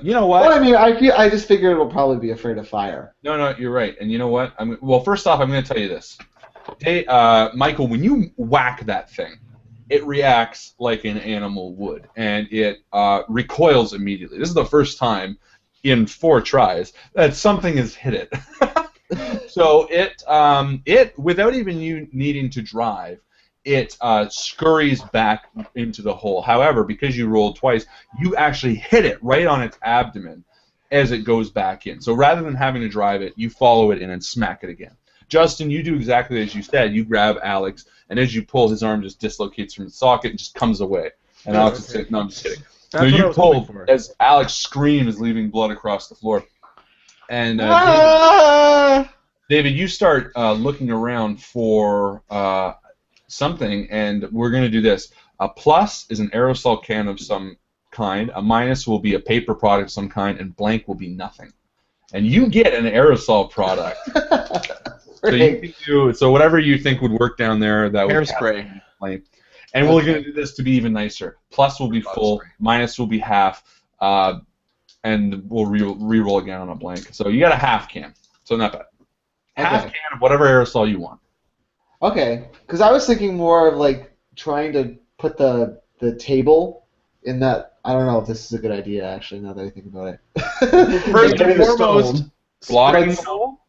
You know what? Well, I mean, I just figure it'll probably be afraid of fire. No, you're right. And you know what? Well, first off, I'm going to tell you this. Hey, Mycl, when you whack that thing, it reacts like an animal would, and it recoils immediately. This is the first time in 4 tries that something has hit it. So it without even you needing to drive, it scurries back into the hole. However, because you rolled twice, you actually hit it right on its abdomen as it goes back in. So rather than having to drive it, you follow it in and smack it again. Justin, you do exactly as you said. You grab Alex, and as you pull, his arm just dislocates from its socket and just comes away. And Alex is saying, no, I'm just kidding. That's No, what I you was hoping pull for. as Alex screams, leaving blood across the floor. And David, you start looking around for something, and we're going to do this. A plus is an aerosol can of some kind. A minus will be a paper product of some kind, and blank will be nothing. And you get an aerosol product. So you can do whatever you think would work down there. That would hairspray. And we're going to do this to be even nicer. Plus will be full, minus will be half, and we'll re-roll again on a blank. So you got a half can, so not bad. Half can of whatever aerosol you want. Okay, because I was thinking more of like trying to put the table in that. I don't know if this is a good idea actually. Now that I think about it. First and foremost, Blocking spread- the hole?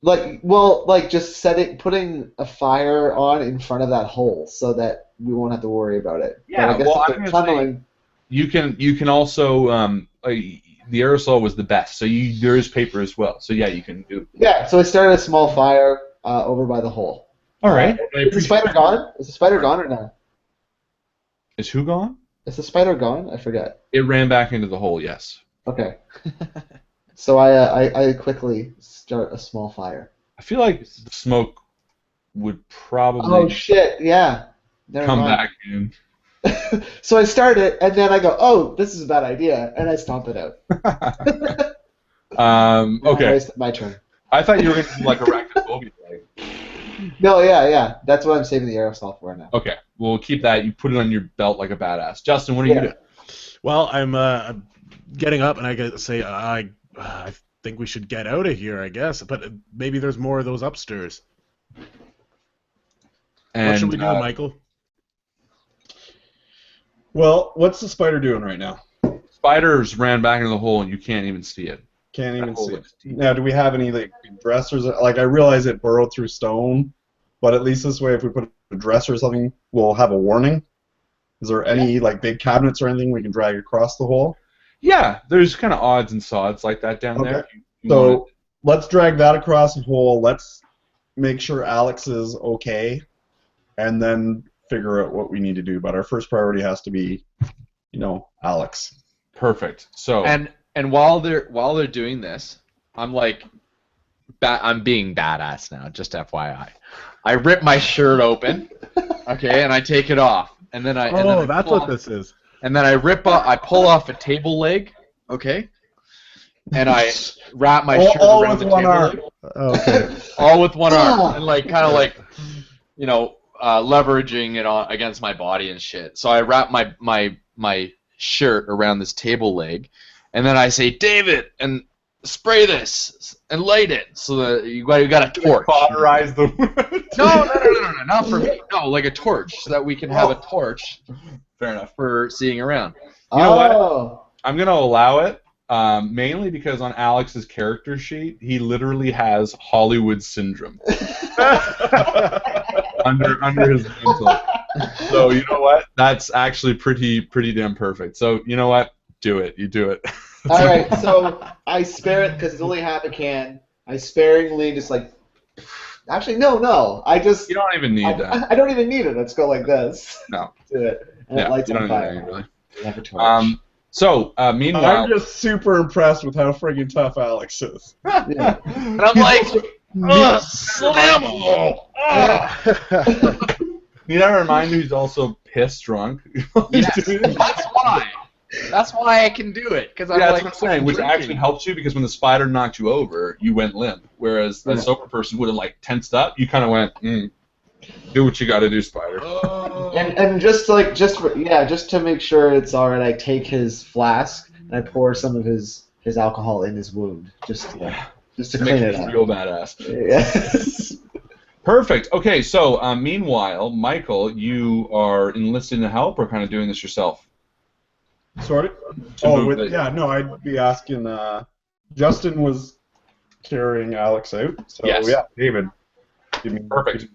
like just putting a fire on in front of that hole so that we won't have to worry about it. Yeah, but I guess well, if I'm they're gonna tunneling. You can also the aerosol was the best. So there is paper as well. So yeah, you can do. Yeah, so I started a small fire over by the hole. All right. Is the spider gone? Is the spider gone or no? Is who gone? Is the spider gone? I forget. It ran back into the hole. Yes. Okay. So I quickly start a small fire. I feel like the smoke would probably Oh shit! Yeah. Never come mind. back in. So I start it, and then I go, "Oh, this is a bad idea," and I stomp it out. Okay. My turn. I thought you were going to do like arachnophobia. No, yeah. That's what I'm saving the aerosol for now. Okay, we'll keep that. You put it on your belt like a badass. Justin, what are you doing? Well, I'm getting up, and I gotta say, I think we should get out of here, I guess. But maybe there's more of those upstairs. And, What should we do, Mycl? Well, what's the spider doing right now? Spiders ran back into the hole, and you can't even see it. Can't even see it. looks deep. Now, do we have any like dressers? Like, I realize it burrowed through stone, but at least this way, if we put a dresser or something, we'll have a warning. Is there any like big cabinets or anything we can drag across the hole? Yeah, there's kind of odds and sods like that down there. So let's drag that across the hole. Let's make sure Alex is okay, and then figure out what we need to do. But our first priority has to be, Alex. Perfect. So and while they're doing this, I'm like, I'm being badass now. Just FYI, I rip my shirt open, okay, and I take it off, and then that's what this is. And then I pull off a table leg, okay, and I wrap my shirt all around with the one table arm. leg. Okay. All with one arm, and leveraging it on against my body and shit. So I wrap my shirt around this table leg, and then I say, David, and spray this and light it so that you got a torch. Cauterize the wood. No, not for me. No, like a torch, so that we can have a torch. Fair enough. For seeing around. You know what? I'm gonna allow it. Mainly because on Alex's character sheet, he literally has Hollywood syndrome under his mantle. So you know what? That's actually pretty damn perfect. So you know what? Do it. You do it. All right. So I spare it because it's only half a can. I sparingly just like. Actually, no. I just. You don't even need that. I don't even need it. Let's go like this. No. Do it. And it lights on fire. Really. You have a torch. So, meanwhile... I'm just super impressed with how friggin' tough Alex is. Yeah. And I'm like, slamable! You never remind me he's also piss drunk. Yes, that's why. That's why I can do it. Cause that's what I'm saying, which actually helps you because when the spider knocked you over, you went limp. Whereas a sober person would have tensed up. You kind of went, do what you got to do, spider. And just to make sure it's all right, I take his flask and I pour some of his alcohol in his wound, just to clean it up. Real badass. Yes. Perfect. Okay, so meanwhile, Mycl, you are enlisted to help or kind of doing this yourself? Sorry? I'd be asking. Justin was carrying Alex out, so yes. Yeah, David. Perfect.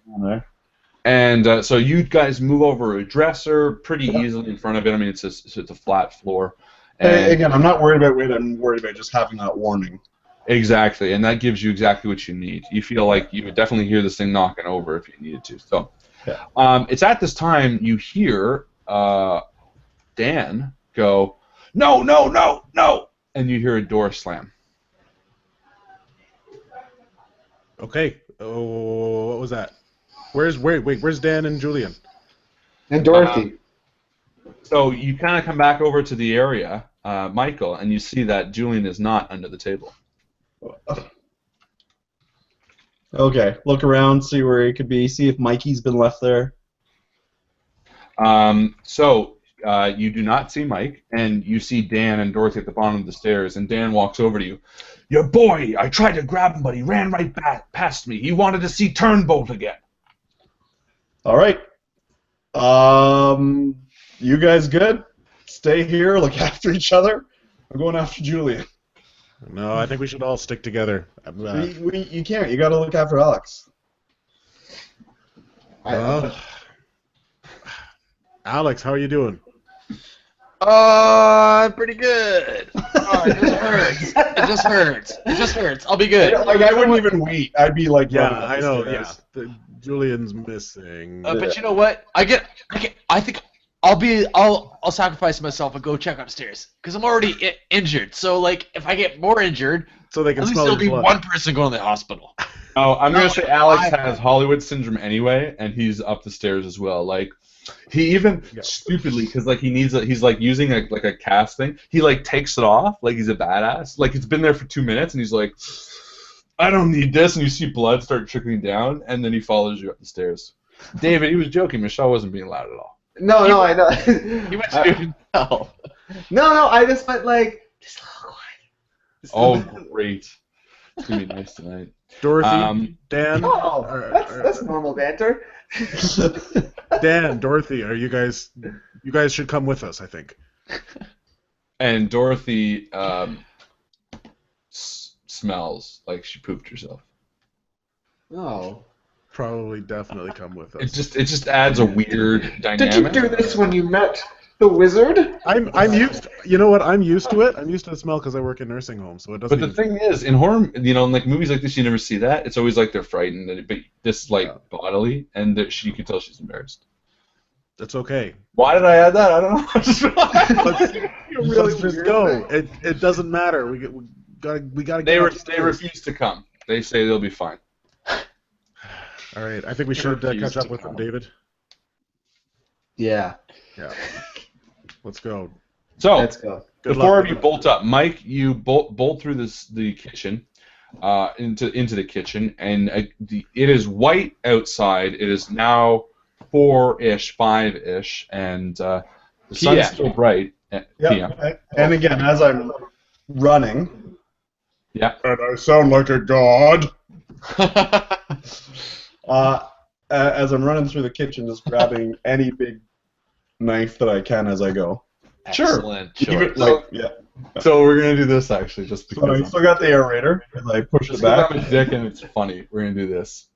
And so you guys move over a dresser pretty easily in front of it. I mean, it's a flat floor. And again, I'm not worried about weight. I'm worried about just having that warning. Exactly, and that gives you exactly what you need. You feel like you would definitely hear this thing knocking over if you needed to. So, it's at this time you hear Dan go, no, and you hear a door slam. Okay. Oh, what was that? Where's Dan and Julian? And Dorothy. So you kind of come back over to the area, Mycl, and you see that Julian is not under the table. Okay, look around, see where he could be, see if Mikey's been left there. So you do not see Mike, and you see Dan and Dorothy at the bottom of the stairs, and Dan walks over to you. Your boy, I tried to grab him, but he ran right past me. He wanted to see Turnbolt again. All right. You guys good? Stay here, look after each other. I'm going after Julian. No, I think we should all stick together. You can't. You got to look after Alex. Alex, how are you doing? Pretty good. Oh, it just hurts. I'll be good. Like, I wouldn't even wait. I'd be like, I know. Yeah, Julian's missing. But you know what? I think I'll sacrifice myself and go check upstairs because I'm already injured. So like, if I get more injured, so they can at least smell there'll be blood. one person going to the hospital. Oh, I'm gonna say Alex has Hollywood syndrome anyway, and he's up the stairs as well. Like, he even stupidly, because like he's like using a cast thing. He like takes it off like he's a badass. Like it's been there for 2 minutes, and he's like, I don't need this. And you see blood start trickling down, and then he follows you up the stairs. David, he was joking. Michelle wasn't being loud at all. No, I know. He went to himself. No, I just went like, just a little quiet. Oh, great. It's going to be nice tonight. Dorothy, Dan. Oh, that's normal banter. Dan, Dorothy, are you guys should come with us, I think. And Dorothy smells like she pooped herself. Oh. Probably definitely come with us. It just adds a weird dynamic. Did you do this when you met The wizard? I'm used. You know what? I'm used to it. I'm used to the smell because I work in nursing homes, so it doesn't. But the thing is, in horror, in like movies like this, you never see that. It's always like they're frightened, but this bodily, and that you can tell she's embarrassed. That's okay. Why did I add that? I don't know. Let's just go. It doesn't matter. We gotta. They refuse to come. They say they'll be fine. All right. I think we should catch up with them, David. Yeah. Yeah. Let's go. So Let's go. The four of you bolt up. Mike, you bolt through the kitchen, into the kitchen, and it is white outside. It is now 4-ish, 5-ish, and the sun's still bright. Yeah. And again, as I'm running. Yeah. And I sound like a god. As I'm running through the kitchen, just grabbing any big knife that I can as I go. Excellent choice. So we're gonna do this actually, just because. So I still got the aerator, and I push it back. My dick, and it's funny. We're gonna do this.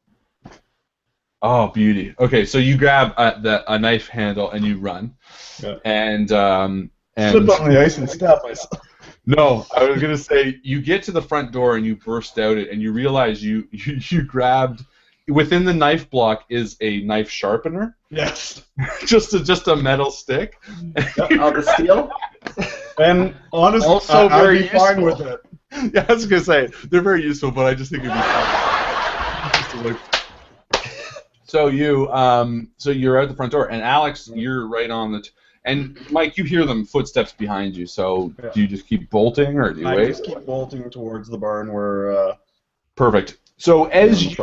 Oh, beauty. Okay, so you grab a knife handle and you run, and slip on the ice and stab myself. No, I was gonna say you get to the front door and you burst out it, and you realize you grabbed. Within the knife block is a knife sharpener. Yes. just a metal stick. Oh, the steel? And honestly, also very I'd be fine useful. with it. Yeah, I was gonna say they're very useful, but I just think it'd be fun. So you're at the front door, and Alex, you're right on the. And Mike, you hear them footsteps behind you. So do you just keep bolting, or do you wait? I just keep bolting towards the barn where. Perfect. So as you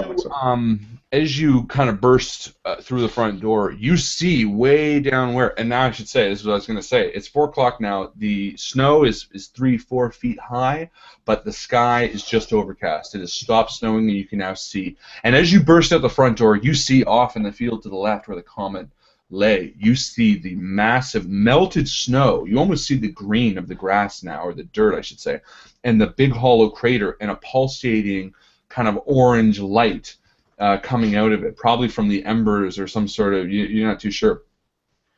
kind of burst through the front door, you see way down where, and now I should say, this is what I was going to say, it's 4 o'clock now, the snow is 3-4 feet high, but the sky is just overcast. It has stopped snowing and you can now see. And as you burst out the front door, you see off in the field to the left where the comet lay, you see the massive melted snow. You almost see the green of the grass now, or the dirt I should say, and the big hollow crater and a pulsating kind of orange light coming out of it, probably from the embers or some sort of, you're not too sure.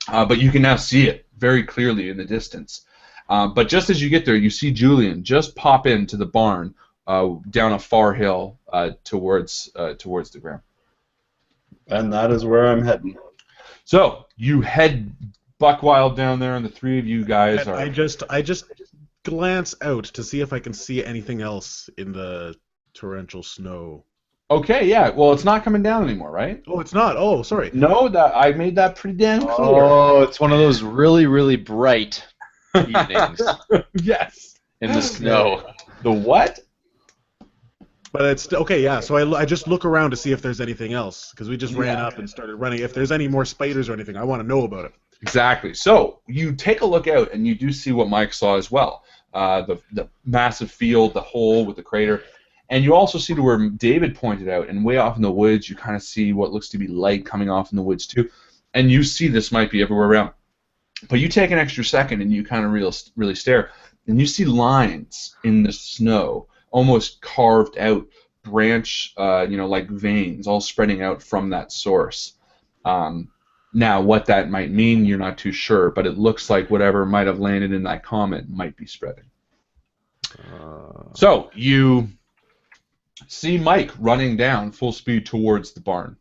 But you can now see it very clearly in the distance. But just as you get there, you see Julian just pop into the barn down a far hill towards the ground. And that is where I'm heading. So you head buck wild down there, and the three of you guys are... I just glance out to see if I can see anything else in the torrential snow. Okay, yeah. Well, it's not coming down anymore, right? Oh, it's not. Oh, sorry. No, that I made that pretty damn clear. Oh, it's one of those really, really bright evenings Yes. in the snow. The what? But it's okay, yeah. So I just look around to see if there's anything else, because we just ran up and started running. If there's any more spiders or anything, I want to know about it. Exactly. So you take a look out, and you do see what Mike saw as well. The massive field, the hole with the crater. And you also see to where David pointed out, and way off in the woods, you kind of see what looks to be light coming off in the woods too. And you see this might be everywhere around. But you take an extra second, and you kind of really stare, and you see lines in the snow, almost carved out, branch, like veins, all spreading out from that source. Now, what that might mean, you're not too sure, but it looks like whatever might have landed in that comet might be spreading. So you see Mike running down full speed towards the barn.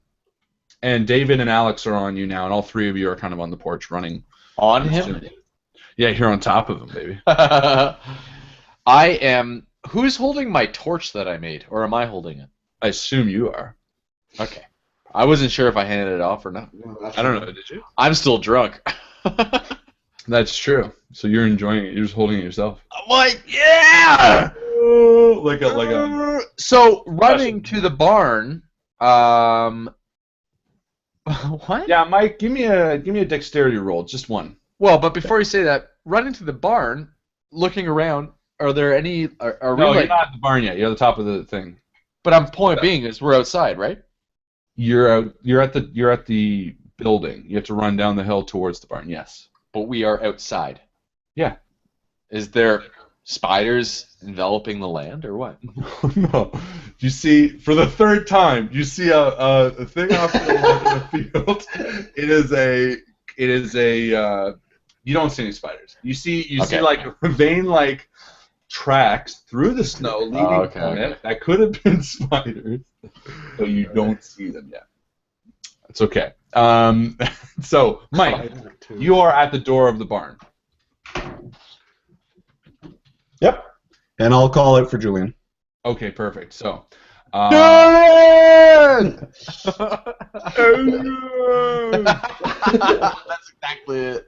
And David and Alex are on you now, and all three of you are kind of on the porch running. On him? Yeah, you're on top of him, baby. I am... Who's holding my torch that I made, or am I holding it? I assume you are. Okay. I wasn't sure if I handed it off or not. I don't know, did you? I'm still drunk. That's true. So you're enjoying it. You're just holding it yourself. I'm like, yeah! Like a... So, running to the barn, what? Yeah, Mike, give me a dexterity roll, just one. Well, but before you say that, running to the barn, looking around, are there any... Are we No, like... you're not at the barn yet. You're at the top of the thing. But point being is we're outside, right? You're at the building. You have to run down the hill towards the barn. Yes. But we are outside. Yeah. Is there spiders enveloping the land, or what? No. You see, for the third time, you see a thing off in the field. You You don't see any spiders. You see Okay. like vein-like tracks through the snow leading from it. That could have been spiders, but you don't see them yet. It's okay. So, Mike, you are at the door of the barn. Yep. And I'll call it for Julian. Okay, perfect. So, Julian! That's exactly it.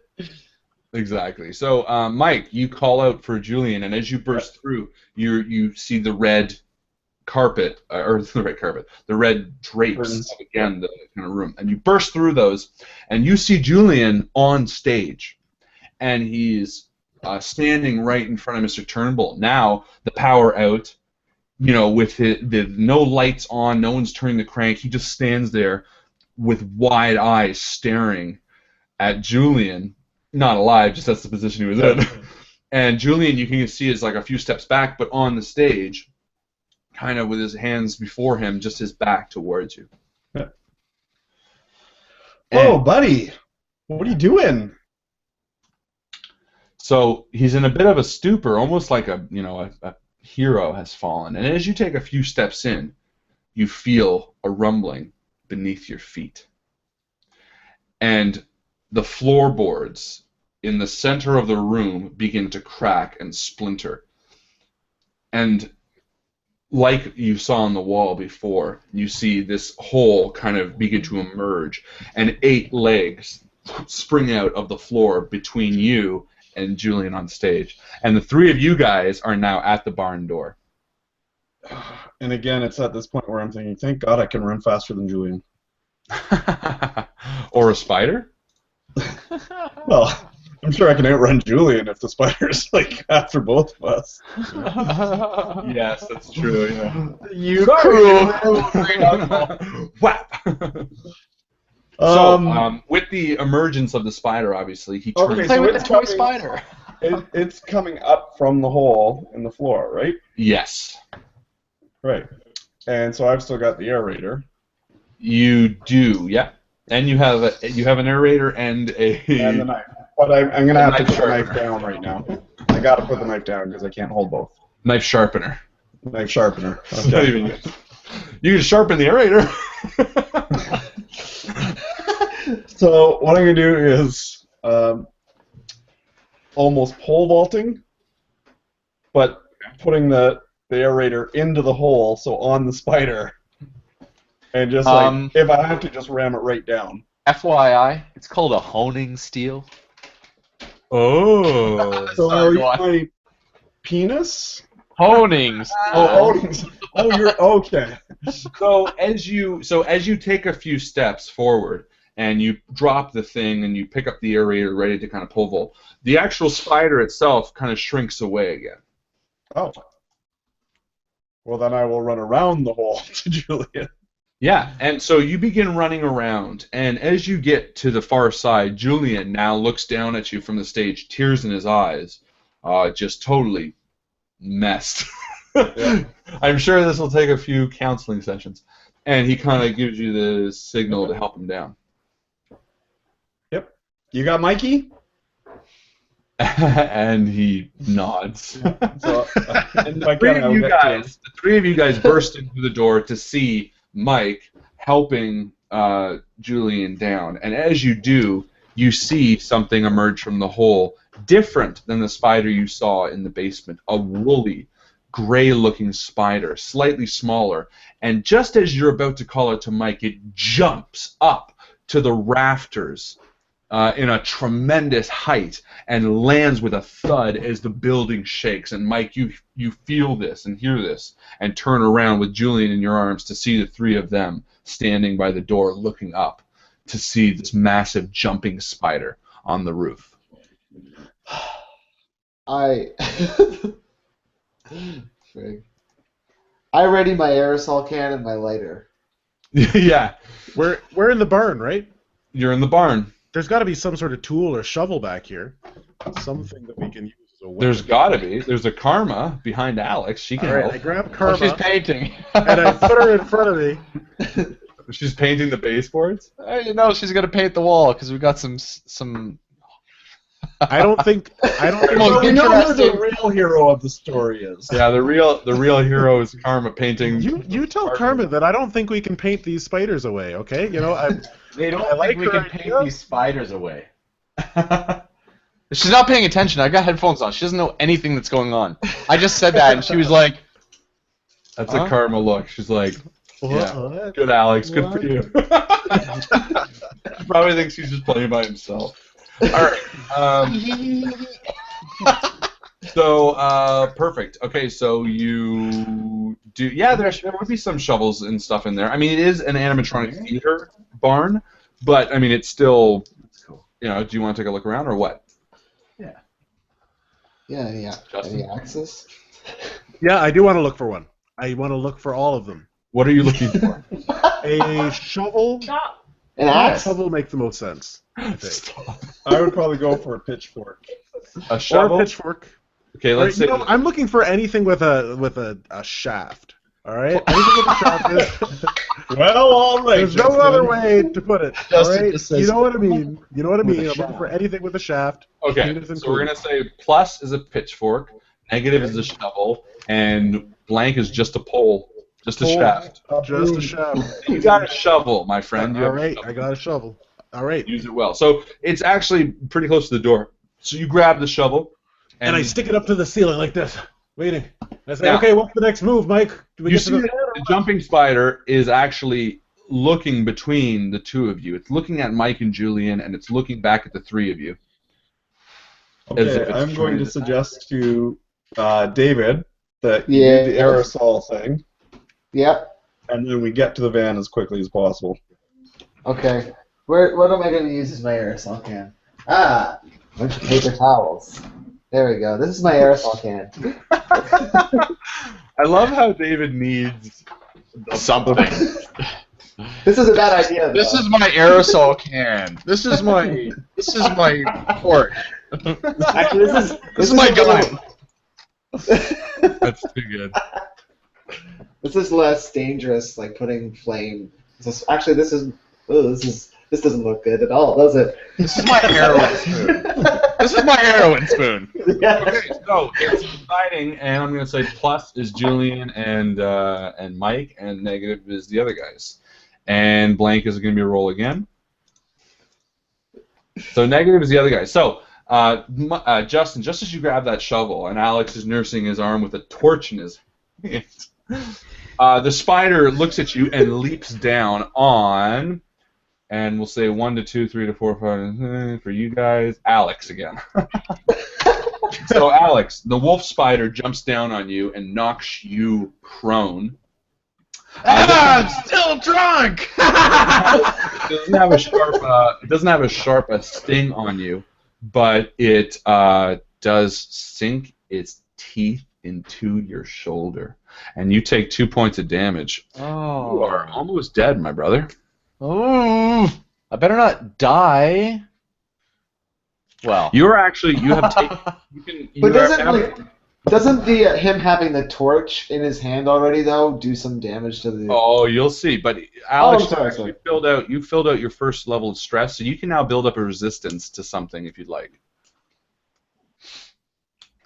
Exactly. So, Mike, you call out for Julian, and as you burst through, you see the red carpet, or the red drapes of, again, the kind of room, and you burst through those, and you see Julian on stage, and he's standing right in front of Mr. Turnbolt. Now the power out, with the no lights on, no one's turning the crank. He just stands there with wide eyes staring at Julian. Not alive, just that's the position he was in. And Julian, you can see, is like a few steps back, but on the stage, kind of with his hands before him, just his back towards you. Oh, buddy, what are you doing? So he's in a bit of a stupor, almost like a hero has fallen. And as you take a few steps in, you feel a rumbling beneath your feet. And the floorboards in the center of the room begin to crack and splinter. And like you saw on the wall before, you see this hole kind of begin to emerge, and 8 legs spring out of the floor between you and Julian on stage. And the 3 of you guys are now at the barn door. And again, it's at this point where I'm thinking, thank God I can run faster than Julian. Or a spider? Well, I'm sure I can outrun Julian if the spider's like after both of us. Yes, that's true. Yeah. You cruel. Whap! So, with the emergence of the spider, obviously, he turns. Okay, Play so with it's the toy coming, spider. it's coming up from the hole in the floor, right? Yes. Right. And so I've still got the aerator. You do, yeah. And you have an aerator and And the knife. But I'm going to have to put the knife down right now. I got to put the knife down because I can't hold both. knife sharpener. Knife sharpener. It's not even good. You can sharpen the aerator. So what I'm going to do is almost pole vaulting, but putting the aerator into the hole, so on the spider, and just like, if I have to, just ram it right down. FYI, it's called a honing steel. Oh. So Sorry, are you my penis? Honings. Oh, you're okay. So as you take a few steps forward and you drop the thing and you pick up the aerator ready to kind of pole vault, the actual spider itself kind of shrinks away again. Oh. Well, then I will run around the hole to Julian. Yeah, and so you begin running around, and as you get to the far side, Julian now looks down at you from the stage, tears in his eyes, just totally messed. Yeah. I'm sure this will take a few counseling sessions, and he kind of gives you the signal to help him down. Yep. You got Mikey? And he nods. So, and The three of you guys burst into the door to see Mike helping Julian down, and as you do, you see something emerge from the hole, different than the spider you saw in the basement. A woolly, gray-looking spider, slightly smaller, and just as you're about to call it to Mike, it jumps up to the rafters in a tremendous height and lands with a thud as the building shakes. And Mike, you feel this and hear this and turn around with Julian in your arms to see the 3 of them standing by the door looking up to see this massive jumping spider on the roof. I ready my aerosol can and my lighter. Yeah. We're in the barn, right? You're in the barn. There's got to be some sort of tool or shovel back here. Something that we can use as a weapon. There's got to be. There's a Karma behind Alex. She can All right, help. I grab Oh, Karma she's painting. and I put her in front of me. She's painting the baseboards? You know she's gonna paint the wall because we got some I don't think. Most We know who the interesting. real hero of the story is. Yeah, the real hero is Karma painting. You tell Karma that I don't think we can paint these spiders away. Okay, They don't I like think we her can paint idea. these spiders away. She's not paying attention. I got headphones on. She doesn't know anything that's going on. I just said that, and she was like, That's Huh? a Karma look. She's like, yeah, What? good Alex, good for you. He probably thinks he's just playing by himself. All right. So perfect. Okay, so you do. Yeah, there would be some shovels and stuff in there. I mean, it is an animatronic theater barn, but I mean, it's still. You know, do you want to take a look around or what? Yeah. Justin? Any access? Yeah, I do want to look for one. I want to look for all of them. What are you looking for? A shovel. An A axe? shovel makes the most sense. I think. I would probably go for a pitchfork. A Or shovel. a pitchfork. Okay, let's say. I'm looking for anything with a shaft. All right. Anything with a shaft. Well, all right. There's no Justin. other way to put it. All Justin right. just says You know what I mean. You know what I with mean. a I'm looking for anything with a shaft. Okay, Penis so we're included. gonna say plus is a pitchfork, negative is a shovel, and blank is just a pole, just a Pole. shaft. Just a shaft. You got a shovel, my friend. You All have a right. shovel. I got a shovel. All right. Use it well. So it's actually pretty close to the door. So you grab the shovel, And I stick it up to the ceiling like this, waiting. I say, Now- okay, what's the next move, Mike? Do we you get to see the jumping spider is actually looking between the two of you. It's looking at Mike and Julian, and it's looking back at the three of you. As if Okay, it's I'm going trying to to- suggest to David that you Yeah. do the aerosol thing, Yep. and then we get to the van as quickly as possible. Okay. What am I going to use as my aerosol can? Ah, a bunch of paper towels. There we go. This is my aerosol can. I love how David needs something. This is a bad idea, though. This is my aerosol can. This is my port. Actually, this This is my a gun. That's too good. This is less dangerous, like putting flame. Actually, this doesn't look good at all, does it? This is my heroin spoon. This is my heroin spoon. Yeah. Okay, so it's deciding, and I'm going to say plus is Julian and Mike, and negative is the other guys. And blank is going to be a roll again. So negative is the other guy. So, Justin, just as you grab that shovel, and Alex is nursing his arm with a torch in his hand, the spider looks at you and leaps down on, and we'll say 1 to 2, 3 to 4, 5 for you guys. Alex again. So, Alex, the wolf spider jumps down on you and knocks you prone. I'm still drunk. It doesn't have a sharp sting on you, but it does sink its teeth into your shoulder, and you take 2 points of damage. Oh. You are almost dead, my brother. Oh. I better not die. Well. You have taken. But doesn't the him having the torch in his hand already though do some damage to the? Oh, you'll see. But Alex, I'm sorry. you filled out your first level of stress, so you can now build up a resistance to something if you'd like.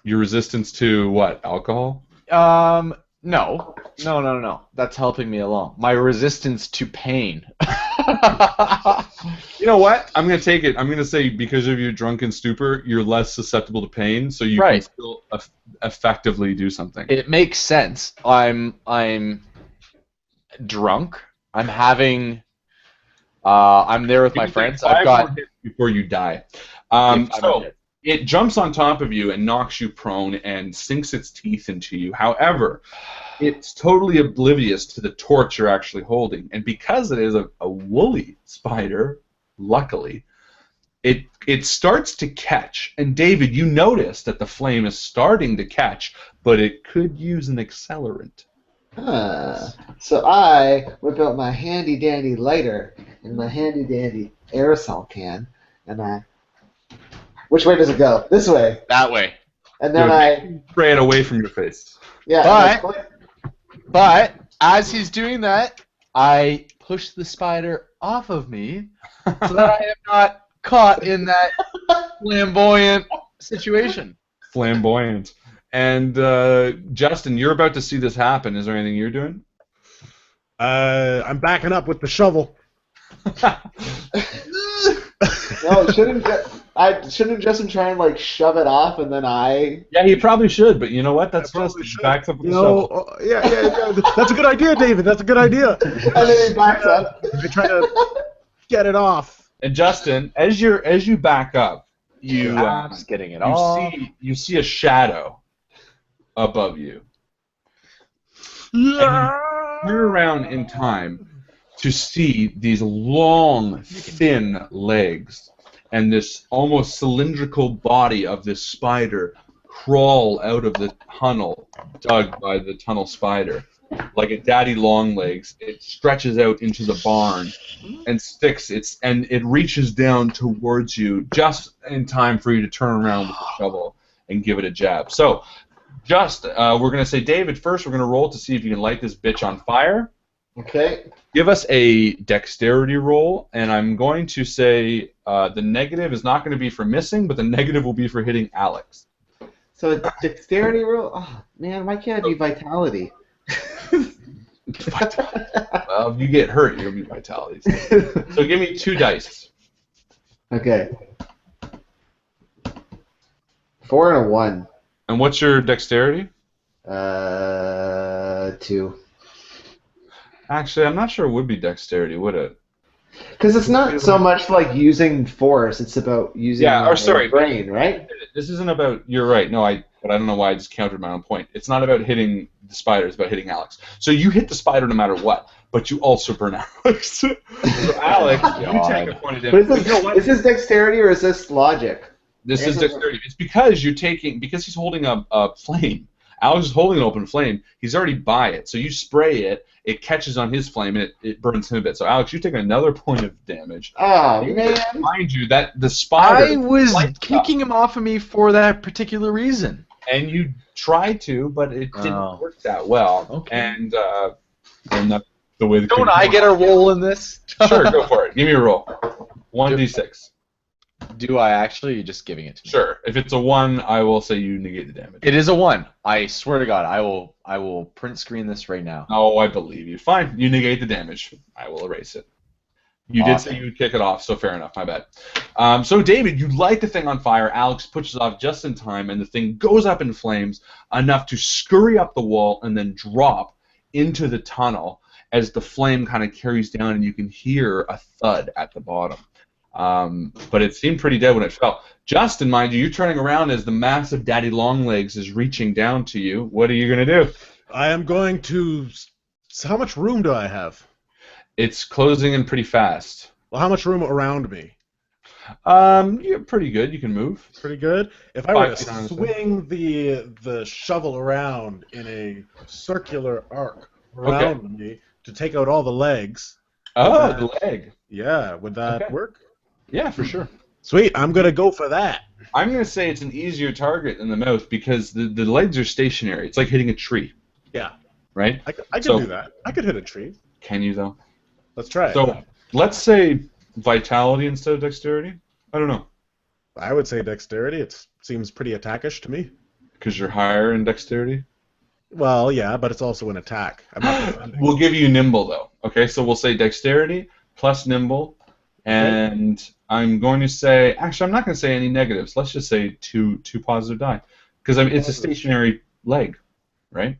Your resistance to what? Alcohol? No. That's helping me along. My resistance to pain. You know what? I'm going to take it. I'm going to say because of your drunken stupor, you're less susceptible to pain, so you can still effectively do something. It makes sense. I'm drunk. I'm having. I'm there with my friends. I've got hits before you die. I'm So dead. it jumps on top of you and knocks you prone and sinks its teeth into you. However, it's totally oblivious to the torch you're actually holding, and because it is a woolly spider, luckily, it starts to catch. And David, you notice that the flame is starting to catch, but it could use an accelerant. So I whip out my handy dandy lighter and my handy dandy aerosol can, and which way does it go? This way. That way. And then I spray it away from your face. yeah. But as he's doing that, I push the spider off of me so that I am not caught in that Flamboyant situation. Flamboyant. And Justin, you're about to see this happen. Is there anything you're doing? I'm backing up with the shovel. No, shouldn't Justin try and like shove it off and then I? Yeah, he probably should, but you know what? That's probably just should. backs up with the No, shovel. yeah. That's a good idea, David. That's a good idea. And then he backs up. I try to get it off. And Justin, as you back up, you Just getting it off. you see a shadow above you. Yeah. Turn around in time to see these long, thin legs and this almost cylindrical body of this spider crawl out of the tunnel dug by the tunnel spider. Like a daddy long legs, it stretches out into the barn and sticks and it reaches down towards you just in time for you to turn around with the shovel and give it a jab. So, we're going to say, David, first we're going to roll to see if you can light this bitch on fire. Okay. Give us a dexterity roll, and I'm going to say the negative is not going to be for missing, but the negative will be for hitting Alex. So a dexterity roll? Oh, man, why can't it be vitality? Well, if you get hurt, you'll be vitality. So give me 2 dice. Okay. 4 and a 1. And what's your dexterity? 2. Actually, I'm not sure it would be dexterity, would it? Because it's not so much like using force; it's about using your brain, right? This isn't about. You're right. No, but I don't know why I just countered my own point. It's not about hitting the spider; it's about hitting Alex. So you hit the spider no matter what, but you also burn Alex. So Alex, you take a point of damage. But is this dexterity or is this logic? This is dexterity. It's because because he's holding a flame. Alex is holding an open flame. He's already by it. So you spray it, it catches on his flame, and it burns him a bit. So Alex, you take another point of damage. Oh, man. Mind you, that the spider... I was kicking him off of me for that particular reason. And you tried to, but it didn't work that well. Okay. And that's the way the... Don't I get a roll in this? Sure, go for it. Give me a roll. 1d6. Do I actually? Or are you just giving it to me? Sure. If it's a 1, I will say you negate the damage. It is a 1. I swear to God, I will print screen this right now. Oh, I believe you. Fine. You negate the damage. I will erase it. You did say you would kick it off, so fair enough. My bad. So, David, you light the thing on fire. Alex pushes off just in time, and the thing goes up in flames enough to scurry up the wall and then drop into the tunnel as the flame kind of carries down, and you can hear a thud at the bottom. But it seemed pretty dead when it fell. Justin, mind you, you're turning around as the massive daddy longlegs is reaching down to you. What are you going to do? I am going to... How much room do I have? It's closing in pretty fast. Well, how much room around me? You're pretty good. You can move. Pretty good. If I were to swing the shovel around in a circular arc around me to take out all the legs... Oh, the leg. Yeah, would that work? Yeah, for sure. Sweet, I'm going to go for that. I'm going to say it's an easier target than the mouth because the legs are stationary. It's like hitting a tree. Yeah. Right? I could do that. I could hit a tree. Can you, though? Let's try it. So, let's say vitality instead of dexterity? I don't know. I would say dexterity. It seems pretty attackish to me. Because you're higher in dexterity? Well, yeah, but it's also an attack. I'm not defending. We'll give you nimble, though. Okay, so we'll say dexterity plus nimble. And I'm going to say... Actually, I'm not going to say any negatives. Let's just say two positive die. Because it's a stationary leg, right?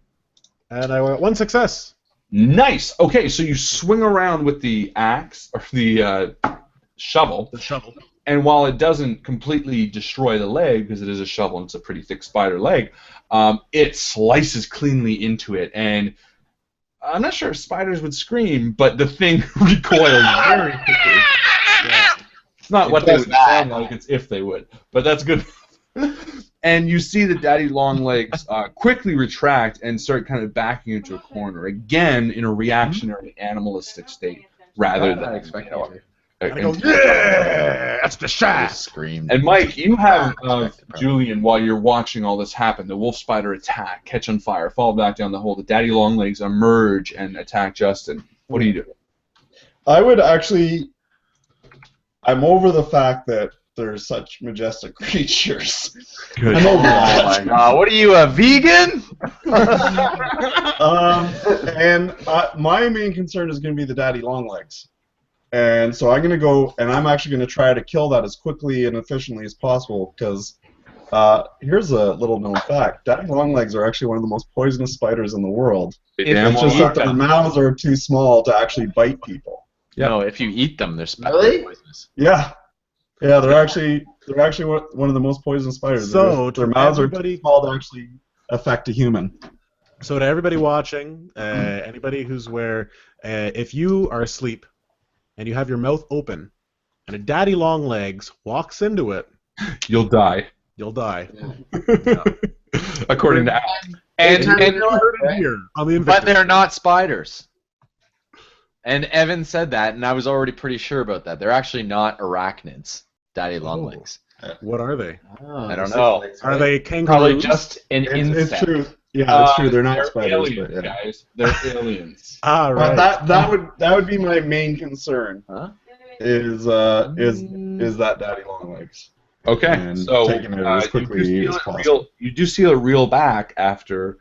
And I got 1 success. Nice! Okay, so you swing around with the axe, or the shovel. The shovel. And while it doesn't completely destroy the leg, because it is a shovel and it's a pretty thick spider leg, it slices cleanly into it. And I'm not sure if spiders would scream, but the thing recoils very quickly. Yeah. It's not what they would sound like, it's if they would. But that's good. And you see the daddy long legs quickly retract and start kind of backing into a corner, again in a reactionary animalistic state, rather than expecting to. I go, yeah, that's the shot. Scream. And Mike, you have Julian, while you're watching all this happen, the wolf spider attack, catch on fire, fall back down the hole. The daddy longlegs emerge and attack Justin. What do you do? I would actually... I'm over the fact that they're such majestic creatures. Good. I'm over Oh that. my god, what are you, a vegan? And my main concern is going to be the daddy longlegs. And so I'm going to go, and I'm actually going to try to kill that as quickly and efficiently as possible, because here's a little known fact. Daddy longlegs are actually one of the most poisonous spiders in the world. Damn It's just well that their mouths are too small to actually bite people. No, if you eat them, they're Really? poisonous. Yeah. Yeah, they're actually one of the most poisonous spiders. So, their to mouths are everybody- too small to actually affect a human. So to everybody watching, anybody who's if you are asleep and you have your mouth open and a daddy longlegs walks into it, You'll die. you'll die. According to Al. And You heard it here on the Invictus. but they're not spiders. And Evan said that, and I was already pretty sure about that. They're actually not arachnids, daddy longlegs. What are they? Oh, I don't they're know. snowflakes, Are right? they kangaroos? Probably just an It's insect. true. Yeah, it's true. They're not They're spiders. aliens, But, yeah. guys. They're aliens. Ah, right. But that would be my main concern. Huh? Is that daddy longlegs? Okay, And so taking it as quickly as possible. you do see a reel back after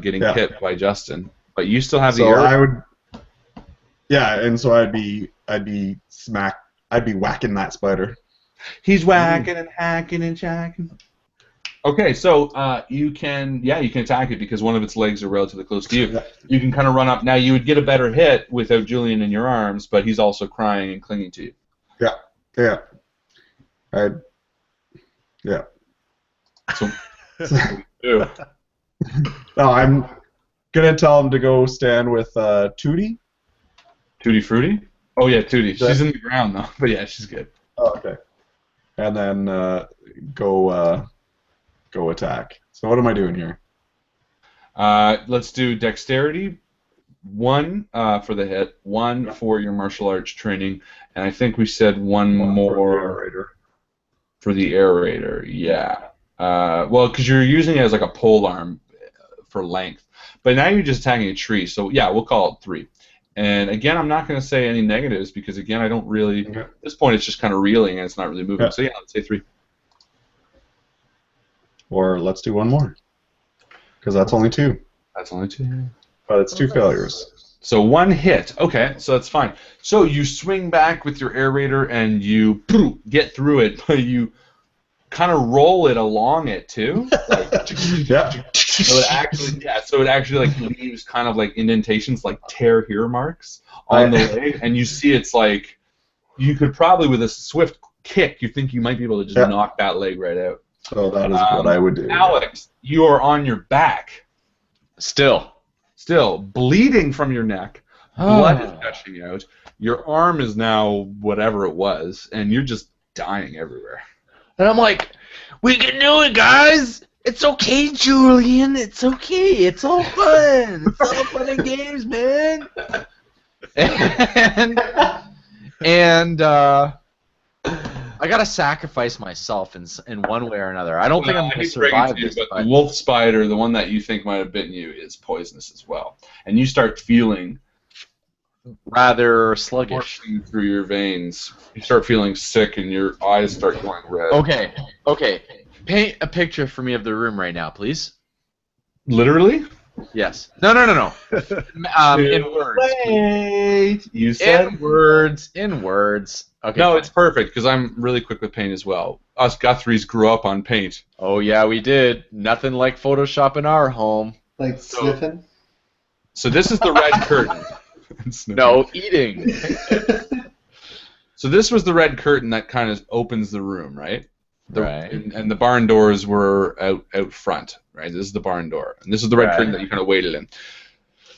getting Yeah. hit by Justin, but you still have the So air. I would. Yeah, and so I'd be whacking that spider. He's whacking and hacking and jacking. Okay, so you can attack it because one of its legs are relatively close to you. Yeah. You can kind of run up. Now you would get a better hit without Julian in your arms, but he's also crying and clinging to you. Yeah. Yeah. So, ew. No, I'm gonna tell him to go stand with Tootie. Tutti Frutti? Oh yeah, Tootie. Yeah. She's in the ground though, but yeah, she's good. Oh, okay. And then go attack. So what am I doing here? Let's do dexterity. 1 for the hit, 1 for your martial arts training, and I think we said one more for the aerator. Yeah. Well, because you're using it as like a pole arm for length, but now you're just attacking a tree. So yeah, we'll call it 3. And again, I'm not going to say any negatives because again, I don't really. Okay. At this point, it's just kind of reeling and it's not really moving. Yeah. So yeah, let's say 3. Or let's do one more. Because that's only 2. That's only 2. But it's 2 failures. So 1 hit. Okay, so that's fine. So you swing back with your aerator and you get through it, but you kind of roll it along it too. Like, Yeah. so it actually like leaves kind of like indentations, like tear here marks on the leg, and you see it's like you could probably with a swift kick, you think you might be able to just Yeah. knock that leg right out. So that is what I would do. Alex, you are on your back. Still. Still bleeding from your neck, blood is gushing out. Your arm is now whatever it was, and you're just dying everywhere. And I'm like, we can do it, guys. It's okay, Julian. It's okay. It's all fun. It's all fun and games, man. And I gotta sacrifice myself in one way or another. I don't think I'm gonna survive this. But But the wolf spider, the one that you think might have bitten you, is poisonous as well, and you start feeling rather sluggish. coursing through your veins. You start feeling sick, and your eyes start going red. Okay. Paint a picture for me of the room right now, please. Literally? Yes. No. In words. Wait. You said. In words. Okay. No, fine. it's perfect because I'm really quick with paint as well. Us Guthries grew up on paint. Oh yeah, we did. Nothing like Photoshop in our home. Like sniffing? So this is the red curtain. No, eating. So this was the red curtain that kind of opens the room, right? Right. And the barn doors were out front, right? This is the barn door. And this is the red curtain that you kind of waited in.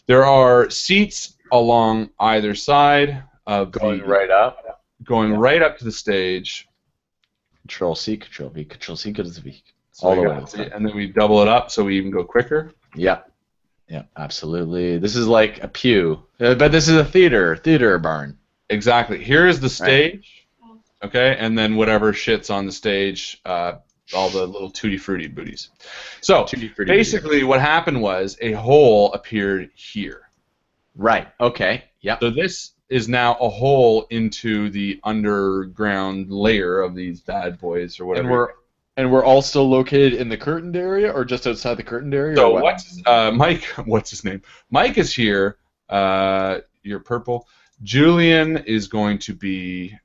There are seats along either side of Going right up. right up to the stage. Control C, Control V, Control C, Control V. So All the we way. got- And then we double it up so we even go quicker. Yep. Yeah, absolutely. This is like a pew, but this is a theater barn. Exactly. Here is the stage, okay, and then whatever shit's on the stage, all the little tutti frutti booties. So basically, what happened was a hole appeared here. Right. Okay. Yep. So this is now a hole into the underground layer of these bad boys or whatever. And we're all still located in the curtained area, or just outside the curtained area? So or what? Mike? What's his name? Mike is here. You're purple. Julian is going to be.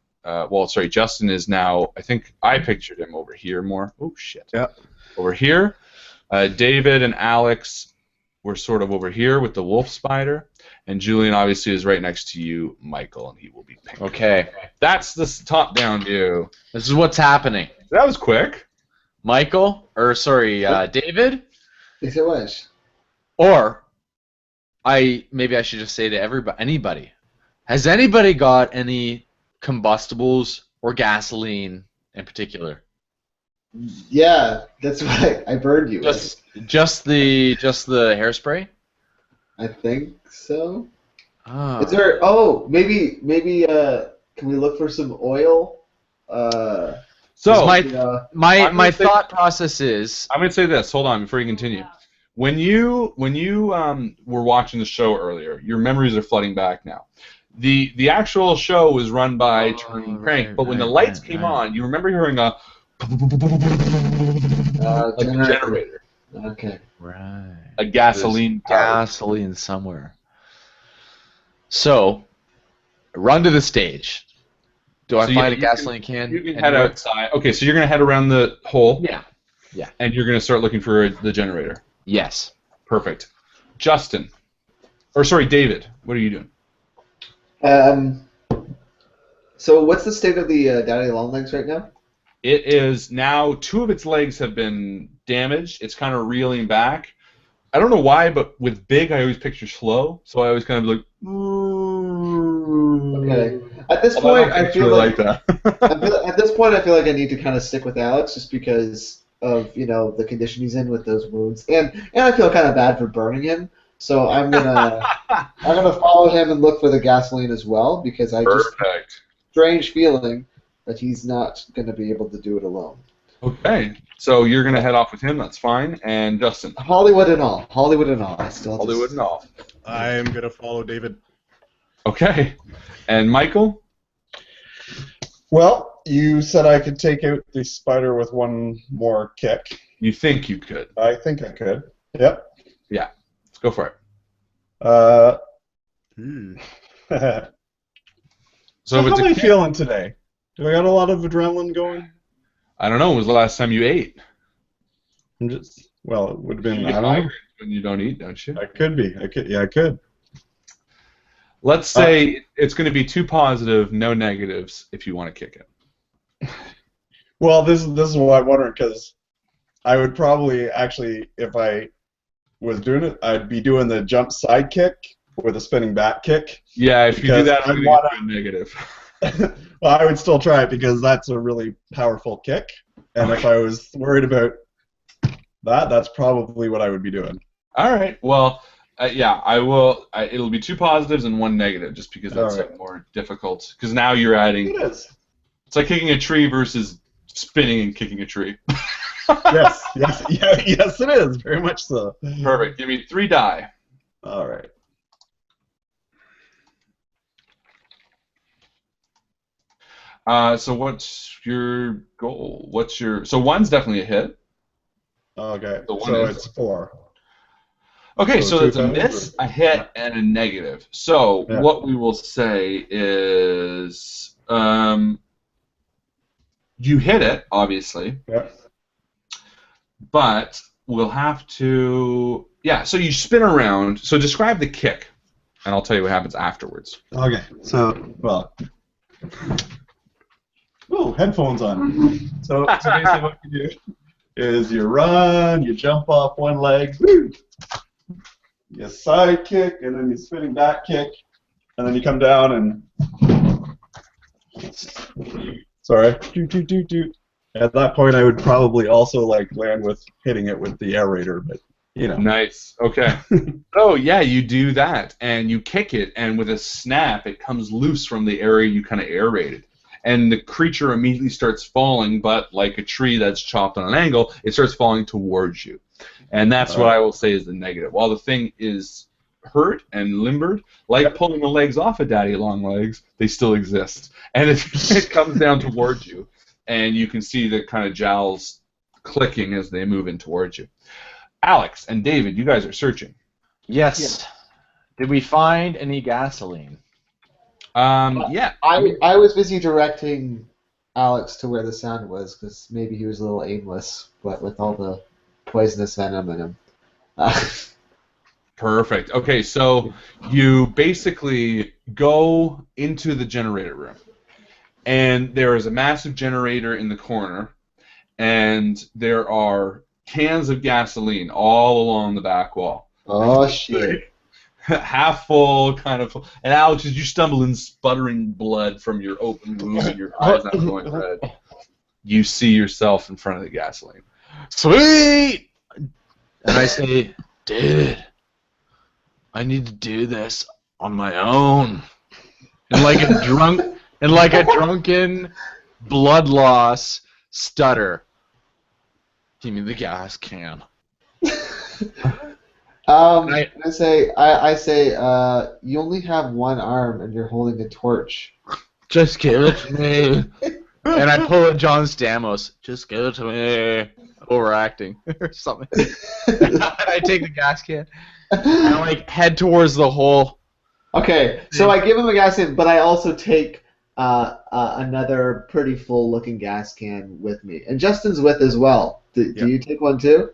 Justin is now. I think I pictured him over here more. Oh shit. Yeah. Over here. David and Alex were sort of over here with the wolf spider, and Julian obviously is right next to you, Michael, and he will be pink. Okay. That's the top-down view. This is what's happening. That was quick. David? Yes, it was. Or maybe I should just say to anybody. Has anybody got any combustibles or gasoline in particular? Yeah, that's what I burned you with. Just the hairspray? I think so. Ah. Is there? Oh, maybe. Can we look for some oil? So my thought process is. I'm going to say this. Hold on before you continue. When you were watching the show earlier, your memories are flooding back now. The actual show was run by Turning Crank, but when the lights came on, you remember hearing a like a generator. Okay. Right. A gasoline. Gasoline somewhere. So, run to the stage. Do I find a gasoline can? You can head outside. Okay, so you're going to head around the hole. Yeah. And you're going to start looking for the generator. Yes. Perfect. David, what are you doing? So what's the state of the daddy long legs right now? It is now 2 of its legs have been damaged. It's kind of reeling back. I don't know why, but with big, I always picture slow. So I always kind of like. Okay. At this point, I feel like that. at this point, I feel like I need to kind of stick with Alex just because of the condition he's in with those wounds, and I feel kind of bad for burning him. So I'm gonna follow him and look for the gasoline as well because I just strange feeling that he's not gonna be able to do it alone. Okay, so you're gonna head off with him. That's fine. And Justin. Hollywood and all. I still. Hollywood and all. I'm gonna follow David. Okay, and Michael. Well, you said I could take out the spider with one more kick. You think you could? I think I could. Yep. Yeah. Let's go for it. So how am I feeling today? Do I got a lot of adrenaline going? I don't know. When was the last time you ate? It would have been. You I don't know. When you don't eat, don't you? I could be. I could. Let's say it's going to be 2 positive, no negatives if you want to kick it. Well, this is what I'm wondering because I would probably actually, if I was doing it, I'd be doing the jump side kick with a spinning back kick. Yeah, if you do that, I'm going to get a negative. Well, I would still try it because that's a really powerful kick, and if I was worried about that, that's probably what I would be doing. All right. Well, yeah, I will. It'll be 2 positives and 1 negative, just because that's like more difficult. Because now you're adding. It is. It's like kicking a tree versus spinning and kicking a tree. Yes, it is. Very much so. Perfect. Give me 3 die. All right. So what's your goal? So 1's definitely a hit. Okay. So it's 4. Okay, so it's a miss, a hit, and a negative. So what we will say is you hit it, obviously. Yeah. But we'll have to... Yeah, so you spin around. So describe the kick, and I'll tell you what happens afterwards. Okay, so, ooh, headphones on. So basically what you do is you run, you jump off one leg, you side kick, and then you spinning back kick, and then you come down and... Sorry. At that point, I would probably also land with hitting it with the aerator, but Nice. Okay. Oh yeah, you do that, and you kick it, and with a snap, it comes loose from the area you kind of aerated, and the creature immediately starts falling. But like a tree that's chopped on an angle, it starts falling towards you, and that's what I will say is the negative. While the thing is hurt and limbered, like pulling the legs off of Daddy Long Legs, they still exist. And it comes down towards you, and you can see the kind of jowls clicking as they move in towards you. Alex and David, you guys are searching. Yes. Did we find any gasoline? Yeah. I was busy directing Alex to where the sound was because maybe he was a little aimless, but with all the poisonous venom in him. Perfect. Okay, so you basically go into the generator room, and there is a massive generator in the corner, and there are cans of gasoline all along the back wall. Oh, shit. Half full, kind of full. And Alex, as you stumble in sputtering blood from your open wound and your eyes not going red, you see yourself in front of the gasoline. Sweet! And I say, David, I need to do this on my own. And like a drunken blood loss stutter. Give me the gas can. I say, you only have one arm and you're holding a torch. Just give it to me. And I pull a John Stamos. Just give it to me. Overacting or something. And I take the gas can and I like head towards the hole. Okay, so I give him a gas can, but I also take another pretty full-looking gas can with me, and Justin's with as well. Do you take one too?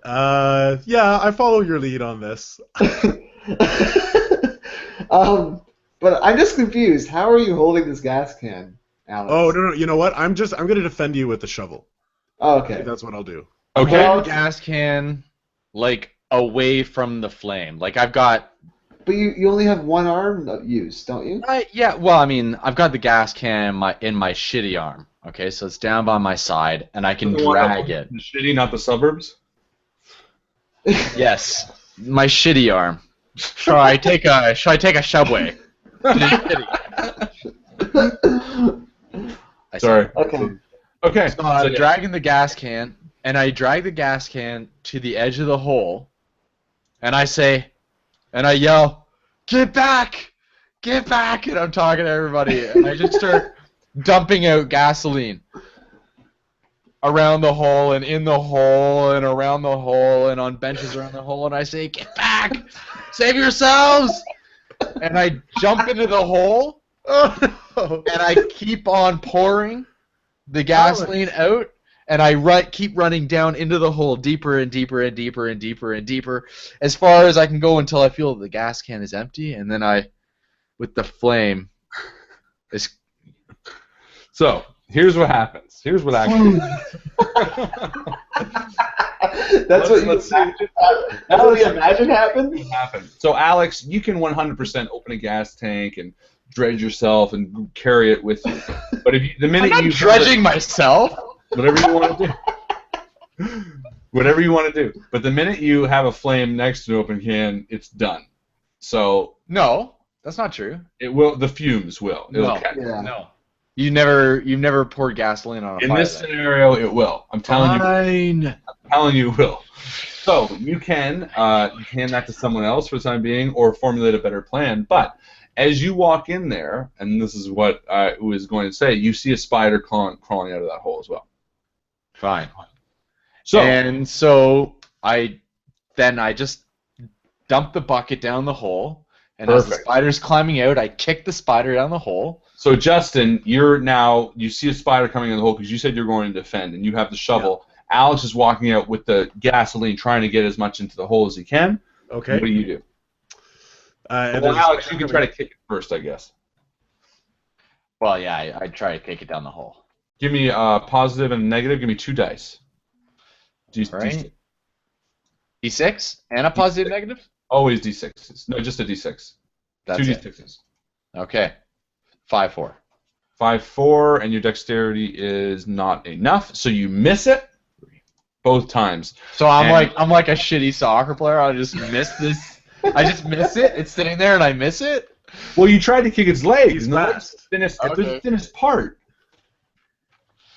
Yeah, I follow your lead on this. But I'm just confused. How are you holding this gas can, Alex? Oh no, you know what? I'm gonna defend you with the shovel. Oh, okay. That's what I'll do. Okay. Hold the gas can like away from the flame. Like I've got. But you only have one arm used, don't you? Yeah. Well, I mean, I've got the gas can in my shitty arm. Okay, so it's down by my side, and I can drag it. The shitty, not the suburbs. Yes, my shitty arm. Shall I take a subway? Sorry. Okay. Okay. So I'm dragging the gas can, and I drag the gas can to the edge of the hole, and I say, and I yell, "Get back! Get back!" And I'm talking to everybody, and I just start dumping out gasoline around the hole and in the hole and around the hole and on benches around the hole, and I say, "Get back! Save yourselves!" And I jump into the hole, and I keep on pouring the gasoline out, and I keep running down into the hole deeper and deeper and deeper and deeper and deeper as far as I can go until I feel the gas can is empty, and then I, with the flame, is... So, here's what happens. Here's what actually That's what you imagine happened? So, Alex, you can 100% open a gas tank and dredge yourself and carry it with you. But the minute I'm not dredging myself. Whatever you want to do. Whatever you want to do. But the minute you have a flame next to an open can, it's done. So no, that's not true. It will. The fumes will. No. You've never poured gasoline on a fire. In this scenario, it will. I'm telling you. I'm telling you, it will. So you can hand that to someone else for the time being, or formulate a better plan. But as you walk in there, and this is what I was going to say, you see a spider crawling out of that hole as well. Fine. So I just dump the bucket down the hole, and as the spider's climbing out, I kick the spider down the hole. So Justin, you see a spider coming in the hole because you said you're going to defend, and you have the shovel. Yeah. Alex is walking out with the gasoline, trying to get as much into the hole as he can. Okay. What do you do? Well, Alex, you can try to kick it first, I guess. Well, yeah, I try to kick it down the hole. Give me a positive and a negative. Give me 2 dice. D6. D6 and a positive negative? Always D6s. No, just a D6. That's 2 it. D6s. Okay. 5-4. 5-4, and your dexterity is not enough, so you miss it both times. So I'm like a shitty soccer player. I just miss this. I just miss it. It's sitting there, and I miss it. Well, you tried to kick its legs. That's the thinnest part.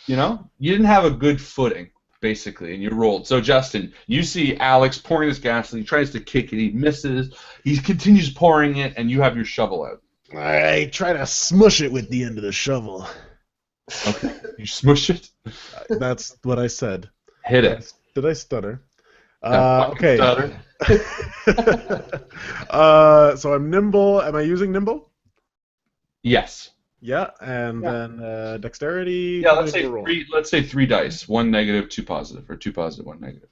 You know, you didn't have a good footing. basically, and you rolled. So, Justin, you see Alex pouring this gasoline. He tries to kick it. He misses. He continues pouring it, and you have your shovel out. I try to smush it with the end of the shovel. Okay. You smush it? That's what I said. Hit it. Did I stutter? That fucking Okay. stutter. So I'm nimble. Am I using nimble? Yes. Yeah, and then dexterity. Yeah, how let's many say do I roll? three. Let's say 3 dice. 1 negative, 2 positive, or 2 positive, 1 negative.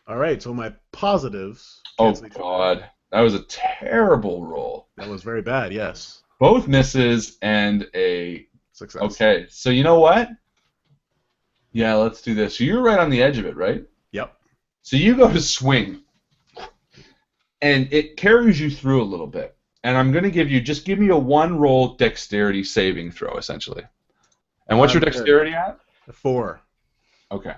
All right, so my positives. Oh cancel each other. God, that was a terrible roll. That was very bad. Yes. Both misses and a. Success. Okay, so you know what? Yeah, let's do this. So you're right on the edge of it, right? Yep. So you go to swing, and it carries you through a little bit. And I'm going to give me a 1-roll dexterity saving throw, essentially. And what's your dexterity at? 4. Okay.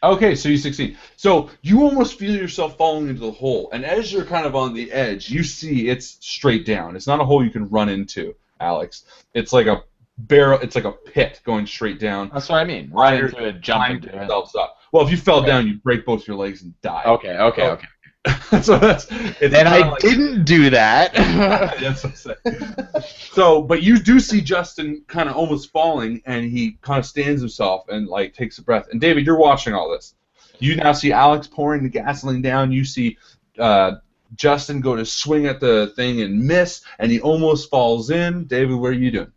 Okay, so you succeed. So you almost feel yourself falling into the hole, and as you're kind of on the edge, you see it's straight down. It's not a hole you can run into, Alex. It's like a barrel. It's like a pit going straight down. That's what I mean. Right into it, jump into it. Yourselves up. Well, if you fell down, you'd break both your legs and die. Okay. So that's. Then I didn't do that. That's what I'm saying. So, but you do see Justin kind of almost falling, and he kind of stands himself and like takes a breath. And David, you're watching all this. You now see Alex pouring the gasoline down. You see Justin go to swing at the thing and miss, and he almost falls in. David, what are you doing?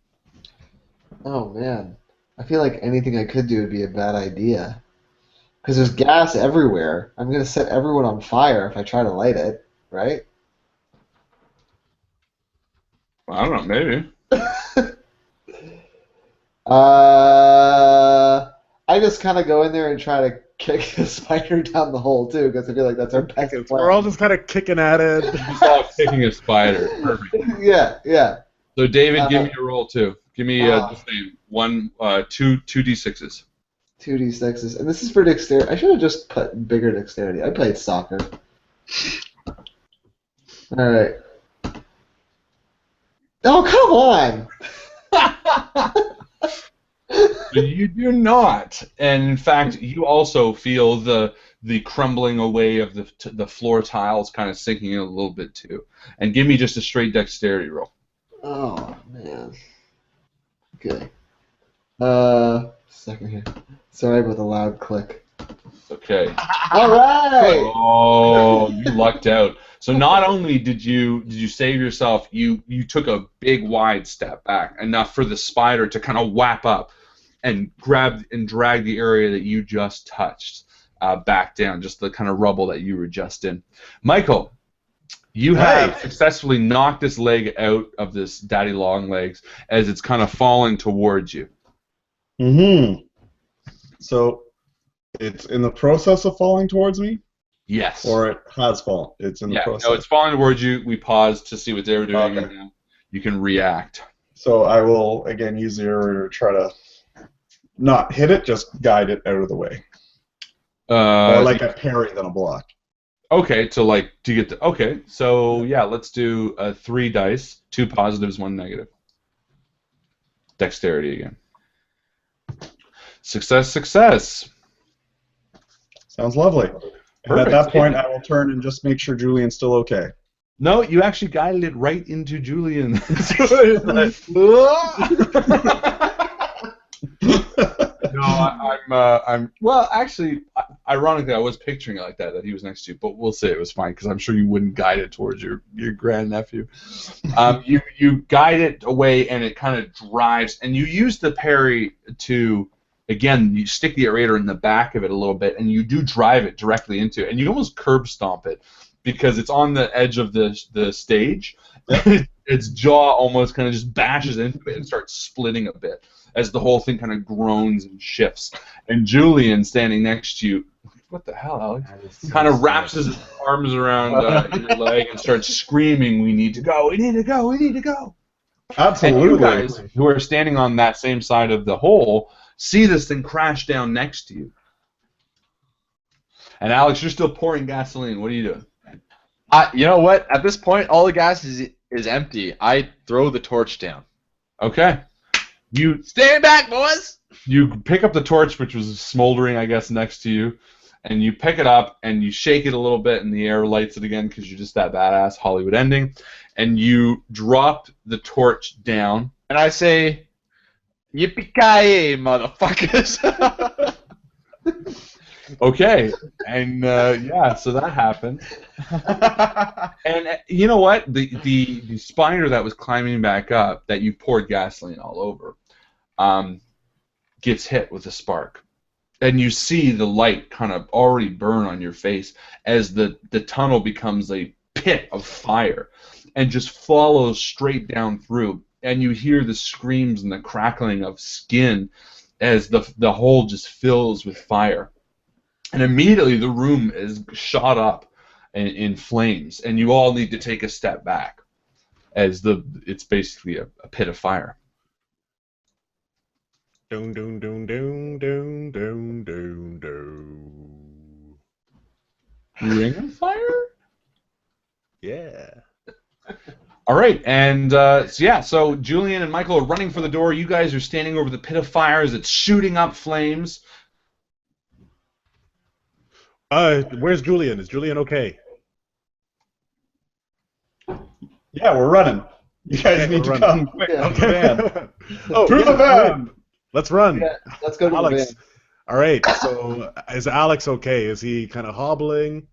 Oh man, I feel like anything I could do would be a bad idea. Because there's gas everywhere. I'm gonna set everyone on fire if I try to light it, right? I don't know, maybe. I just kind of go in there and try to kick the spider down the hole too, because I feel like that's our best plan. We're all just kind of kicking at it. You saw kicking a spider. Perfect. Yeah. So David, give me a roll too. Give me the same 2d6s. 2d6s, and this is for dexterity. I should have just put bigger dexterity. I played soccer. All right. Oh, come on! You do not, and in fact, you also feel the crumbling away of the floor tiles kind of sinking in a little bit too. And give me just a straight dexterity roll. Oh man. Okay. Second here. Sorry about the loud click. Okay. All right. Oh, you lucked out. So not only did you save yourself, you took a big wide step back, enough for the spider to kind of whap up and grab and drag the area that you just touched back down, just the kind of rubble that you were just in. Mycl, you have successfully knocked this leg out of this daddy long legs as it's kind of falling towards you. Mm-hmm. So it's in the process of falling towards me? Yes. Or it has fallen? It's in the process. No, it's falling towards you. We paused to see what they were doing. Okay. And now you can react. So I will, again, use the area to try to not hit it, just guide it out of the way. Or like a parry than a block. Okay, so like to get the... Okay, so yeah, let's do 3 dice, 2 positives, 1 negative. Dexterity again. Success, success. Sounds lovely. And Perfect. at that point, I will turn and just make sure Julian's still okay. No, you actually guided it right into Julian. No, I'm. Well, actually, ironically, I was picturing it like that he was next to you, but we'll say it was fine because I'm sure you wouldn't guide it towards your grandnephew. You guide it away, and it kind of drives, and you use the parry to, again, you stick the aerator in the back of it a little bit, and you do drive it directly into it, and you almost curb stomp it because it's on the edge of the stage. Its jaw almost kind of just bashes into it and starts splitting a bit as the whole thing kind of groans and shifts. And Julian, standing next to you, what the hell, Alex? Kind of wraps his arms around your leg and starts screaming, "We need to go! We need to go! We need to go!" Absolutely. And you guys, who are standing on that same side of the hole, see this thing crash down next to you. And Alex, you're still pouring gasoline. What are you doing? You know what? At this point, all the gas is empty. I throw the torch down. Okay. You Stand back, boys! you pick up the torch, which was smoldering, I guess, next to you, and you pick it up and you shake it a little bit, and the air lights it again because you're just that badass Hollywood ending. And you drop the torch down. And I say, yippee-ki-yay, motherfuckers! Okay, and yeah, so that happened. And you know what? The spider that was climbing back up, that you poured gasoline all over, gets hit with a spark. And you see the light kind of already burn on your face as the tunnel becomes a pit of fire and just follows straight down through. And you hear the screams and the crackling of skin as the hole just fills with fire. And immediately the room is shot up in flames, and you all need to take a step back as it's basically a pit of fire. Doom, doom, doom, doom, doom, doom, doom, doom. Ring of fire? Yeah. All right, and so Julian and Mycl are running for the door. You guys are standing over the pit of fire as it's shooting up flames. Where's Julian? Is Julian okay? Yeah, we're running. You guys Okay, need to we're come quick. Yeah. To the van. Oh, To the van! Let's run. Yeah, let's go to the Alex. van. All right. So is Alex okay? Is he kind of hobbling?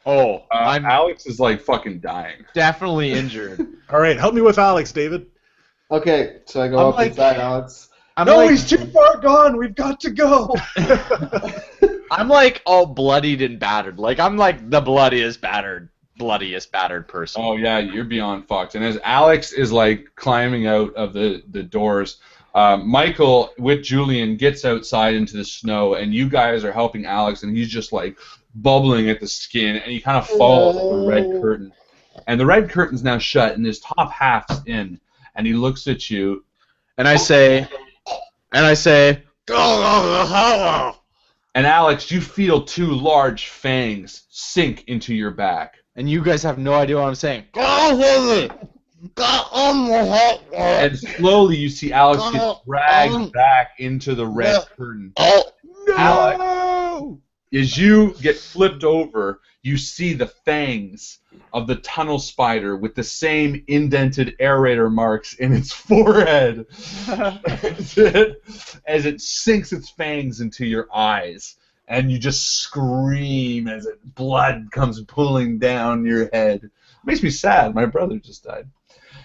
Oh, I'm Alex is like fucking dying. definitely injured. All right. Help me with Alex, David. Okay, so I go I'm up like- inside Alex. I'm No, like, he's too far gone. We've got to go. I'm like all bloodied and battered. Like I'm like the bloodiest battered person. Oh yeah, you're beyond fucked. And as Alex is like climbing out of the doors, Mycl with Julian gets outside into the snow, and you guys are helping Alex, and he's just like bubbling at the skin, and he kind of falls at the red curtain. And the red curtain's now shut, and his top half's in, and he looks at you. And I say, And Alex, you feel two large fangs sink into your back. and you guys have no idea what I'm saying. And slowly you see Alex get dragged back into the red curtain. Alex, as you get flipped over, you see the fangs of the tunnel spider with the same indented aerator marks in its forehead as it sinks its fangs into your eyes. And you just scream as blood comes pooling down your head. Makes me sad. My brother just died.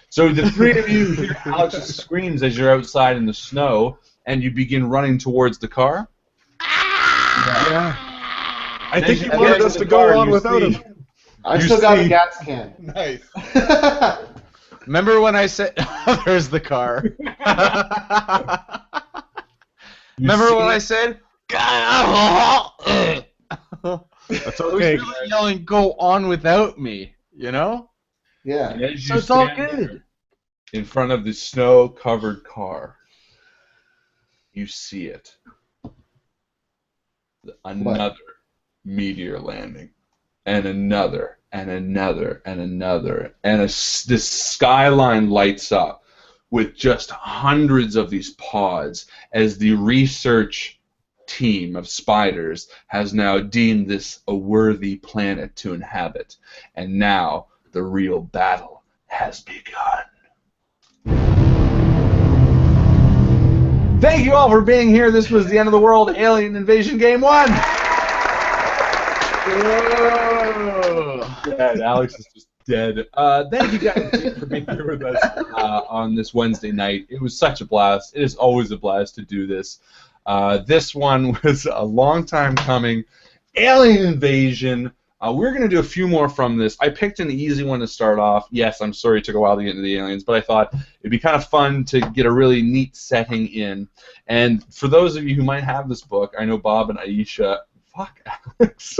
So the three of you hear Alex's screams as you're outside in the snow, and you begin running towards the car. Yeah. I As think you he get wanted into us the to car, go on you without see- him. I You still got a see- gas can. Nice. Remember when I said, there's the car. Remember when I said, That's I was okay. really yelling, go on without me, you know? Yeah. And as So you it's all stand there good. in front of the snow-covered car, you see it. Another meteor landing, and another, and another, and another, and this skyline lights up with just hundreds of these pods as the research team of spiders has now deemed this a worthy planet to inhabit, and now the real battle has begun. Thank you all for being here. This was the End of the World Alien Invasion Game 1. Dead. Alex is just dead. Thank you guys for being here with us on this Wednesday night. It was such a blast. It is always a blast to do this. This one was a long time coming. Alien Invasion. We're going to do a few more from this. I picked an easy one to start off. Yes, I'm sorry it took a while to get into the aliens, but I thought it'd be kind of fun to get a really neat setting in. And for those of you who might have this book, I know Bob and Aisha. Fuck, Alex.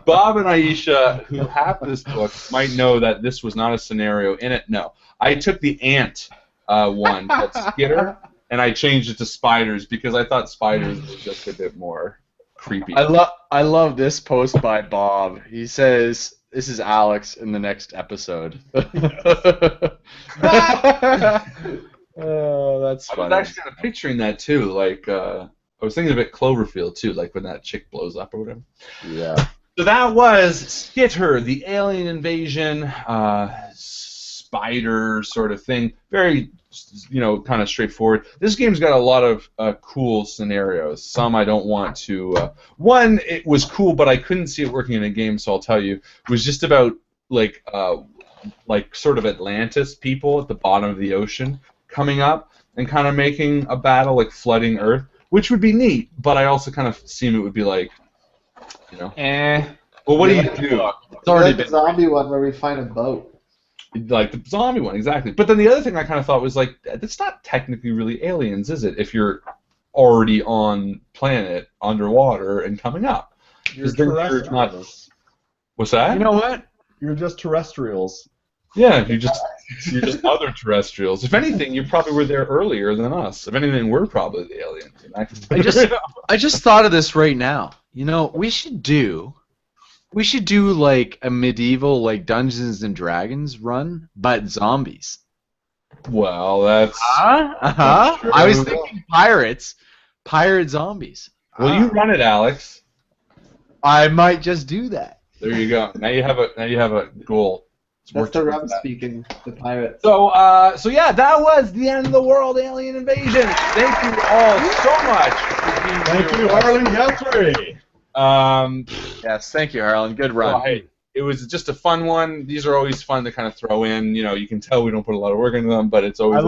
Bob and Aisha, who have this book, might know that this was not a scenario in it. No. I took the ant one, called Skitter, and I changed it to spiders because I thought spiders was just a bit more creepy. I love this post by Bob. He says, this is Alex in the next episode. Oh, that's I funny. was actually kind of picturing that too. Like, I was thinking of it Cloverfield too, like when that chick blows up or whatever. Yeah. So that was Skitter, the alien invasion, spider sort of thing. Very, kind of straightforward. This game's got a lot of cool scenarios. Some I don't want to. One, it was cool, but I couldn't see it working in a game, so I'll tell you. It was just about like sort of Atlantis people at the bottom of the ocean coming up and kind of making a battle, like flooding Earth, which would be neat. But I also kind of assume it would be like. Well, what do you do? It's already like the zombie one where we find a boat. Like the zombie one, exactly. But then the other thing I kind of thought was like, that's not technically really aliens, is it? If you're already on planet underwater and coming up, You're terrestrials. What's that? You know what? You're just terrestrials. Yeah, you're just other terrestrials. If anything, you probably were there earlier than us. If anything, we're probably the aliens. I just thought of this right now. We should do like a medieval like Dungeons and Dragons run, but zombies. Well, that's I was thinking pirate zombies. Well, you run it, Alex. I might just do that. There you go. Now you have a goal. That's the rum speaking, the pirate. So yeah, that was the end of the world alien invasion. Thank you all so much for being here. Thank you, Harlan Guthrie. Yes, thank you, Harlan. Good run. Well, hey, it was just a fun one. These are always fun to kind of throw in. You can tell we don't put a lot of work into them, but it's always.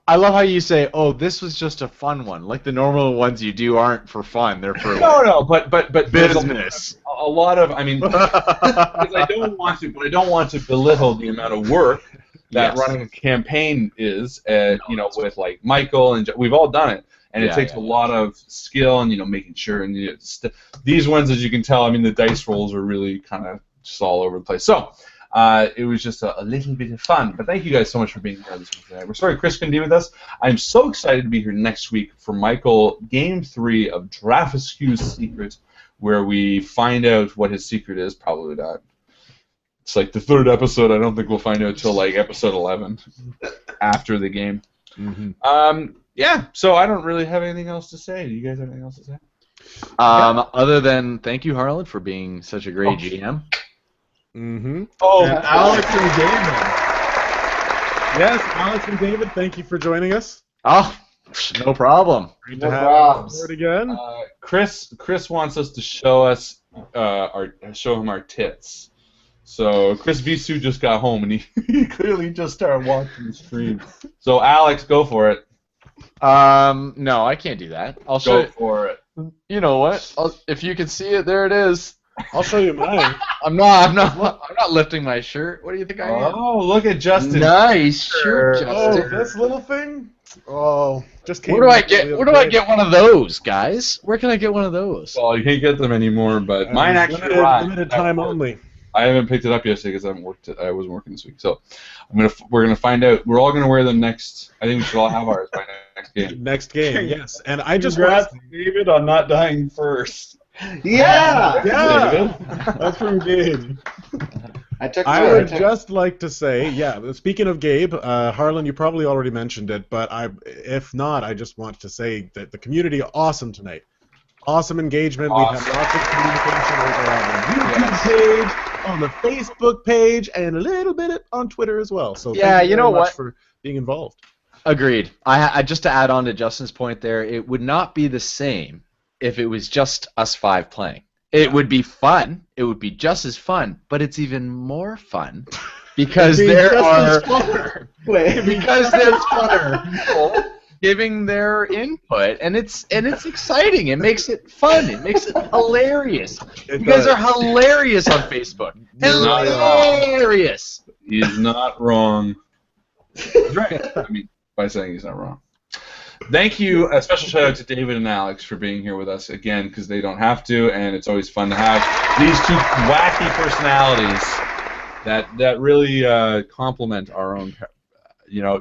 I love how you say, "Oh, this was just a fun one." Like the normal ones you do aren't for fun; they're for no, but business. A lot of, because I don't want to belittle the amount of work that running a campaign is. With like Mycl and we've all done it. And it takes a lot of skill and making sure these ones, as you can tell, the dice rolls are really kind of just all over the place. So it was just a little bit of fun. But thank you guys so much for being here this week tonight. We're sorry Chris couldn't be with us. I'm so excited to be here next week for Mycl Game 3 of Drafescue's Secret, where we find out what his secret is. Probably not. It's like the third episode. I don't think we'll find out until like episode 11 after the game. Mm-hmm. Yeah, so I don't really have anything else to say. Do you guys have anything else to say? Other than thank you, Harlan, for being such a great GM. Mm-hmm. Oh, and Alex and David. Yes, Alex and David, thank you for joining us. Oh, no problem. Great to have you aboard again. Chris wants us to show him our tits. So Chris Viseau just got home and he clearly just started watching the stream. So Alex, go for it. No, I can't do that. I'll show Go for it. You know what? If you can see it, there it is. I'll show you mine. I'm not lifting my shirt. What do you think I am? Oh, look at Justin. Nice shirt, Justin. Oh, this little thing? Oh, just came. Where do I get one of those, guys? Where can I get one of those? Well, you can't get them anymore, but mine actually arrived. Limited time only. I haven't picked it up yesterday because I haven't worked. I wasn't working this week, so we're gonna find out. We're all gonna wear them next. I think we should all have ours by next game. Next game, yes. And I just Congrats, David, on not dying first. Yeah. That's from Gabe. I would just like to say, speaking of Gabe, Harlan, you probably already mentioned it, but if not, I just want to say that the community awesome tonight. Awesome engagement. Awesome. We have lots of communication over on the YouTube page, on the Facebook page, and a little bit on Twitter as well. So thank you very much for being involved. Agreed. I just to add on to Justin's point there, it would not be the same if it was just us five playing. It would be fun. It would be just as fun, but it's even more fun because there are people giving their input, and it's exciting. It makes it fun. It makes it hilarious. You guys are hilarious on Facebook. Hilarious. He's not wrong. He's right. By saying he's not wrong. Thank you. A special shout out to David and Alex for being here with us again, because they don't have to, and it's always fun to have these two wacky personalities that really complement our own.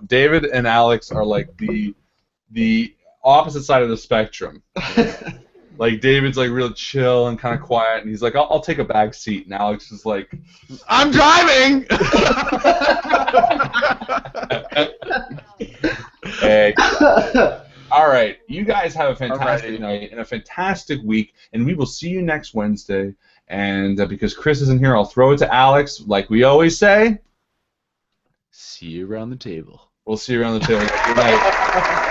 David and Alex are like the opposite side of the spectrum. Like David's like real chill and kind of quiet, and he's like, "I'll take a back seat." And Alex is like, I'm driving. "Hey." All right, you guys have a fantastic night and a fantastic week, and we will see you next Wednesday. And because Chris isn't here, I'll throw it to Alex, like we always say. See you around the table. We'll see you around the table. Good night.